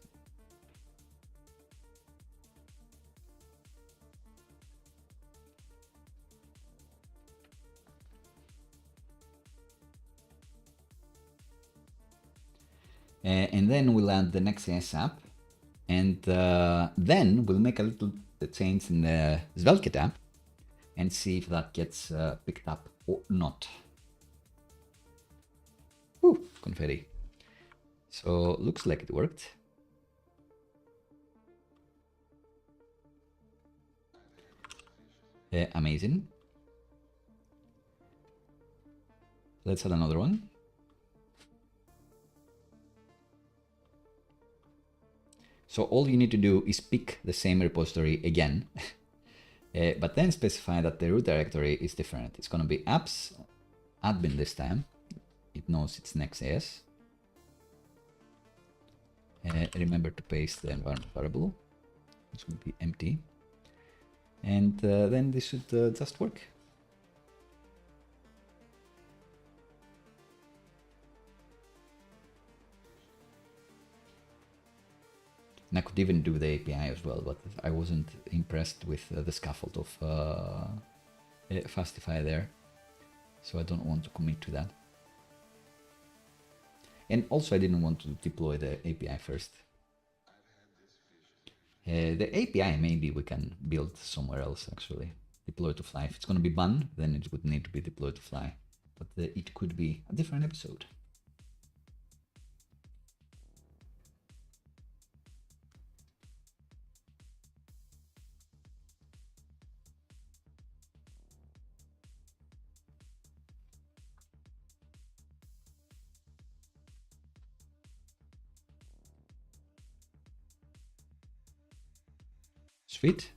And then we'll add the Next.js app. And then we'll make a little change in the Svelte app and see if that gets picked up or not. Whew, confetti. So looks like it worked. Amazing. Let's add another one. So all you need to do is pick the same repository again, but then specify that the root directory is different. It's going to be apps admin this time. It knows it's Next.js. Remember to paste the environment variable. This will be empty. And then this should just work. And I could even do the API as well, but I wasn't impressed with the scaffold of Fastify there. So I don't want to commit to that. And also I didn't want to deploy the API first. The API maybe we can build somewhere else actually. Deploy to fly. If it's going to be bun, then it would need to be deployed to fly. But it could be a different episode. Sweet.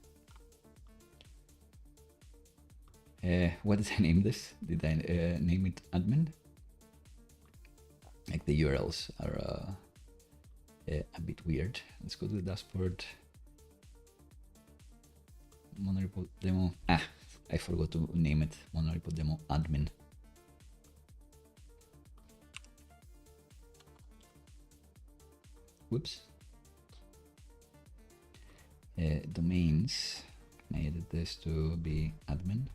What did I name this? Did I name it admin? Like the URLs are a bit weird. Let's go to the dashboard. Monorepo demo. I forgot to name it. Monorepo demo admin. Whoops. Domains. Can I edit this to be admin?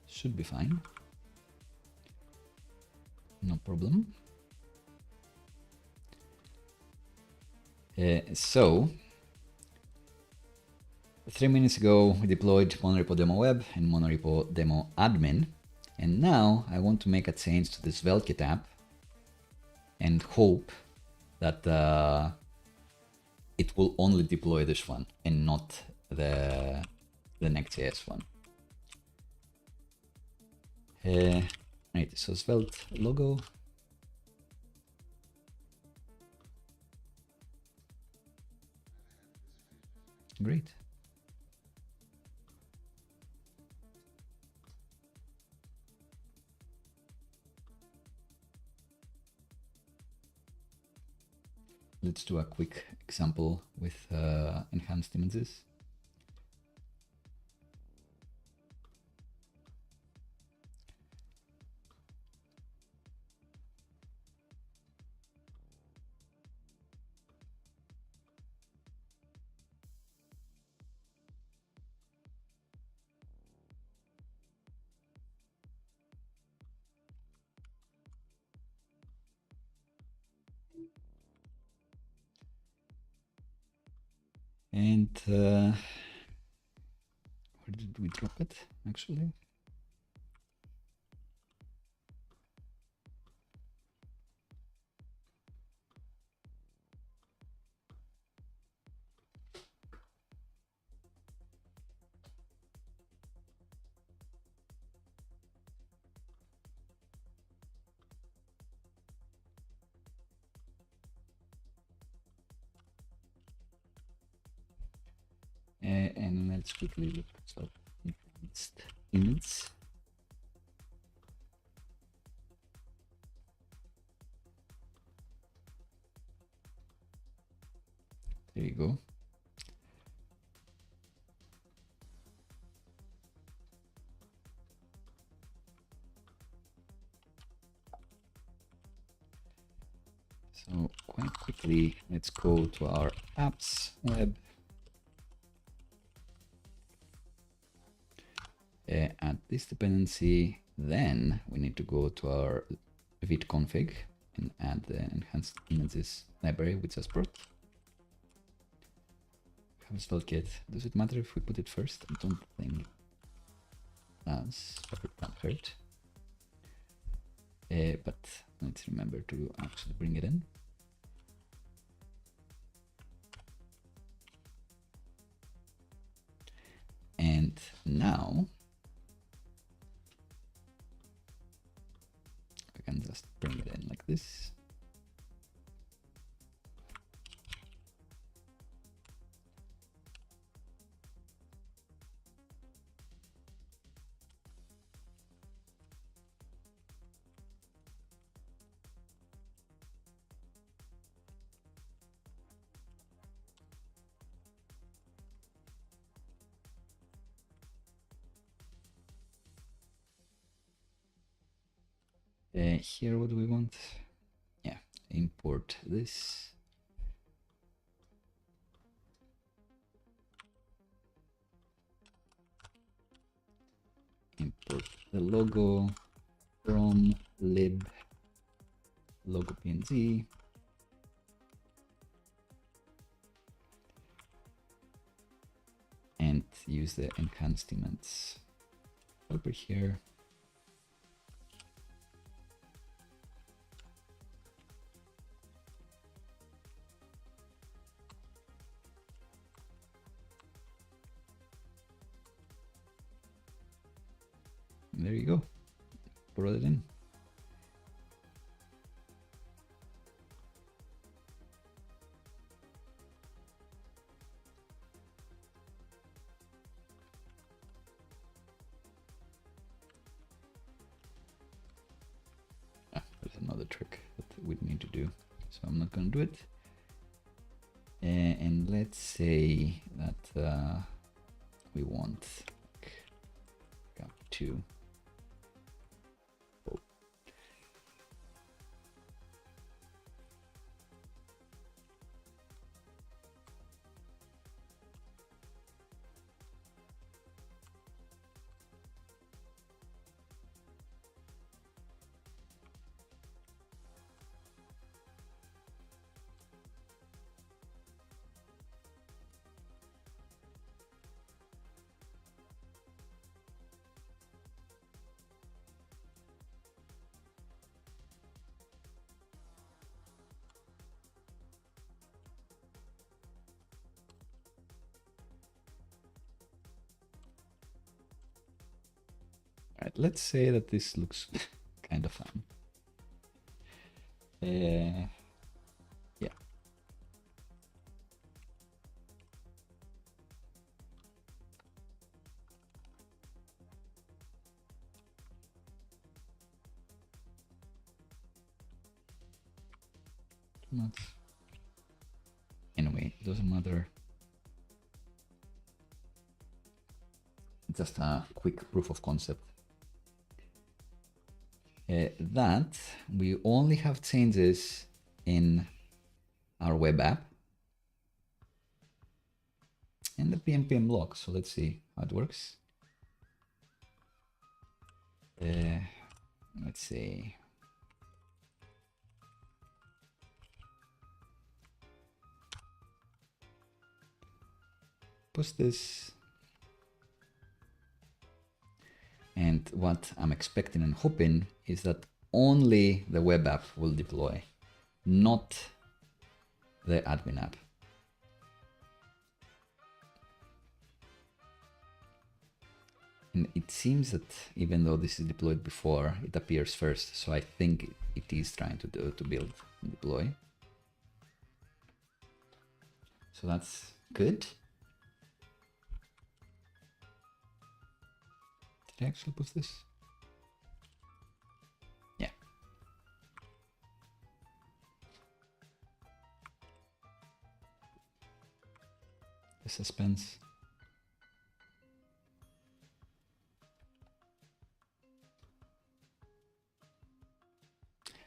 Should be fine. No problem. So 3 minutes ago we deployed Monorepo demo web and Monorepo demo admin, and now I want to make a change to this Svelte app and hope that it will only deploy this one and not the Next.js one. Right, so Svelte logo. Great. Let's do a quick example with enhanced images. And where did we drop it actually? And let's quickly look at enhanced image. There you go. So quite quickly, let's go to our apps web. Add this dependency, then we need to go to our vit config and add the enhanced images library we just brought. Have spell kit. Does it matter if we put it first? I don't think it does, but it can't hurt. But let's remember to actually bring it in. And now we can just bring it in like this. Here, what do we want? Yeah, import this. Import the logo from lib logo png. And use the enhanced images over here. There you go. Brought it in. There's another trick that we need to do, so I'm not going to do it. And let's say that we want up to. Alright, let's say that this looks kind of fun. Yeah. Not. Anyway, it doesn't matter. Just a quick proof of concept. That we only have changes in our web app and the pnpm block. So let's see how it works. Let's see. Post this. And what I'm expecting and hoping is that only the web app will deploy, not the admin app. And it seems that even though this is deployed before, it appears first. So I think it is trying to build and deploy. So that's good. Did I actually post this? Yeah. The suspense.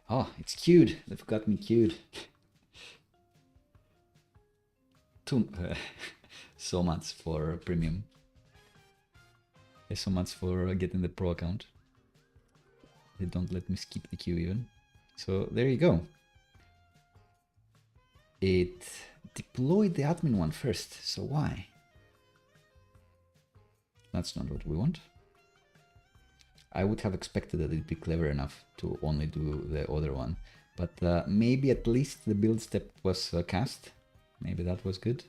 Oh, it's queued. They've got me queued. So much for premium. So much for getting the pro account. They don't let me skip the queue even. So there you go. It deployed the admin one first, so why? That's not what we want. I would have expected that it'd be clever enough to only do the other one, but maybe at least the build step was cast. Maybe that was good.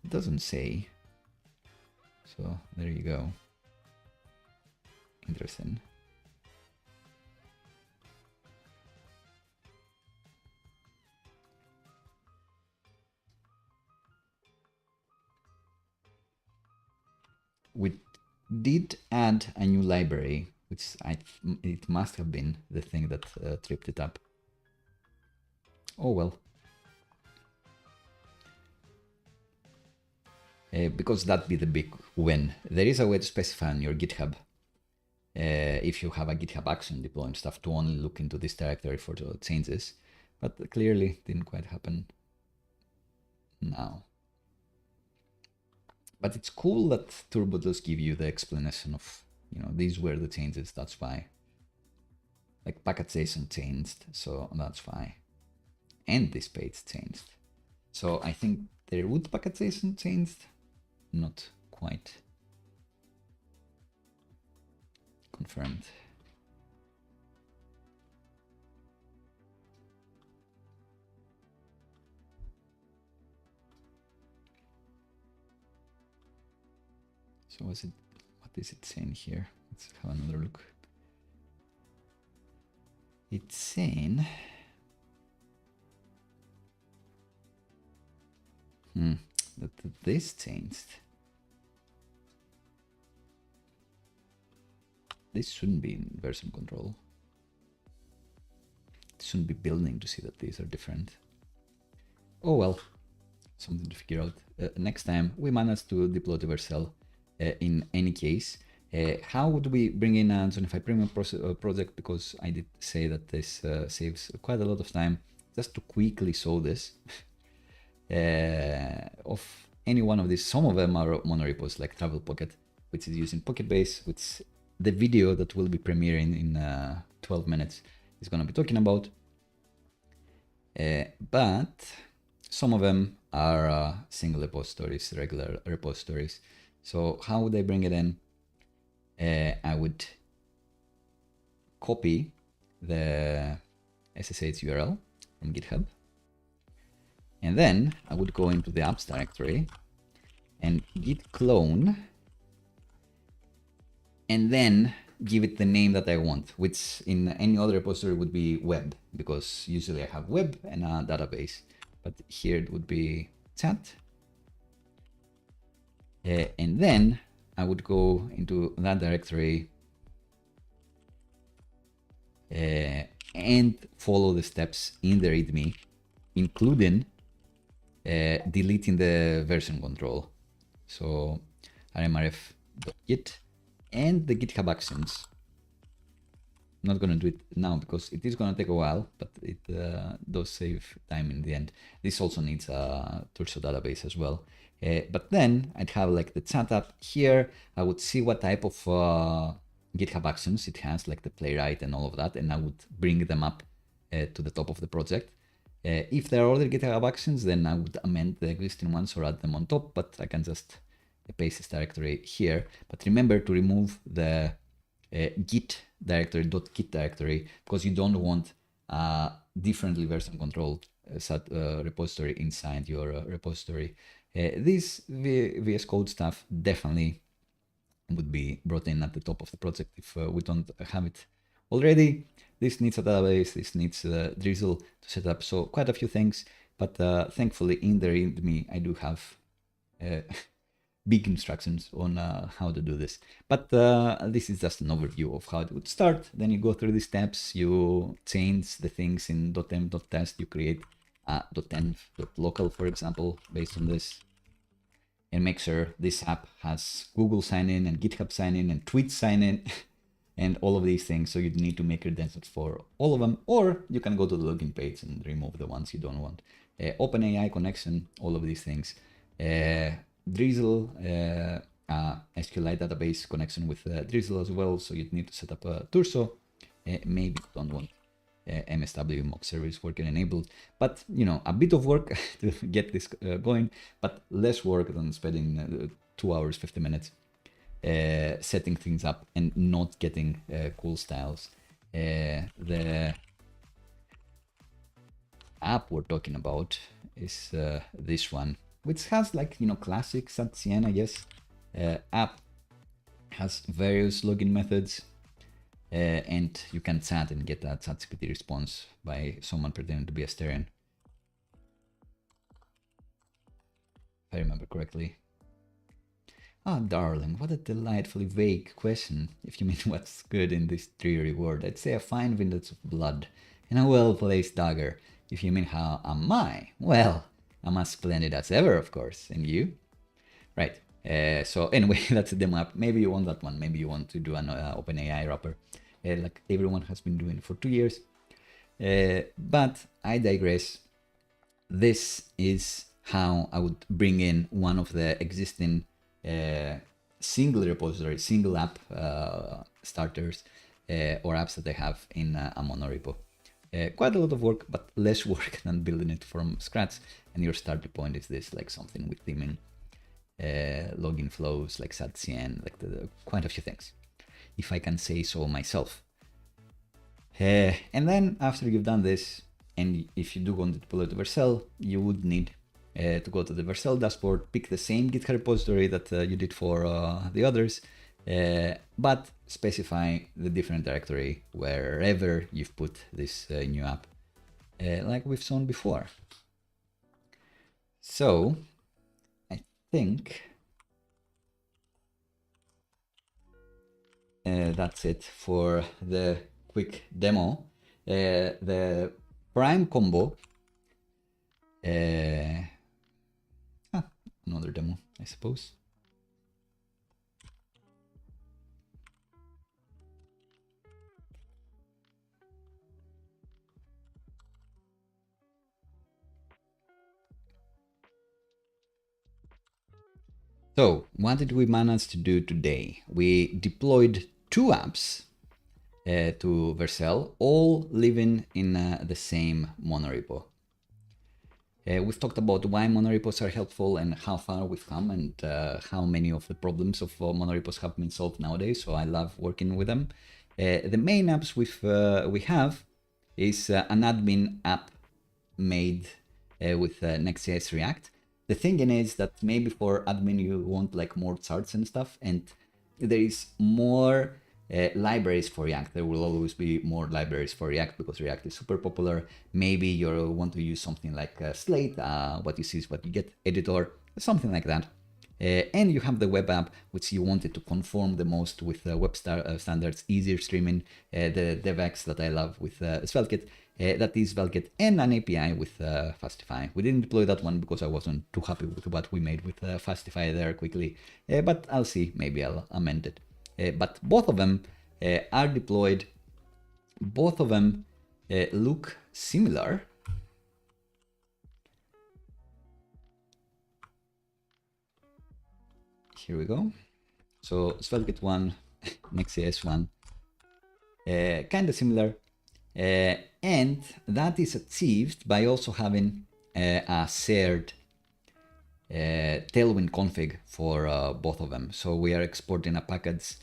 It doesn't say. So there you go. Interesting. We did add a new library, which it must have been the thing that tripped it up. Oh well. Because that'd be the big win. There is a way to specify on your GitHub, if you have a GitHub action deploying stuff, to only look into this directory for the changes, but clearly didn't quite happen now. But it's cool that Turbo does give you the explanation of, you know, these were the changes, that's why. Like packet.json changed, so that's why. And this page changed. So I think the root packet.json changed, not quite confirmed. So what is it saying here? Let's have another look. It's saying that this changed. This shouldn't be in version control. It shouldn't be building to see that these are different. Oh well, something to figure out. Next time we managed to deploy the Vercel. In any case, how would we bring in a JOHNNIFY Premium project? Because I did say that this saves quite a lot of time. Just to quickly show this, of any one of these, some of them are Monorepos, like Travel Pocket, which is using PocketBase, which the video that will be premiering in 12 minutes is going to be talking about. But some of them are single repositories, regular repositories. So how would I bring it in? I would copy the SSH URL from GitHub. And then I would go into the apps directory and git clone, and then give it the name that I want, which in any other repository would be web, because usually I have web and a database, but here it would be chat. And then I would go into that directory and follow the steps in the README, including deleting the version control. So rmrf.git and the GitHub actions. I'm not going to do it now because it is going to take a while, but it does save time in the end. This also needs a Turso database as well. But then I'd have like the chat app here. I would see what type of GitHub actions it has, like the playwright and all of that, and I would bring them up to the top of the project. If there are other GitHub actions, then I would amend the existing ones or add them on top, but I can just paste this directory here. But remember to remove the git directory, .git directory, because you don't want differently version controlled repository inside your repository. This VS Code stuff definitely would be brought in at the top of the project if we don't have it already. This needs a database, this needs Drizzle to set up, so quite a few things, but thankfully in the README I do have big instructions on how to do this. But this is just an overview of how it would start. Then you go through the steps, you change the things in .env.test, you create .env.local, for example, based on this, and make sure this app has Google sign-in and GitHub sign-in and Tweet sign-in and all of these things. So you need to make credentials for all of them, or you can go to the login page and remove the ones you don't want. OpenAI connection, all of these things. Drizzle, SQLite database connection with Drizzle as well, so you'd need to set up a Turso. Maybe you don't want MSW mock service working enabled, but you know, a bit of work to get this going, but less work than spending 2 hours 50 minutes setting things up and not getting cool styles. The app we're talking about is this one, which has like, you know, classic SAT-CN, I guess. App has various login methods, and you can chat and get that ChatGPT response by someone pretending to be a Asterian, if I remember correctly. Ah, darling, what a delightfully vague question. If you mean what's good in this dreary world, I'd say a fine vintage of blood and a well-placed dagger. If you mean how am I? Well, I'm as splendid as ever, of course. And you? Right. So anyway, that's the demo app. Maybe you want that one. Maybe you want to do an OpenAI wrapper, like everyone has been doing for 2 years. But I digress. This is how I would bring in one of the existing single repository, single app starters or apps that I have in a Monorepo. Quite a lot of work, but less work than building it from scratch. And your starting point is this, like something with theming, login flows, like SAT-CN, like quite a few things, if I can say so myself. And then after you've done this, and if you do want to deploy to Vercel, you would need to go to the Vercel dashboard, pick the same GitHub repository that you did for the others, but specify the different directory wherever you've put this new app, like we've shown before. So I think that's it for the quick demo. The prime combo, another demo, I suppose. So what did we manage to do today? We deployed 2 apps to Vercel, all living in the same Monorepo. We've talked about why Monorepos are helpful and how far we've come and how many of the problems of Monorepos have been solved nowadays, so I love working with them. The main apps we have is an admin app made with Next.js React. The thing is that maybe for admin you want like more charts and stuff, and there is more libraries for React. There will always be more libraries for React because React is super popular. Maybe you want to use something like Slate, what you see is what you get editor, something like that. And you have the web app, which you wanted to conform the most with web standards, easier streaming, the DevX that I love with SvelteKit, that is SvelteKit, and an API with Fastify. We didn't deploy that one because I wasn't too happy with what we made with Fastify there quickly, but I'll see, maybe I'll amend it. But both of them are deployed. Both of them look similar. Here we go. So SvelteKit one, Next.js one, kind of similar. And that is achieved by also having a shared Tailwind config for both of them. So we are exporting a package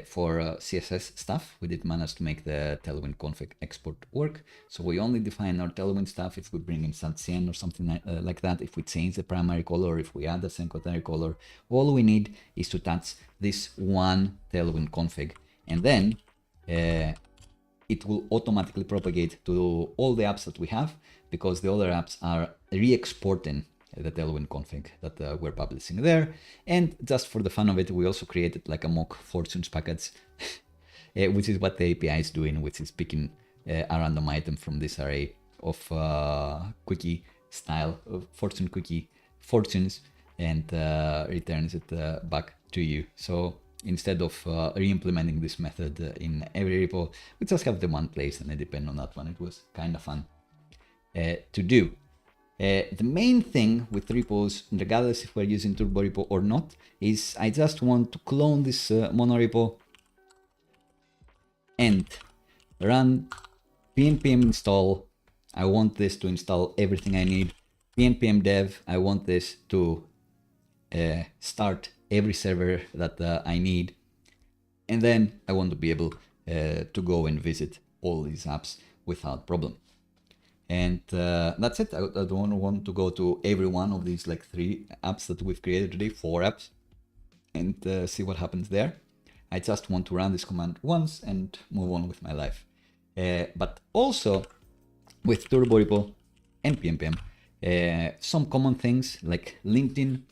for CSS stuff. We did manage to make the Tailwind config export work. So we only define our Tailwind stuff if we bring in SAT-CN or something like that. If we change the primary color, if we add a secondary color, all we need is to touch this one Tailwind config, and then it will automatically propagate to all the apps that we have, because the other apps are re-exporting the Tailwind config that we're publishing there. And just for the fun of it, we also created like a mock fortunes package, which is what the API is doing, which is picking a random item from this array of quickie style, fortune quickie fortunes, and returns it back to you. So instead of re-implementing this method in every repo, we just have the one place and I depend on that one. It was kind of fun to do. The main thing with repos, regardless if we're using Turborepo or not, is I just want to clone this Monorepo and run pnpm install. I want this to install everything I need. pnpm dev, I want this to start every server that I need. And then I want to be able to go and visit all these apps without problem. And that's it. I don't want to go to every one of these like 3 apps that we've created today, 4 apps, and see what happens there. I just want to run this command once and move on with my life. But also with Turborepo and pnpm, some common things like linting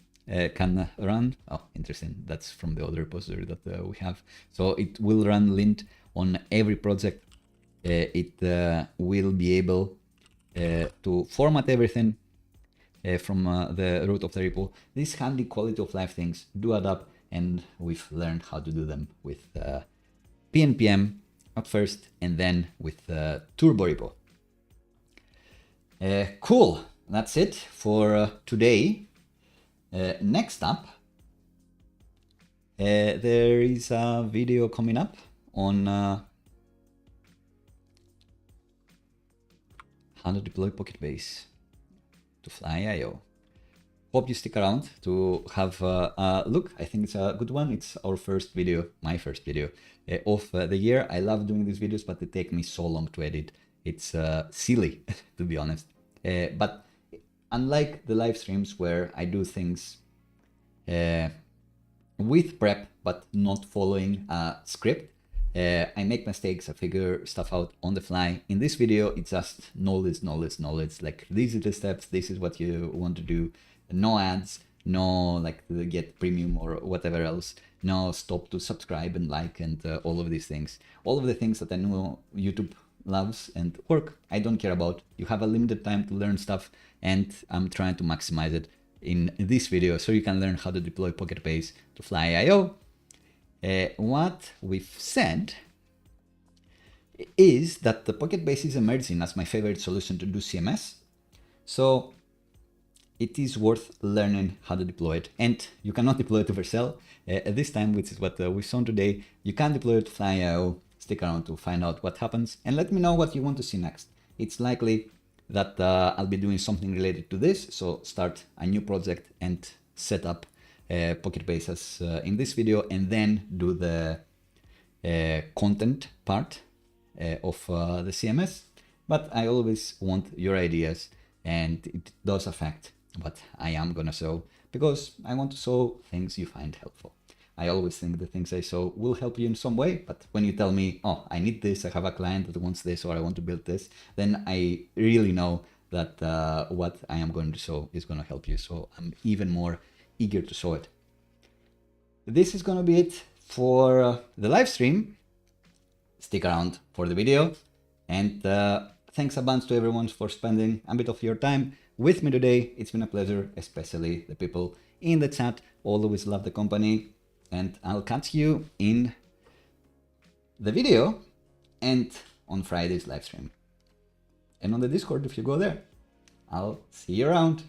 can run. Oh, interesting. That's from the other repository that we have. So it will run lint on every project. It will be able to format everything from the root of the repo. These handy quality of life things do add up, and we've learned how to do them with pnpm at first and then with Turborepo. Cool, that's it for today. Next up, there is a video coming up on how to deploy PocketBase to Fly.io. Hope you stick around to have a look. I think it's a good one. It's our first video, my first video of the year. I love doing these videos, but they take me so long to edit. It's silly, to be honest. But unlike the live streams where I do things with prep, but not following a script, I make mistakes, I figure stuff out on the fly. In this video, it's just knowledge. Like, these are the steps, this is what you want to do. No ads, no like get premium or whatever else. No stop to subscribe and like and all of these things. All of the things that I know YouTube loves and work, I don't care about. You have a limited time to learn stuff, and I'm trying to maximize it in this video so you can learn how to deploy PocketBase to Fly.io. What we've said is that the PocketBase is emerging as my favorite solution to do CMS. So it is worth learning how to deploy it. And you cannot deploy it to Vercel at this time, which is what we've shown today. You can deploy it to Fly.io. Stick around to find out what happens and let me know what you want to see next. It's likely that I'll be doing something related to this. So start a new project and set up PocketBase as in this video, and then do the content part of the CMS. But I always want your ideas, and it does affect what I am gonna show, because I want to show things you find helpful. I always think the things I show will help you in some way, but when you tell me, oh, I need this, I have a client that wants this, or I want to build this, then I really know that what I am going to show is going to help you. So I'm even more eager to show it. This is going to be it for the live stream. Stick around for the video, and thanks a bunch to everyone for spending a bit of your time with me today. It's been a pleasure, especially the people in the chat. Always love the company, and I'll catch you in the video and on Friday's live stream, and on the Discord if you go there. I'll see you around.